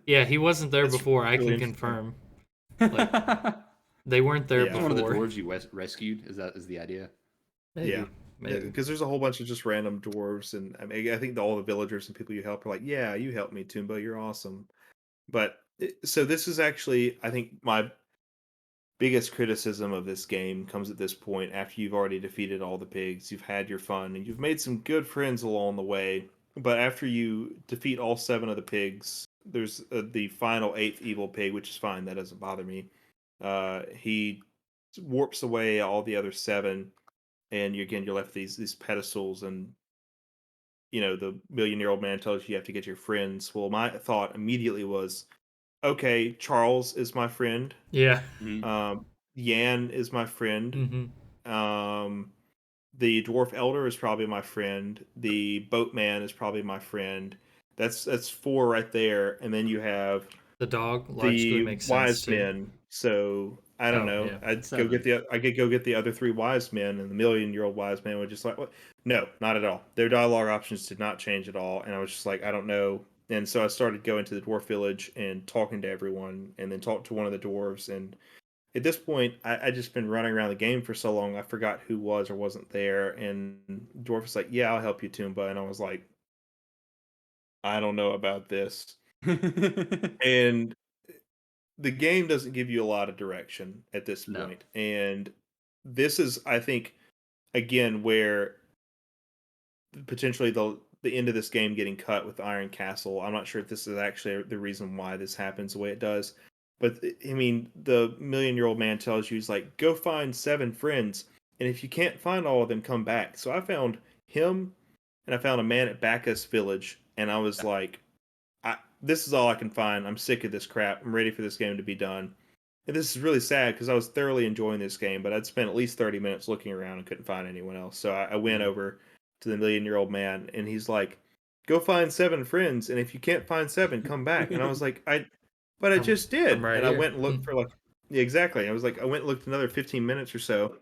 Yeah, he wasn't there That's before. I really can interesting. confirm. Like they weren't there Yeah. One of the before. dwarves you rescued. Is the idea? Yeah. Maybe. Maybe. Because there's a whole bunch of just random dwarves, and I mean, I think all the villagers and people you help are like, "Yeah, you helped me, Toomba. You're awesome." But so this is actually, I think, my biggest criticism of this game comes at this point after you've already defeated all the pigs, you've had your fun, and you've made some good friends along the way. But after you defeat all seven of the pigs, there's the final eighth evil pig, which is fine. That doesn't bother me. He warps away all the other seven, and you're left with these pedestals, and the million-year-old man tells you have to get your friends. Well, my thought immediately was, okay, Charles is my friend. Yeah. Hmm. Um, Yan is my friend. Mm-hmm. Um, the dwarf elder is probably my friend. The boatman is probably my friend. That's four right there, and then you have The dog logically the makes sense wise too. men. So I don't Oh know. yeah. Seven. I could go get the other three wise men, and the million-year-old wise man would just like, what? No, not at all. Their dialogue options did not change at all, and I was just like, I don't know. And so I started going to the dwarf village and talking to everyone, and then talked to one of the dwarves. And at this point, I just been running around the game for so long, I forgot who was or wasn't there. And dwarf was like, "Yeah, I'll help you, Toomba," and I was like, I don't know about this. And the game doesn't give you a lot of direction at this No. point. And this is, I think, again, where potentially the end of this game getting cut with Iron Castle. I'm not sure if this is actually the reason why this happens the way it does. But I mean, the million-year-old man tells you, he's like, go find seven friends, and if you can't find all of them, come back. So I found him, and I found a man at Bacchus Village, and I was like, this is all I can find. I'm sick of this crap. I'm ready for this game to be done. And this is really sad because I was thoroughly enjoying this game, but I'd spent at least 30 minutes looking around and couldn't find anyone else. So I went Mhm. over to the million-year-old man, and he's like, "Go find seven friends, and if you can't find seven, come back." And I was like, but I I'm just I'm did." right And I here. went and looked for like, yeah, exactly. I was like, I went and looked another 15 minutes or so,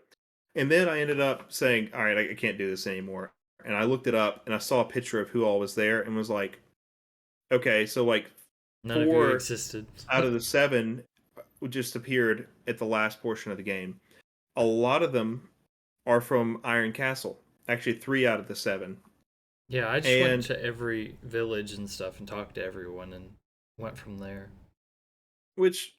and then I ended up saying, "All right, I can't do this anymore." And I looked it up, and I saw a picture of who all was there, and was like, okay, so like None of you four existed. out of the seven just appeared at the last portion of the game. A lot of them are from Iron Castle. Actually, three out of the seven. Yeah, I just went And to every village and stuff and talked to everyone and went from there. which,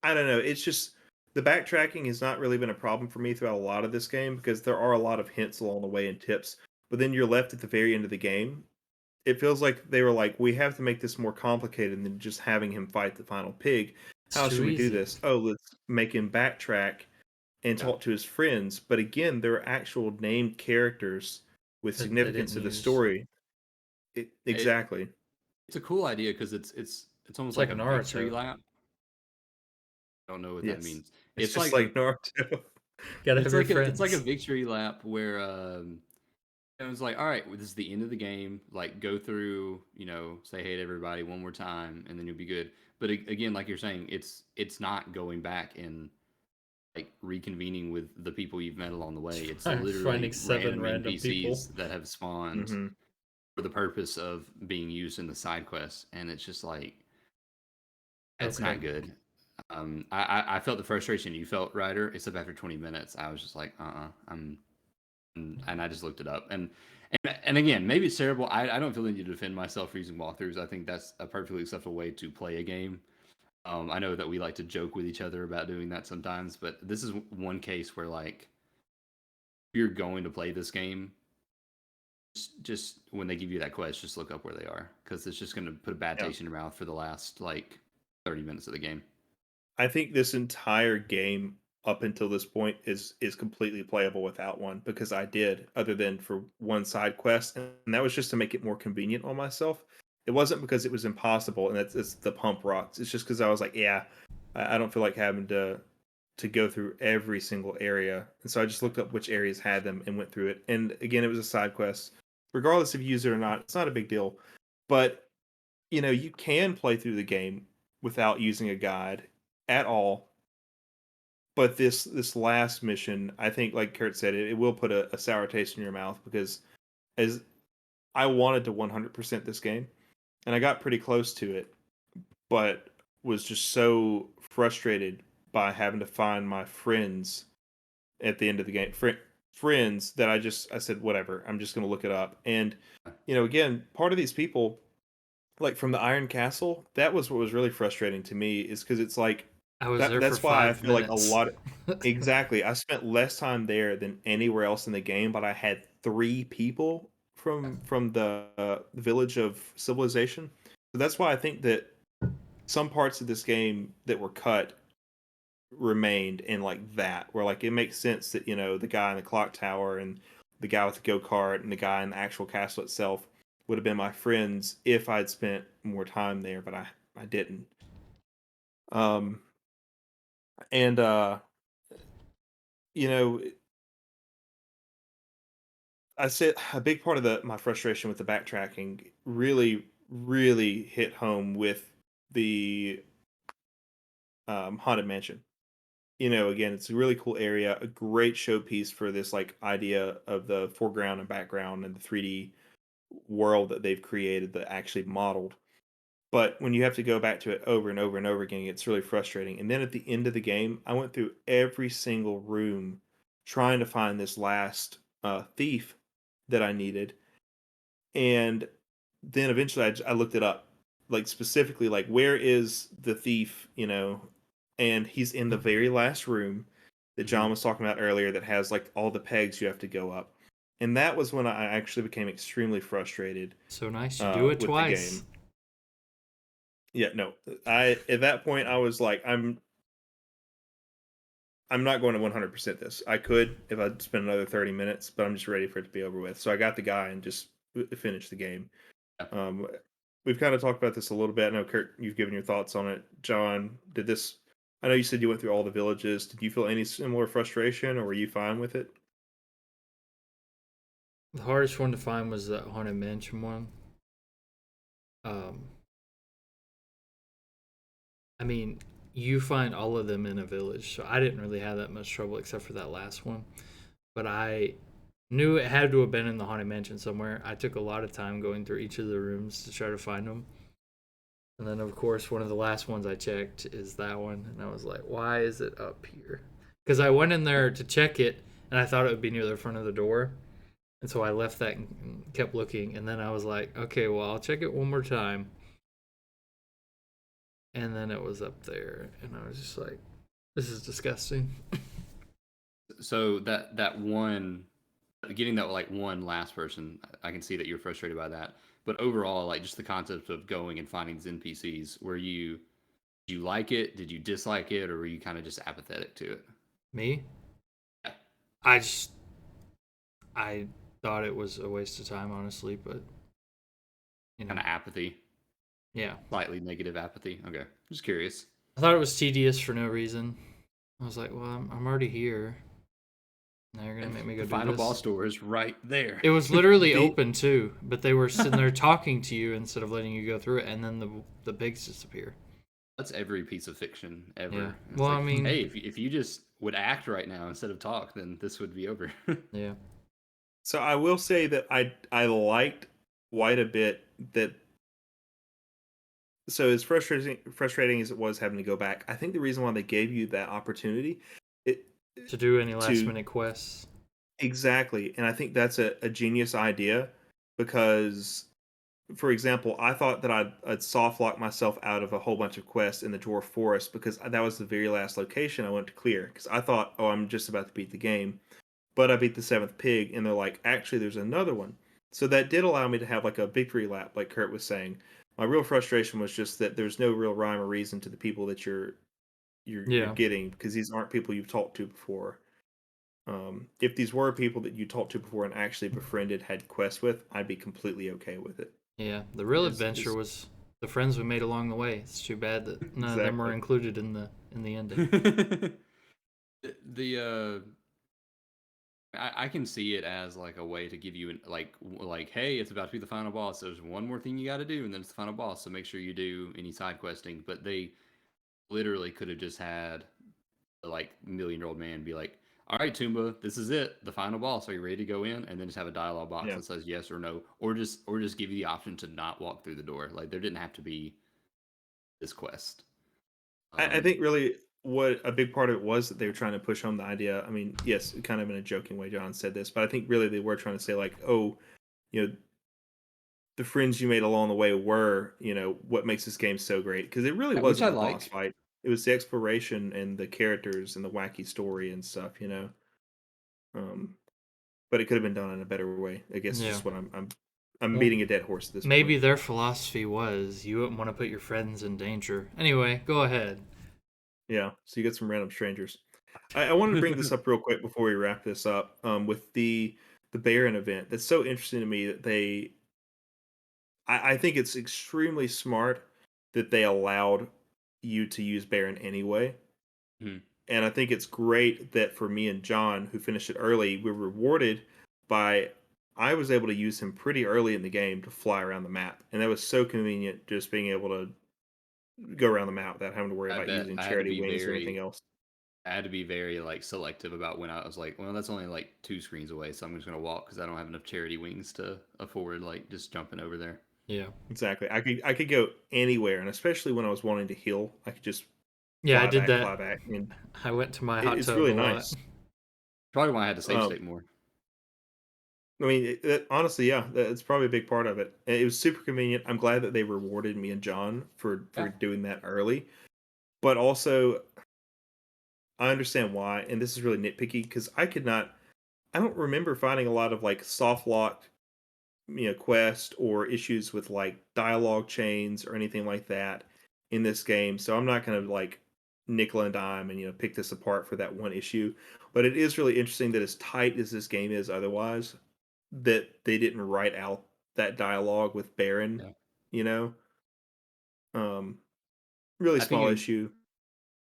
I don't know, it's just the backtracking has not really been a problem for me throughout a lot of this game because there are a lot of hints along the way and tips. But then you're left at the very end of the game. It feels like they were like, we have to make this more complicated than just having him fight the final pig. It's How too should we do easy. this? Oh, let's make him backtrack and Yeah. talk to his friends. But again, there are actual named characters with That they significance didn't to the use. story. It Exactly. it's a cool idea because it's It's almost like like a victory Naruto. lap. I don't know what that Yes. means. It's It's just like a like Naruto. Gotta have it's your like a friends. victory lap where it was like, all right, well, this is the end of the game. Like, go through, say hey to everybody one more time, and then you'll be good. But again, like you're saying, it's not going back and like reconvening with the people you've met along the way. It's Finding literally seven random random people. NPCs that have spawned Hmm. for the purpose of being used in the side quests, and it's just like it's Okay. not good. I felt the frustration you felt, Ryder. Except after 20 minutes, I was just like, I'm and I just looked it up. And again, maybe it's terrible. I don't feel the need to defend myself for using walkthroughs. I think that's a perfectly acceptable way to play a game. I know that we like to joke with each other about doing that sometimes, but this is one case where like if you're going to play this game, Just when they give you that quest, just look up where they are because it's just going to put a bad Yeah. taste in your mouth for the last like 30 minutes of the game. I think this entire game up until this point is completely playable without one because I did, other than for one side quest, and that was just to make it more convenient on myself. It wasn't because it was impossible, and it's the pump rocks. It's just because I was like, yeah, I don't feel like having to go through every single area, and so I just looked up which areas had them and went through it. And again, it was a side quest, regardless if you use it or not. It's not a big deal, but you can play through the game without using a guide at all. But this last mission, I think, like Kurt said, it will put a sour taste in your mouth because as I wanted to 100% this game, and I got pretty close to it, but was just so frustrated by having to find my friends at the end of the game, friends that I said whatever, I'm just going to look it up. And again, part of these people, like from the Iron Castle, that was what was really frustrating to me, is because it's like I was that. there for That's why I five feel like a minutes. lot. Exactly, I spent less time there than anywhere else in the game, but I had three people from the village of civilization. So that's why I think that some parts of this game that were cut remained in like that, where like it makes sense that the guy in the clock tower and the guy with the go-kart and the guy in the actual castle itself would have been my friends if I'd spent more time there, but I didn't. um and you know I said a big part of the my frustration with the backtracking really hit home with the haunted mansion. Again, it's a really cool area, a great showpiece for this like idea of the foreground and background and the 3D world that they've created, that actually modeled. But when you have to go back to it over and over and over again, it's really frustrating. And then at the end of the game, I went through every single room trying to find this last thief that I needed. And then eventually I looked it up, like specifically, like where is the thief, and he's in the very last room that Mhm. John was talking about earlier, that has like all the pegs you have to go up. And that was when I actually became extremely frustrated So nice, you do it with the twice. game. Yeah, no, I at that point I was like, I'm not going to 100% this. I could if I'd spend another 30 minutes, but I'm just ready for it to be over with. So I got the guy and just finished the game. Yeah. Um, we've kind of talked about this a little bit. I know, Kurt, you've given your thoughts on it. John, did this? I know you said you went through all the villages. Did you feel any similar frustration, or were you fine with it? The hardest one to find was the haunted mansion one. Um, I mean, you find all of them in a village, so I didn't really have that much trouble except for that last one. But I knew it had to have been in the haunted mansion somewhere. I took a lot of time going through each of the rooms to try to find them. And then, of course, one of the last ones I checked is that one, and I was like, "Why is it up here?" Because I went in there to check it, and I thought it would be near the front of the door, and so I left that and kept looking. And then I was like, "Okay, well, I'll check it one more time." And then it was up there, and I was just like, "This is disgusting." So that one, getting that like one last person, I can see that you're frustrated by that. But overall, like just the concept of going and finding these NPCs, did you like it? Did you dislike it, or were you kind of just apathetic to it? Me, Yeah, I just I thought it was a waste of time, honestly. But you know, kind of apathy, yeah, slightly negative apathy. Okay, just curious. I thought it was tedious for no reason. I was like, "Well, I'm already here. Now you're gonna And make me go the do final this." boss door is right there. It was literally The open too, but they were sitting there talking to you instead of letting you go through it, and then the pigs disappear. That's every piece of fiction Yeah. ever. It's Well, I like, mean, hey, if you just would act right now instead of talk, then this would be over. yeah. So I will say that I liked quite a bit that. So as frustrating as it was having to go back, I think the reason why they gave you that opportunity, it To do any last to minute quests. exactly, and I think that's a genius idea because, for example, I thought that I'd soft lock myself out of a whole bunch of quests in the Dwarf Forest because that was the very last location I went to clear. Because I thought, oh, I'm just about to beat the game, but I beat the seventh pig, and they're like, actually, there's another one. So that did allow me to have like a victory lap, like Kurt was saying. My real frustration was just that there's no real rhyme or reason to the people that you're Yeah. getting, because these aren't people you've talked to before. If these were people that you talked to before and actually befriended, had quests with, I'd be completely okay with it. Yeah. The real adventure Is was the friends we made along the way. It's too bad that none of them were exactly. included in the ending. The I can see it as like a way to give you like hey, it's about to be the final boss. There's one more thing you got to do, and then it's the final boss. So make sure you do any side questing. But they literally could have just had a like million-year-old man be like, "All right, Tomba, this is it, the final boss. Are you ready to go in?" And then just have a dialogue box Yeah. that says yes or no, or just give you the option to not walk through the door. Like there didn't have to be this quest. I think really what a big part of it was that they were trying to push home the idea. I mean, yes, kind of in a joking way, John said this, but I think really they were trying to say like, oh, you know, the friends you made along the way were, what makes this game so great. Because it really Which I wasn't the boss like. fight. It was the exploration and the characters and the wacky story and stuff. Um, but it could have been done in a better way. I guess is Yeah. just what I'm Well, beating a dead horse at this point. maybe their philosophy was you wouldn't want to put your friends in danger. Anyway, go ahead. Yeah. So you get some random strangers. I wanted to bring this up real quick before we wrap this up. With the Baron event, that's so interesting to me that I think it's extremely smart that they allowed you to use Baron anyway. Hmm. And I think it's great that for me and John, who finished it early, we were rewarded by I was able to use him pretty early in the game to fly around the map. And that was so convenient, just being able to go around the map without having to worry I about bet using charity wings or anything else. I had to be very like selective about when I was like, well, that's only like 2 screens away, so I'm just gonna walk because I don't have enough charity wings to afford like just jumping over there. Yeah. Exactly. I could go anywhere, and especially when I was wanting to heal, I could just Yeah, I did that. fly back, and I went to my hot it's tub really a lot. nice. Probably why I had to save Um, state more. I mean, honestly, yeah, it's probably a big part of it. It was super convenient. I'm glad that they rewarded me and John for Yeah. doing that early, but also I understand why, and this is really nitpicky because I don't remember finding a lot of like soft lock, quest or issues with like dialogue chains or anything like that in this game. So I'm not going to like nickel and dime and pick this apart for that one issue. But it is really interesting that as tight as this game is otherwise, that they didn't write out that dialogue with Baron. Yeah. You know, um, really I think small I issue.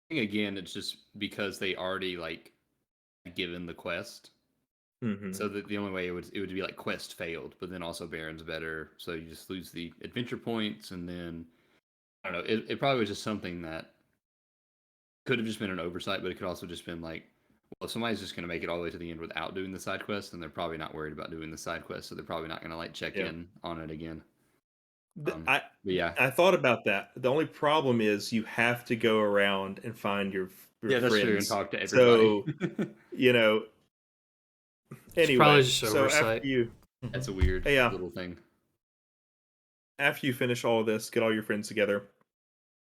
think again it's just because they already like given the quest. Hmm. So the only way it would be like quest failed, but then also Baron's better, so you just lose the adventure points, and then I don't know. It probably was just something that could have just been an oversight, but it could also just been like, well, if somebody's just going to make it all the way to the end without doing the side quest, then they're probably not worried about doing the side quest, so they're probably not going to like check Yeah. in on it again. Th- I But yeah, I thought about that. The only problem is you have to go around and find your yeah, that's true, and friends. talk to everybody. So, you know, It's probably anyway, just so oversight. That's a weird yeah, little thing. after you finish all of this, get all your friends together,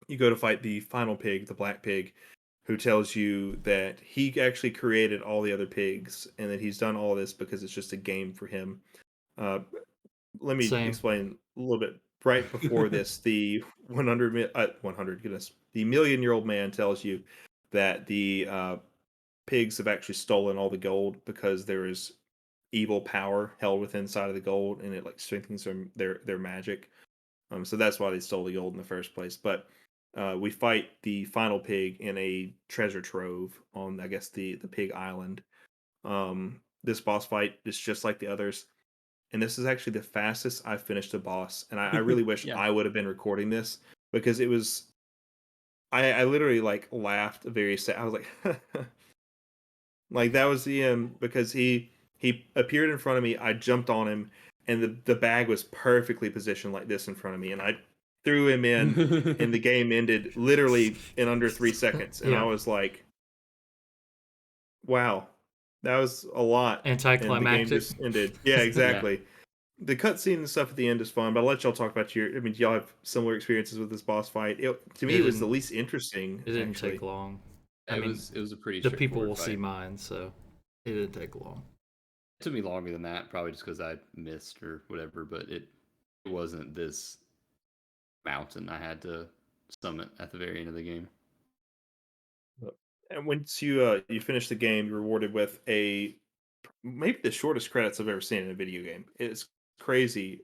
you go to fight the final pig, the black pig, who tells you that he actually created all the other pigs and that he's done all this because it's just a game for him. Uh, Let me Same. explain a little bit. Right before this, the 100 goodness, the million-year-old man tells you that the pigs have actually stolen all the gold because there is evil power held within inside of the gold, and it like strengthens their magic. So that's why they stole the gold in the first place. But we fight the final pig in a treasure trove on, I guess, the pig island. This boss fight is just like the others, and this is actually the fastest I've finished a boss. And I really wish Yeah. I would have been recording this because it was. I literally like laughed very sad. I was like, like that was the because he appeared in front of me. I jumped on him, and the bag was perfectly positioned like this in front of me, and I threw him in, and the game ended literally in under 3 seconds. And I Yeah. was like, wow, that was a lot, and the game Anticlimactic. just ended. Yeah, Yeah. exactly. The cutscene and stuff at the end is fun, but I'll let y'all talk about your. I mean, do y'all have similar experiences with this boss fight? To me, It it was the didn't least interesting, it didn't take actually. long. I It mean, was a pretty the people straightforward will see fight. mine, so it didn't take long. took me longer than that, probably just because I missed or whatever. But it wasn't this mountain I had to summit at the very end of the game. And once you finish the game, you're rewarded with a maybe the shortest credits I've ever seen in a video game. It's crazy,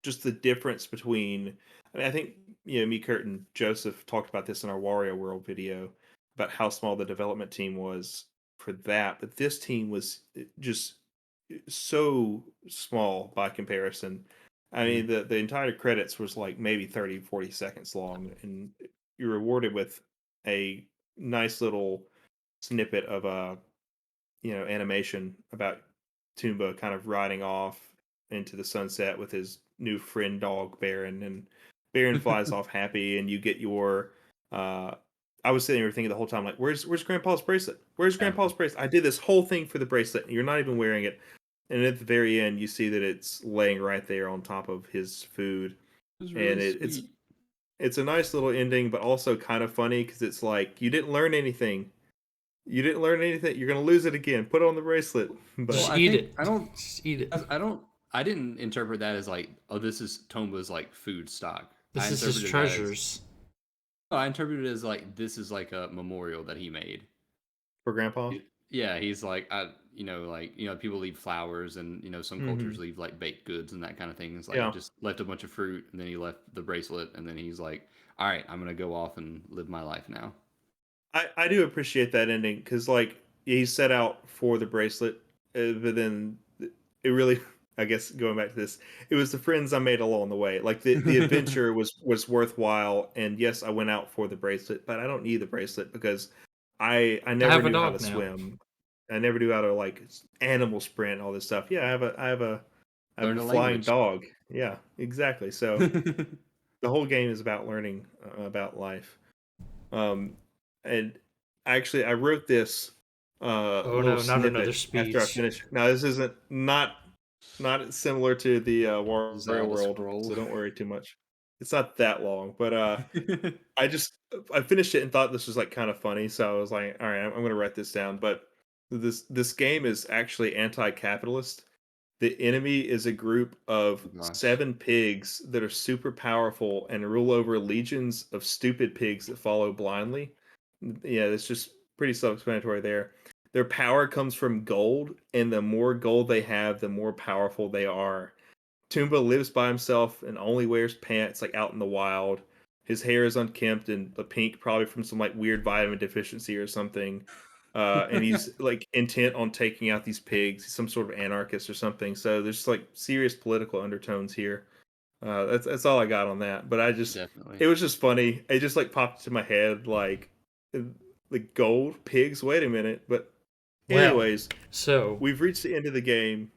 just the difference between. I mean, I think me, Kurt, and Joseph talked about this in our Wario World video about how small the development team was for that, but this team was just so small by comparison. I mean, the entire credits was like maybe 30, 40 seconds long, and you're rewarded with a nice little snippet of animation about Tomba kind of riding off into the sunset with his new friend dog Baron, and Baron flies off happy, and you get your. I was sitting here thinking the whole time, like, where's Grandpa's bracelet? Where's Yeah. Grandpa's bracelet? I did this whole thing for the bracelet, and you're not even wearing it. And at the very end, you see that it's laying right there on top of his food, It was and really sweet. it's a nice little ending, but also kind of funny because it's like you didn't learn anything. You didn't learn anything. You're gonna lose it again. Put on the bracelet. But Just Well, I eat think it. I don't. Just eat it. I don't. I didn't interpret that as like, oh, this is Tomba's like food stock. I This is his interpreted that as. treasures. Oh, I interpreted it as like this is like a memorial that he made. for Grandpa, Yeah, he's like, people leave flowers, and some cultures hmm leave like baked goods and that kind of thing. It's like he yeah, just left a bunch of fruit, and then he left the bracelet, and then he's like, all right, I'm gonna go off and live my life now. I do appreciate that ending because like he set out for the bracelet, but then it really, I guess going back to this, it was the friends I made along the way. Like the adventure was worthwhile, and yes, I went out for the bracelet, but I don't need the bracelet because I I never have a knew how to dog now. swim. I never knew how to like animal sprint, all this stuff. Yeah, I have Learn a a flying language. dog. Yeah, exactly. So the whole game is about learning about life. Um, and actually, I wrote this Oh little no, not another snippet after I speech. finished. Now, this isn't not similar to the Just out Wario of a World, scroll. so don't worry too much. It's not that long, but I just I finished it and thought this was like kind of funny, so I was like, all right, I'm going to write this down. But this game is actually anti-capitalist. The enemy is a group of Oh gosh. 7 pigs that are super powerful and rule over legions of stupid pigs that follow blindly. Yeah, it's just pretty self-explanatory there. Their power comes from gold, and the more gold they have, the more powerful they are. Toomba lives by himself and only wears pants like out in the wild. His hair is unkempt and pink, probably from some like weird vitamin deficiency or something. And he's like intent on taking out these pigs. He's some sort of anarchist or something. So there's like serious political undertones here. That's all I got on that. But Definitely. it was just funny. It just like popped into my head like gold pigs. Wait a minute. But Well, anyways, so we've reached the end of the game.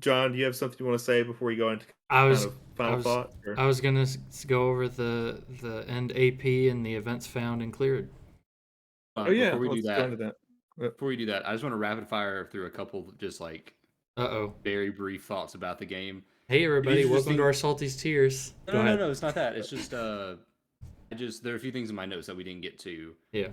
John, do you have something you want to say before we go into I kind was of I final was thoughts? Or I was gonna go over the end AP and the events found and cleared. oh yeah, Before we do let's go that, into that. I just want to rapid fire through a couple just like Uh oh. very brief thoughts about the game. Hey everybody, These are just welcome to things. our Salty's Tears. No, Go no, no, ahead. no. It's not that. It's just there are a few things in my notes that we didn't get to. Yeah.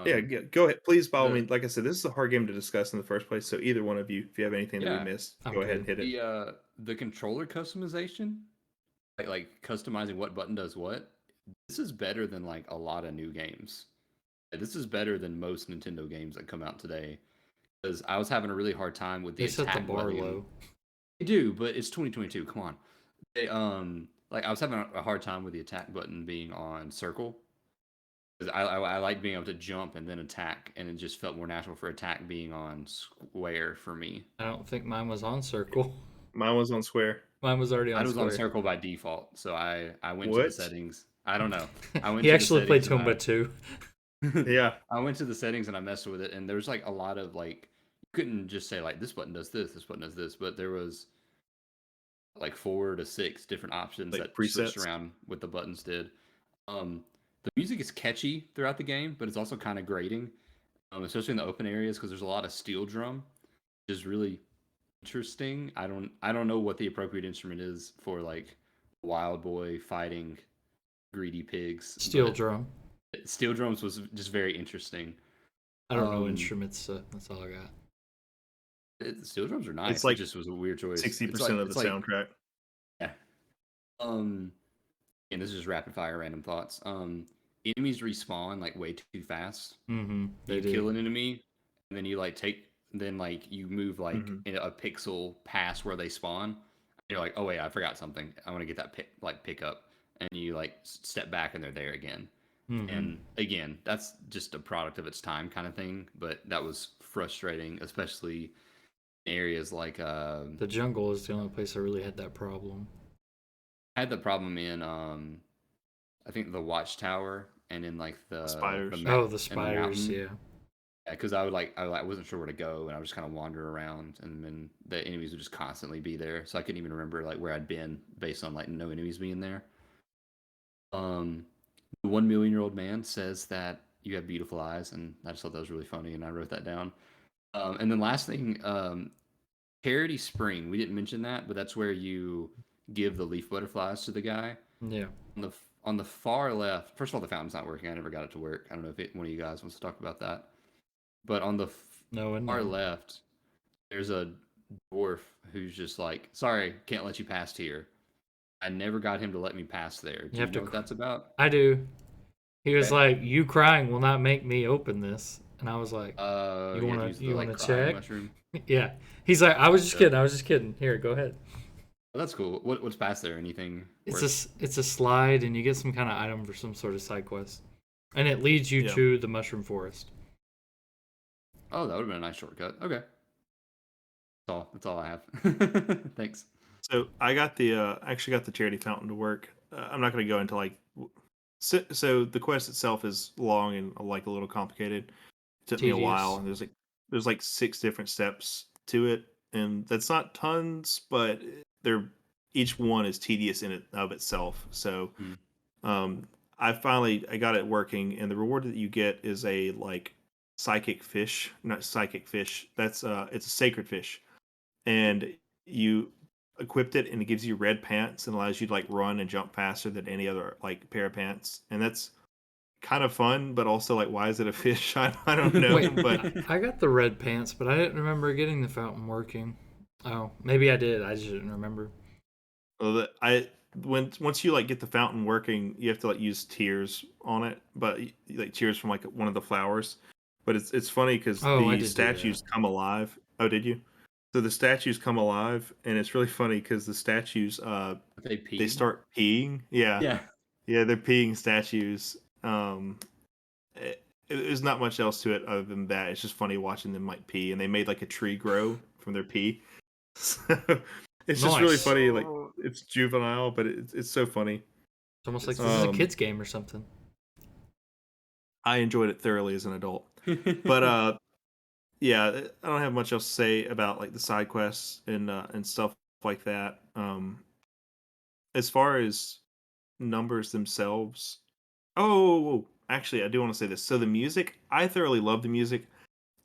Yeah, Um, go ahead. Please, by all the means, like I said, this is a hard game to discuss in the first place. So either one of you, if you have anything that we yeah, missed, I'm go ahead and good. hit it. the controller customization, like customizing what button does what. This is better than like a lot of new games. This is better than most Nintendo games that come out today. Because I was having a really hard time with the They set the attack bar button. low. They do, but it's 2022. Come on. They, like I was having a hard time with the attack button being on circle. 'Cause I like being able to jump and then attack, and it just felt more natural for attack being on square for me. I don't think mine was on circle. Mine was on square. Mine was already I on was on square. circle by default, so I went to the What? settings. I don't know. I went He to the actually played settings and Tomba too. Yeah, I went to the settings and I messed with it, and there was like a lot of like you couldn't just say like this button does this button does this, but there was like 4 to 6 different options like that switched presets. around what the buttons did. The music is catchy throughout the game, but it's also kind of grating, especially in the open areas because there's a lot of steel drum, which is really interesting. I don't know what the appropriate instrument is for like wild boy fighting greedy pigs, Steel but drum. steel drums was just very interesting. I don't know Um, instruments, so that's all I got. Steel drums are It's nice. It like just was a weird choice. 60% of the It's like soundtrack. yeah. Um, and this is just rapid fire random thoughts. Enemies respawn like way too fast. They You do. kill an enemy, and then you like then like you move like Mhm. in a pixel past where they spawn. You're like, oh wait, I forgot something. I want to get that pick up, and you like step back and they're there again. And again, that's just a product of its time kind of thing. But that was frustrating, especially in areas like The jungle is the only place I really had that problem. I had the problem in I think the watchtower and in like Spiders. Oh, the and the spiders, mountain. yeah. Yeah, because I wasn't sure where to go, and I would just kind of wander around, and then the enemies would just constantly be there, so I couldn't even remember like where I'd been based on like no enemies being there. Um, the 1 million-year-old man says that you have beautiful eyes, and I just thought that was really funny, and I wrote that down. And then last thing, Charity Spring. We didn't mention that, but that's where you give the leaf butterflies to the guy. Yeah. On the far left, first of all, the fountain's not working. I never got it to work. I don't know if one of you guys wants to talk about that. But on the No and far no. left, there's a dwarf who's just like, "Sorry, can't let you past here." I never got him to let me pass there. Do You you have know to. what that's about? I do. He was Okay. like, "You crying will not make me open this," and I was like, "You You had to wanna use the you like wanna crying check?" mushroom. Yeah. He's like, "I was just Yeah. kidding. I was just kidding. Here, go ahead." Oh, that's cool. What's past there? Anything worth? It's a slide, and you get some kind of item for some sort of side quest, and it leads you Yeah. to the mushroom forest. Oh, that would have been a nice shortcut. Okay. That's all I have. Thanks. So I got the actually got the charity fountain to work. I'm not going to go into like so the quest itself is long and like a little complicated. It took me a while, Tedious. and there's like 6 different steps to it, and that's not tons, but they're each one is tedious in it of itself. So Hmm. um, I got it working, and the reward that you get is a like psychic fish, not psychic fish. That's it's a sacred fish, and you equipped it, and it gives you red pants and allows you to like run and jump faster than any other like pair of pants, and that's kind of fun, but also like why is it a fish? I don't know, Wait, but I got the red pants, but I didn't remember getting the fountain working. Oh, maybe I did. I just didn't remember. I once you like get the fountain working, you have to like use tears on it, but like tears from like one of the flowers. But it's funny because Oh, I the did do that. statues come alive. Oh, did you? So the statues come alive, and it's really funny because the statues They they pee. start peeing. Yeah, Yeah. yeah, they're peeing statues. There's not much else to it other than that. It's just funny watching them like pee, and they made like a tree grow from their pee. So it's just really Nice. funny. Like it's juvenile, but it's so funny. It's almost like It's this is a Um, kids game or something. I enjoyed it thoroughly as an adult. But yeah, I don't have much else to say about like the side quests and stuff like that. As far as numbers themselves, actually, I do want to say this. So the music, I thoroughly love the music,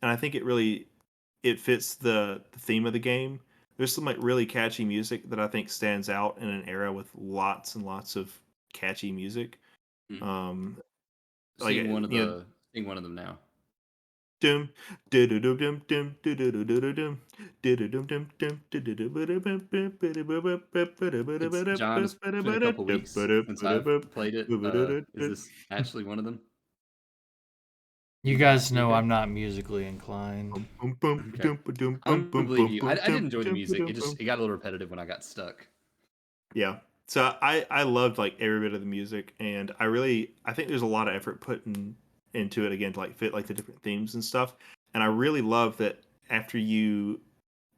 and I think it fits the theme of the game. There's some like really catchy music that I think stands out in an era with lots and lots of catchy music. Hmm. Um, like Seeing one of you know, the seeing one of them now. dum dum dum dum dum dum dum dum It's John. It's been a couple weeks since I've played it. Is this actually one of them? You guys know Okay. I'm not musically inclined. Okay. I'm gonna believe you. I did enjoy the music. It got a little repetitive when I got stuck. Yeah. So I loved like every bit of the music, and I think there's a lot of effort put into it again to like fit like the different themes and stuff. And I really love that after you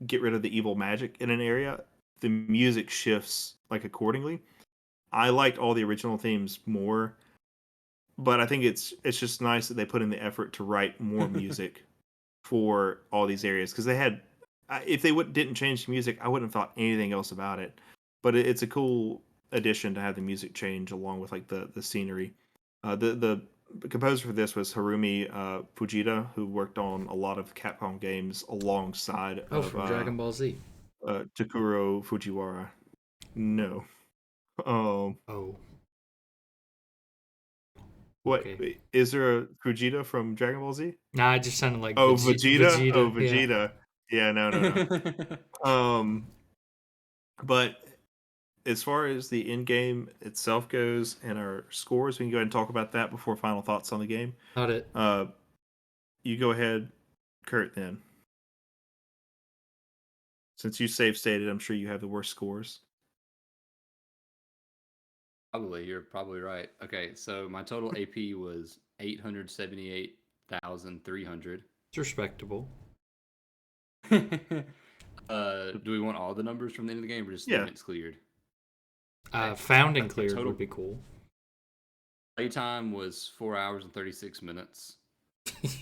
get rid of the evil magic in an area, the music shifts like accordingly. I liked all the original themes more, but I think it's just nice that they put in the effort to write more music for all these areas because they had if they didn't change the music, I wouldn't have thought anything else about it. But it's a cool addition to have the music change along with like the scenery. The composer for this was Harumi Fujita, who worked on a lot of Capcom games alongside Oh, of from Dragon Ball Z. Takuro Fujiwara. No, um, Oh, what okay. is there a Fujita from Dragon Ball Z? Nah, it just sounded like Oh, Vegeta. Oh, Vegeta. Yeah. Vegeta. Yeah, no. But as far as the end game itself goes and our scores, we can go ahead and talk about that before final thoughts on the game. Got it. You go ahead, Kurt, then. Since you save stated, I'm sure you have the worst scores. Probably, you're probably right. Okay, so my total AP was 878,300. It's respectable. Do we want all the numbers from the end of the game or just the Yeah. events cleared? Found and My cleared total- would be cool. Playtime was 4 hours and 36 minutes.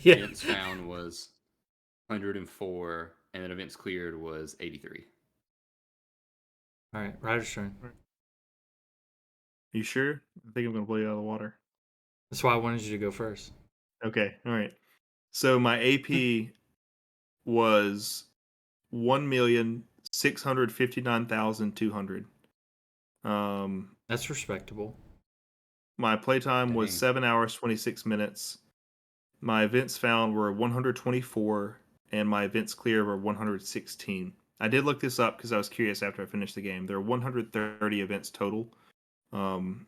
Yeah. Events found was 104, and then events cleared was 83. All right, Ryder's turn. You sure? I think I'm going to blow you out of the water. That's why I wanted you to go first. Okay, all right. So my AP was 1,659,200. That's respectable. My playtime was Dang. 7 hours 26 minutes. My events found were 124, and my events clear were 116. I did look this up because I was curious after I finished the game. There are 130 events total, and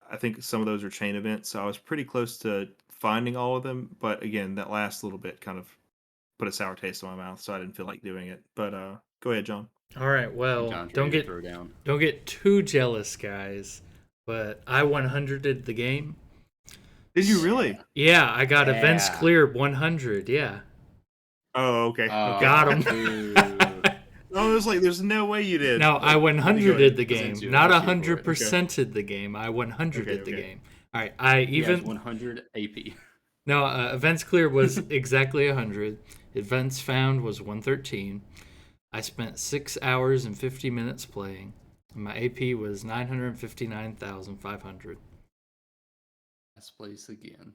I think some of those are chain events. So I was pretty close to finding all of them, but again, that last little bit kind of put a sour taste in my mouth, so I didn't feel like doing it. But go ahead, John. All right, well, John's don't ready to get throw down. don't get too jealous, guys. But I 100'd the game. Did you really? Yeah, I got events Yeah. cleared 100. Yeah. Oh, okay. Oh, Got 'em. dude. I was like, "There's no way you did." No, I But, 100'd the Presents game, you not an issue for it. 100%'d the game. I 100'd the Okay. game. All right, I He has even 100 AP. no events cleared was exactly 100. Events found was 113. I spent 6 hours and 50 minutes playing. And my AP was 959,500. Last place again.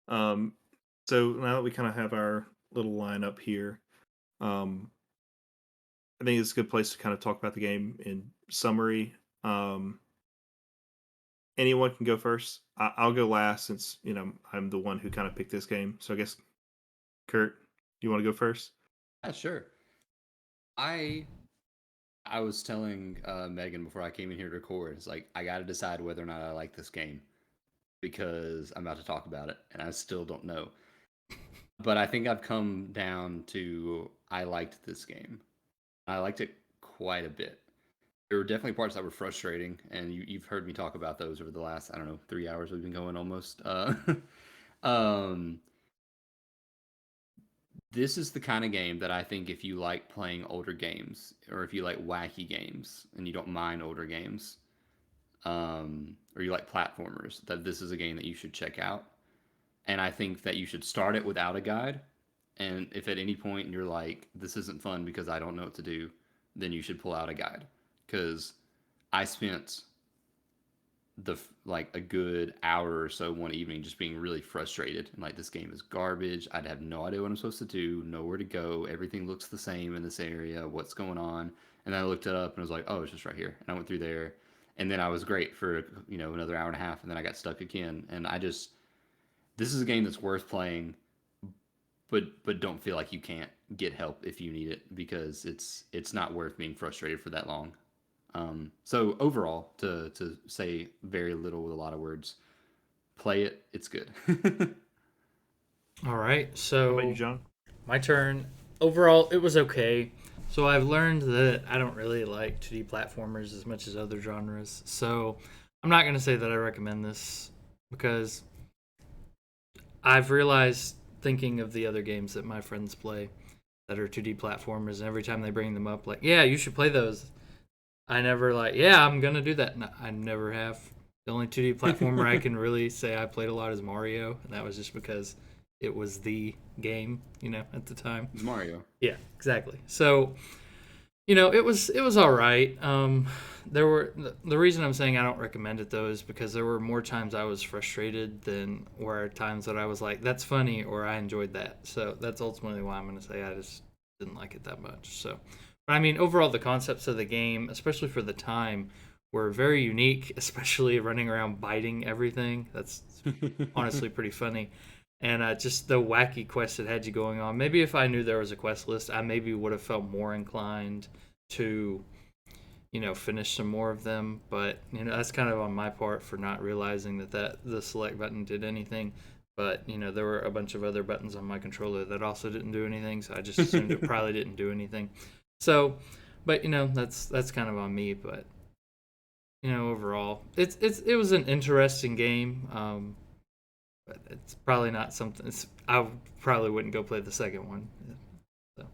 So now that we kind of have our little lineup here, I think it's a good place to kind of talk about the game in summary. Anyone can go first. I'll go last since I'm the one who kind of picked this game. So I guess Kurt, you want to go first? Yeah, sure. I was telling Megan before I came in here to record, it's like I got to decide whether or not I like this game because I'm about to talk about it and I still don't know. But I think I've come down to I liked this game. I liked it quite a bit. There were definitely parts that were frustrating, and you've heard me talk about those over the last, 3 hours we've been going almost. This is the kind of game that I think if you like playing older games, or if you like wacky games, and you don't mind older games, or you like platformers, that this is a game that you should check out. And I think that you should start it without a guide. And if at any point you're like, this isn't fun because I don't know what to do, then you should pull out a guide. Because I spent a good hour or so one evening just being really frustrated and like, this game is garbage. I'd have no idea what I'm supposed to do, nowhere to go. Everything looks the same in this area. What's going on? And then I looked it up and I was like, oh, it's just right here. And I went through there, and then I was great for another hour and a half, and then I got stuck again. And this is a game that's worth playing, but don't feel like you can't get help if you need it, because it's not worth being frustrated for that long. So overall, to say very little with a lot of words, play it. It's good. All right, How so about you, John? my turn. Overall, it was okay. So I've learned that I don't really like 2D platformers as much as other genres. So I'm not going to say that I recommend this, because I've realized, thinking of the other games that my friends play that are 2D platformers, and every time they bring them up, like, yeah, you should play those, I never yeah, I'm going to do that. No, I never have. The only 2D platformer I can really say I played a lot is Mario, and that was just because it was the game, at the time. It's Mario. Yeah, exactly. So, it was all right. There were the reason I'm saying I don't recommend it though is because there were more times I was frustrated than were times that I was like, that's funny, or I enjoyed that. So that's ultimately why I'm going to say I just didn't like it that much. So, but I mean, overall, the concepts of the game, especially for the time, were very unique. Especially running around biting everything. That's honestly pretty funny. and just the wacky quests that had you going on. Maybe if I knew there was a quest list, I maybe would have felt more inclined to, finish some more of them. But that's kind of on my part for not realizing that the select button did anything. But there were a bunch of other buttons on my controller that also didn't do anything, so I just assumed it probably didn't do anything. So, but that's kind of on me. But overall, it was an interesting game. But it's probably not something. I probably wouldn't go play the second one. So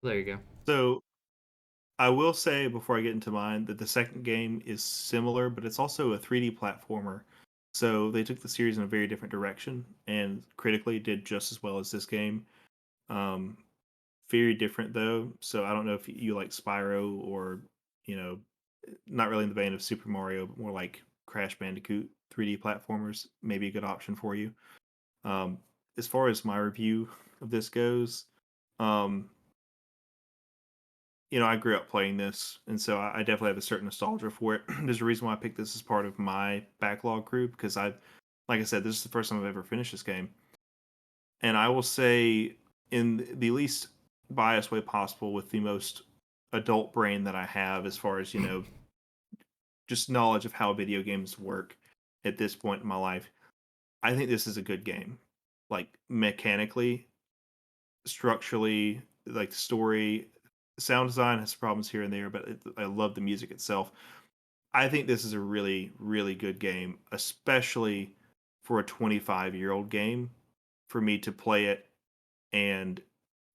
there you go. So I will say before I get into mine that the second game is similar, but it's also a 3D platformer. So they took the series in a very different direction and critically did just as well as this game. Um, Very different though. So I don't know if you like Spyro or, you know, not really in the vein of Super Mario, but more like Crash Bandicoot 3D platformers, maybe a good option for you. Um, as far as my review of this goes, um, I grew up playing this, and so I definitely have a certain nostalgia for it. There's a reason why I picked this as part of my backlog crew because like I said, this is the first time I've ever finished this game, and I will say in the least biased way possible, with the most adult brain that I have, as far as just knowledge of how video games work at this point in my life. I think this is a good game, like mechanically, structurally, like story, sound design has problems here and there, but I love the music itself. I think this is a really, really good game, especially for a 25-year-old game. For me to play it and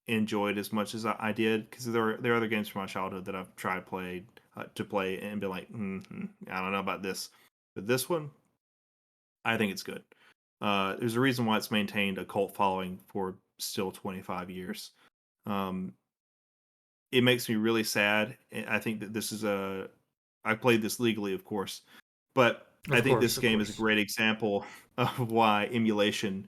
enjoy it as much as I did, because there are other games from my childhood that I've tried played to play and be like, I don't know about this, but this one, I think it's good. There's a reason why it's maintained a cult following for still 25 years. Um, it makes me really sad. I think that this is I played this legally, of course, but I Of think course, this of game is a course. great example of why emulation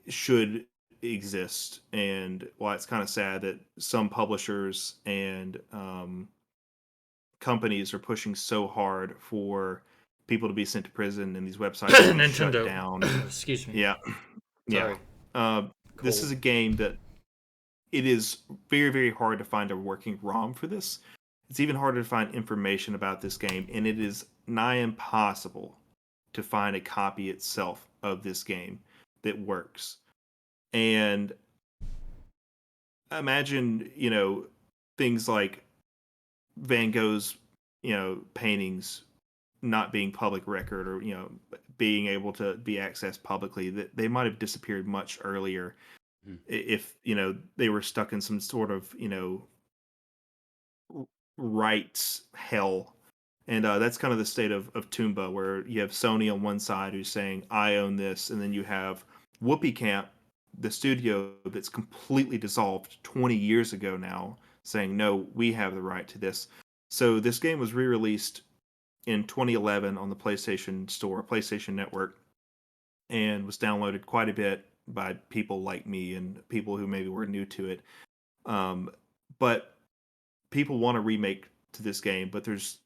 should exist, and why it's kind of sad that some publishers and companies are pushing so hard for people to be sent to prison and these websites to be shut Nintendo. down. Excuse me. Yeah, yeah. Sorry. This is Cold. a game that it is very, very hard to find a working ROM for this. It's even harder to find information about this game, and it is nigh impossible to find a copy itself of this game that works. And imagine, things like Van Gogh's, paintings not being public record, or, being able to be accessed publicly, that they might have disappeared much earlier Mhm. if, they were stuck in some sort of, rights hell. And that's kind of the state of Tomba, where you have Sony on one side who's saying, I own this. And then you have Whoopi Camp, the studio that's completely dissolved 20 years ago now, saying, no, we have the right to this. So this game was re released in 2011 on the PlayStation Store, PlayStation Network, and was downloaded quite a bit by people like me and people who maybe were new to it. Um, but people want to remake to this game, but there's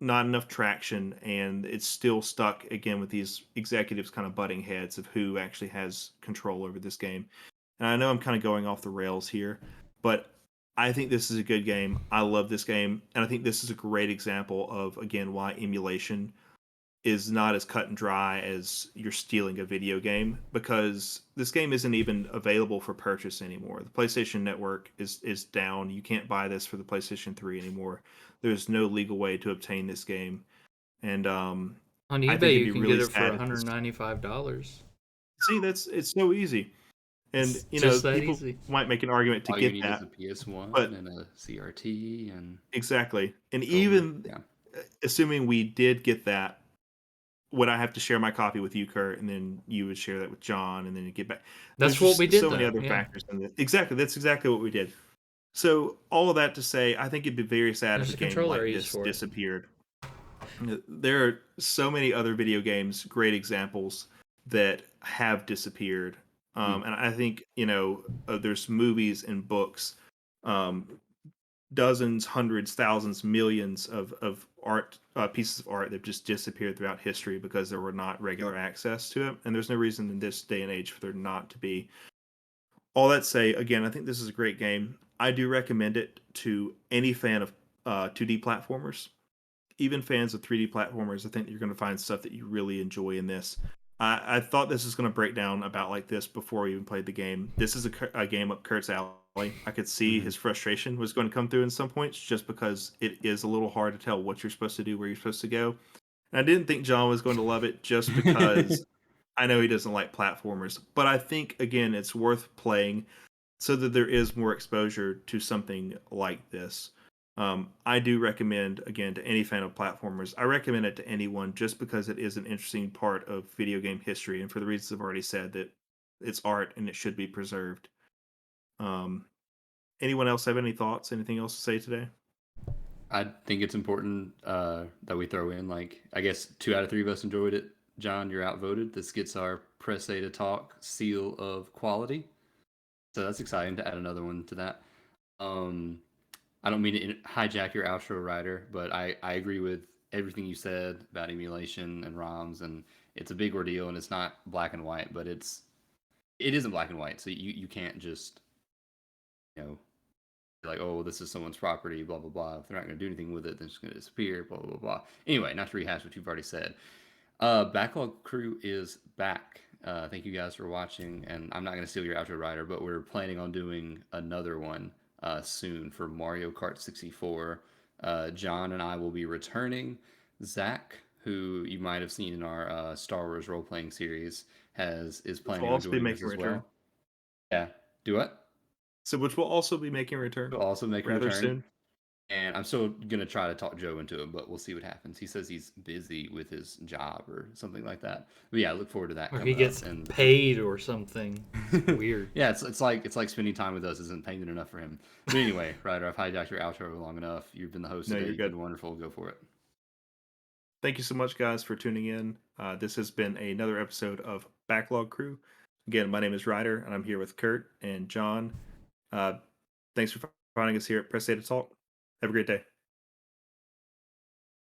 not enough traction, and it's still stuck again with these executives kind of butting heads of who actually has control over this game. And I know I'm kind of going off the rails here, but I think this is a good game. I love this game, and I think this is a great example of, again, why emulation is not as cut and dry as you're stealing a video game, because this game isn't even available for purchase anymore. The PlayStation Network is down. You can't buy this for the PlayStation 3 anymore. There's no legal way to obtain this game. And On I think eBay, it'd you be can get really it for sad if this $195. See, it's so easy. And It's just that people easy. might make an argument to All you get need is that, a PS1 but and a CRT and exactly. And controller. even Yeah. assuming we did get that, would I have to share my copy with you, Kurt, and then you would share that with John, and then you get back? There's That's what we just did, so many though. other Yeah. factors in this. Exactly, that's exactly what we did. So all of that to say, I think it'd be very sad if There's a a game controller I like use this for it. disappeared. There are so many other video games, great examples that have disappeared, Mm. and I think there's movies and books, um, dozens, hundreds, thousands, millions of art pieces of art that just disappeared throughout history because there were not regular access to it, and there's no reason in this day and age for there not to be. All that say, again, I think this is a great game. I do recommend it to any fan of 2D platformers, even fans of 3D platformers. I think you're going to find stuff that you really enjoy in this. I thought this was going to break down about like this before we even played the game. This is a game up Kurt's alley. I could see his frustration was going to come through in some points just because it is a little hard to tell what you're supposed to do, where you're supposed to go. And I didn't think John was going to love it just because I know he doesn't like platformers. But I think, again, it's worth playing so that there is more exposure to something like this. I do recommend, again, to any fan of platformers, I recommend it to anyone just because it is an interesting part of video game history, and for the reasons I've already said, that it's art and it should be preserved. Um, Anyone else have any thoughts? Anything else to say today? I think it's important that we throw in, like, I guess 2 out of 3 of us enjoyed it. John, you're outvoted. This gets our Press A to Talk seal of quality. So that's exciting to add another one to that. Um, I don't mean to hijack your outro, Ryder, but I agree with everything you said about emulation and ROMs, and it's a big ordeal, and it's not black and white, but it isn't black and white, so you can't just, you know, be like, oh, this is someone's property, blah blah blah. If they're not going to do anything with it, then it's going to disappear, blah blah blah. Anyway, not to rehash what you've already said. Backlog Crew is back. Thank you guys for watching, and I'm not going to steal your outro, Ryder, but we're planning on doing another one soon for Mario Kart 64. John and I will be returning. Zach, who you might have seen in our Star Wars role playing series, is Which planning will on also be joining us making a as return. well. Yeah, do what? So, which will also be making a return Will also make a rather return. soon. And I'm still gonna try to talk Joe into it, but we'll see what happens. He says he's busy with his job or something like that. But yeah, I look forward to that Or coming he gets up. And paid or something. It's weird. yeah, it's like spending time with us isn't payment enough for him. But anyway, Ryder, I've hijacked your outro long enough. You've been the host No, today. you're You've good. been wonderful. Go for it. Thank you so much, guys, for tuning in. This has been another episode of Backlog Crew. Again, my name is Ryder, and I'm here with Kurt and John. Thanks for finding us here at Press A to Talk. Have a great day.